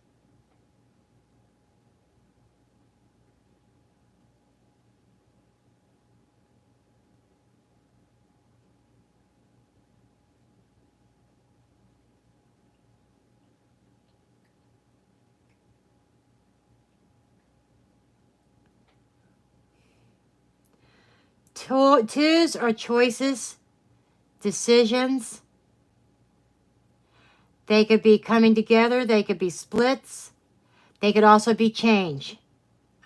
Twos are choices, decisions. They could be coming together. They could be splits. They could also be change.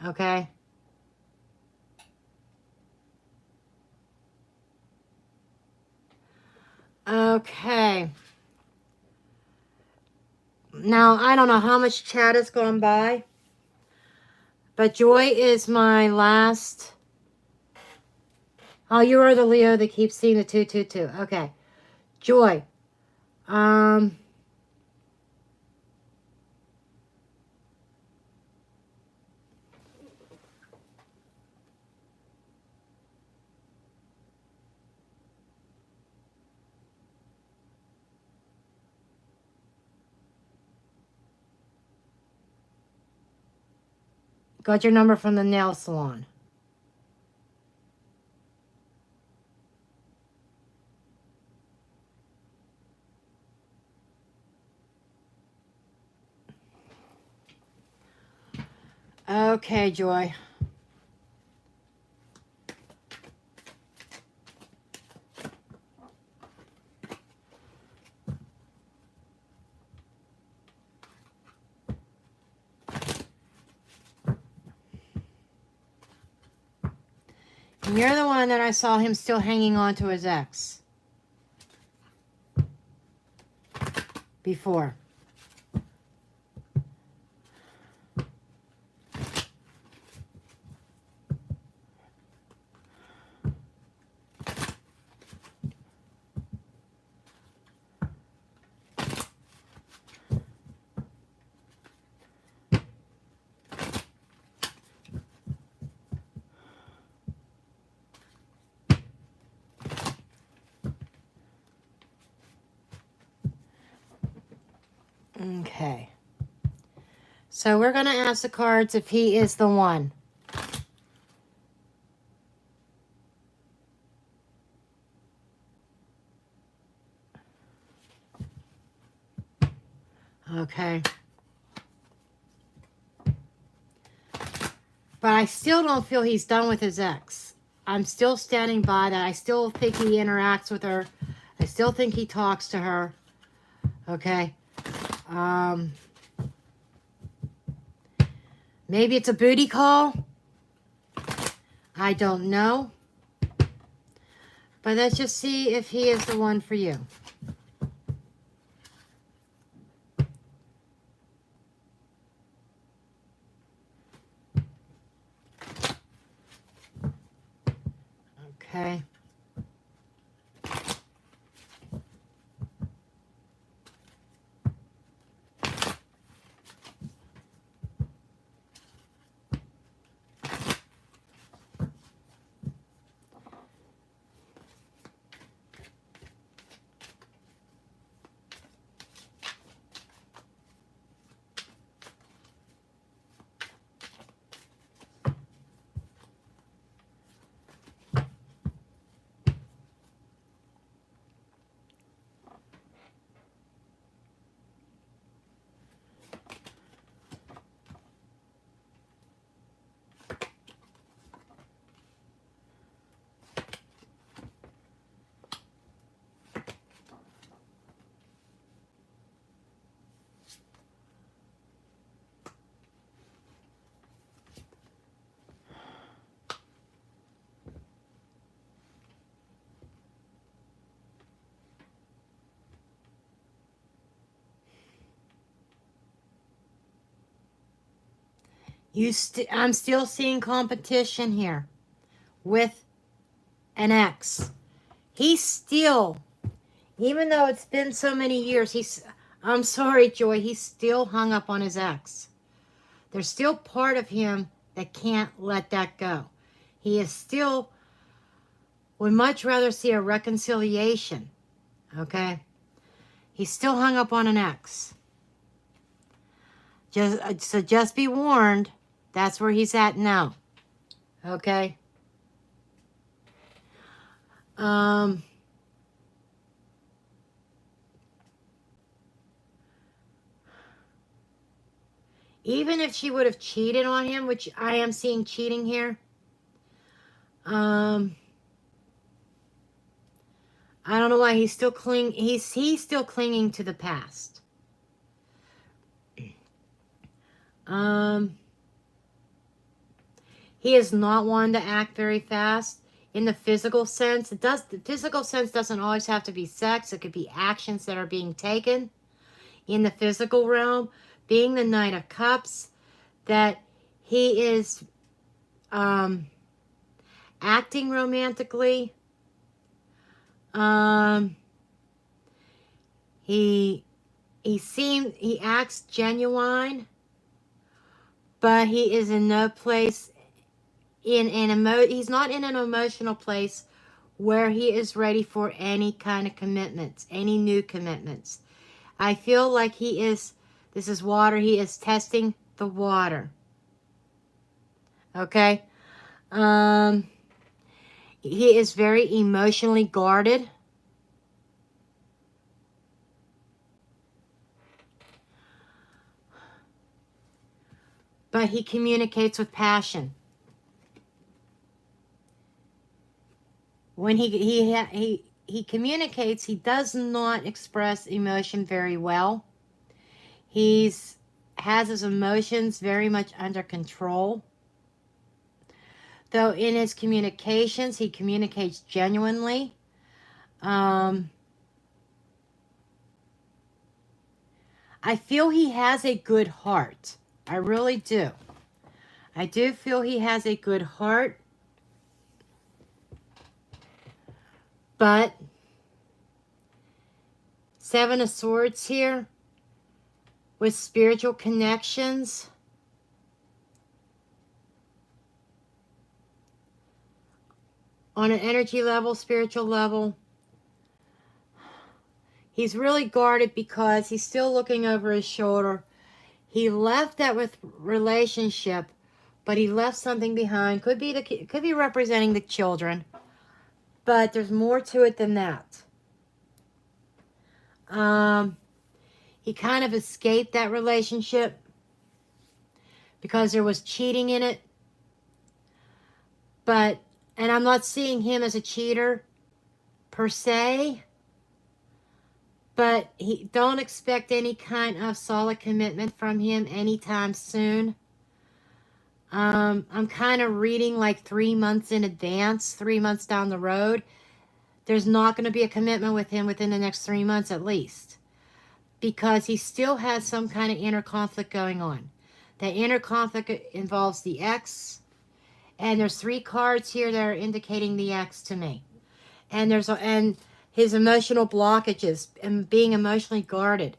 Okay? Okay. Now, I don't know how much chat has gone by, but Joy is my last. Oh, you are the Leo that keeps seeing the 222. Okay. Joy. Got your number from the nail salon. Okay, Joy. And you're the one that I saw him still hanging on to his ex before. Okay. So we're going to ask the cards if he is the one. Okay. But I still don't feel he's done with his ex. I'm still standing by that. I still think he interacts with her. I still think he talks to her. Okay. Maybe it's a booty call. I don't know. But let's just see if he is the one for you. Okay. I'm still seeing competition here with an ex. He's still, even though it's been so many years, I'm sorry, Joy, he's still hung up on his ex. There's still part of him that can't let that go. He is still, would much rather see a reconciliation, okay? He's still hung up on an ex. So just be warned, that's where he's at now, okay? Even if she would have cheated on him, which I am seeing cheating here, I don't know why he's still he's still clinging to the past. He is not one to act very fast in the physical sense. The physical sense doesn't always have to be sex. It could be actions that are being taken in the physical realm. Being the Knight of Cups, that he is acting romantically. He acts genuine, but he is in no place he's not in an emotional place where he is ready for any kind of commitments, any new commitments. I feel like this is water, he is testing the water. Okay? He is very emotionally guarded. but he communicates with passion. When he communicates, he does not express emotion very well. Has his emotions very much under control. Though in his communications, he communicates genuinely. I feel he has a good heart. I really do. I do feel he has a good heart. But Seven of Swords here with spiritual connections. On an energy level, spiritual level, he's really guarded because he's still looking over his shoulder. He left that with relationship, but he left something behind. Could be representing the children, but there's more to it than that. He kind of escaped that relationship because there was cheating in it. But, and I'm not seeing him as a cheater per se, but don't expect any kind of solid commitment from him anytime soon. I'm kind of reading like 3 months in advance, 3 months down the road. There's not going to be a commitment with him within the next 3 months at least, because he still has some kind of inner conflict going on. That inner conflict involves the ex, and there's 3 cards here that are indicating the ex to me. And and his emotional blockages and being emotionally guarded.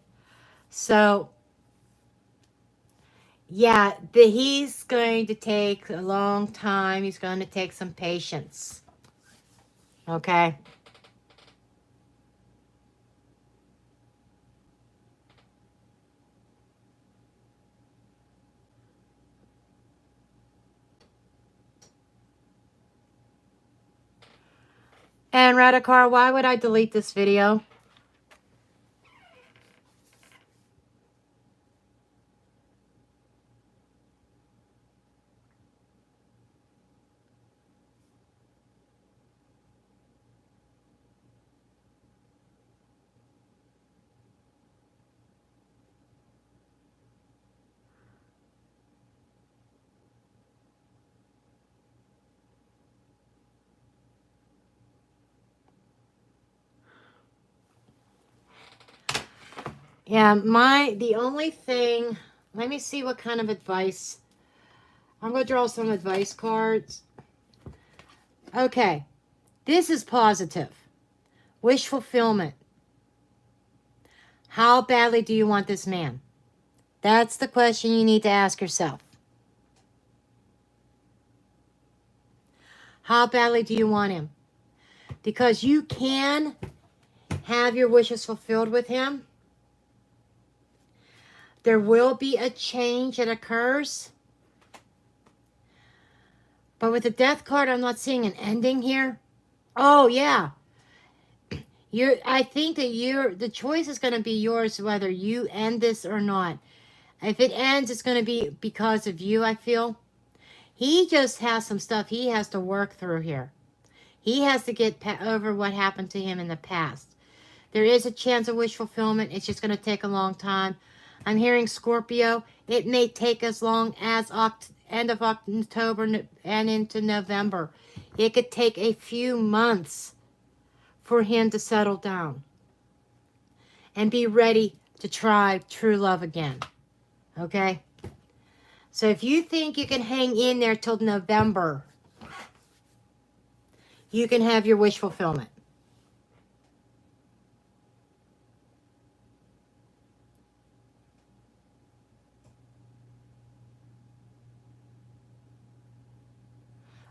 So, yeah, he's going to take a long time. He's going to take some patience. Okay? And Radikar, why would I delete this video? Yeah, the only thing, let me see what kind of advice. I'm going to draw some advice cards. Okay, this is positive. Wish fulfillment. How badly do you want this man? That's the question you need to ask yourself. How badly do you want him? Because you can have your wishes fulfilled with him. There will be a change that occurs. But with the death card, I'm not seeing an ending here. Oh, yeah. I think that the choice is going to be yours whether you end this or not. If it ends, it's going to be because of you, I feel. He just has some stuff he has to work through here. He has to get over what happened to him in the past. There is a chance of wish fulfillment. It's just going to take a long time. I'm hearing Scorpio. It may take as long as end of October and into November. It could take a few months for him to settle down and be ready to try true love again. Okay? So if you think you can hang in there till November, you can have your wish fulfillment.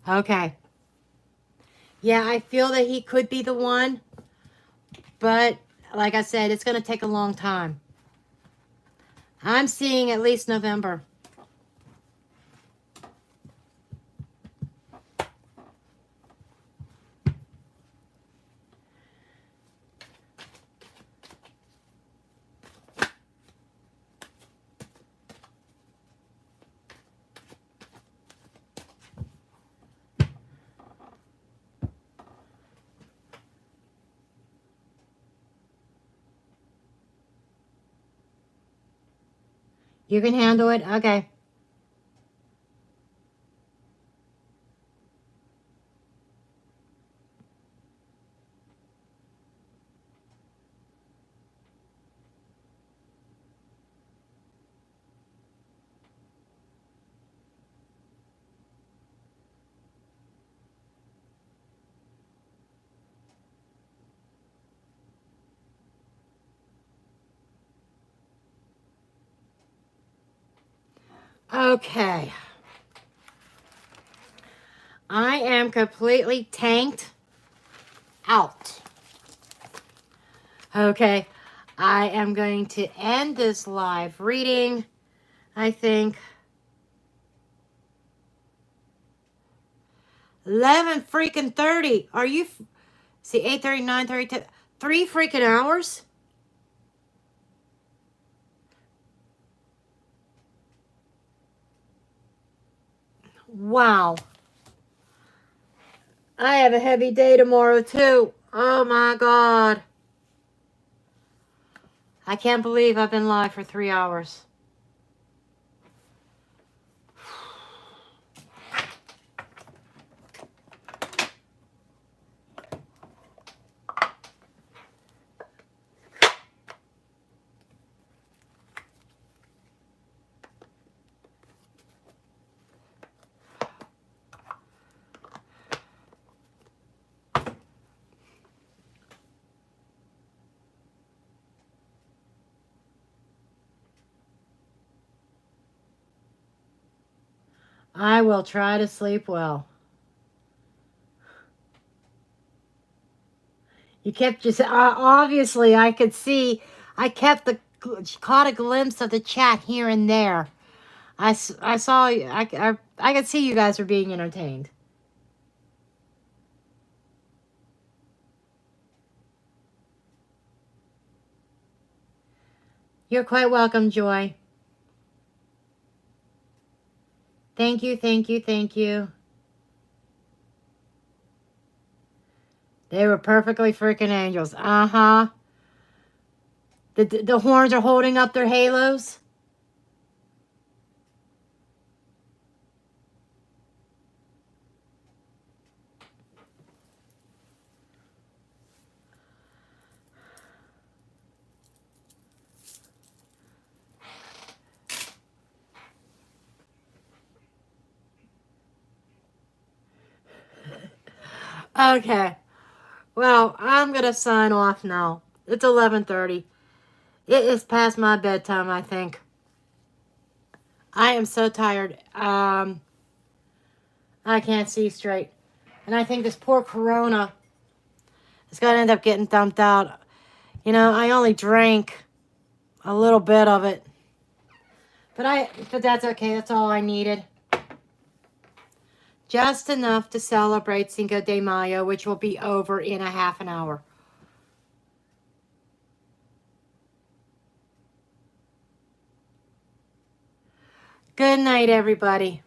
Okay. Yeah, I feel that he could be the one, but like I said, it's going to take a long time. I'm seeing at least November. You can handle it? Okay. Okay. I am completely tanked out. Okay. I am going to end this live reading, I think. 11 freaking 30. Are you... See, 8:30, 9:30, 10... 3 freaking hours? Wow. I have a heavy day tomorrow, too. Oh, my God. I can't believe I've been live for 3 hours. I will try to sleep well. You kept just... obviously, I could see... I caught a glimpse of the chat here and there. I saw... I could see you guys were being entertained. You're quite welcome, Joy. Thank you, thank you, thank you. They were perfectly freaking angels. Uh-huh. The horns are holding up their halos. Okay. Well, I'm going to sign off now. It's 11:30. It is past my bedtime, I think. I am so tired. I can't see straight. And I think this poor Corona is going to end up getting dumped out. You know, I only drank a little bit of it. But that's okay. That's all I needed. Just enough to celebrate Cinco de Mayo, which will be over in a half an hour. Good night, everybody.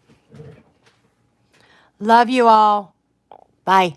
Love you all. Bye.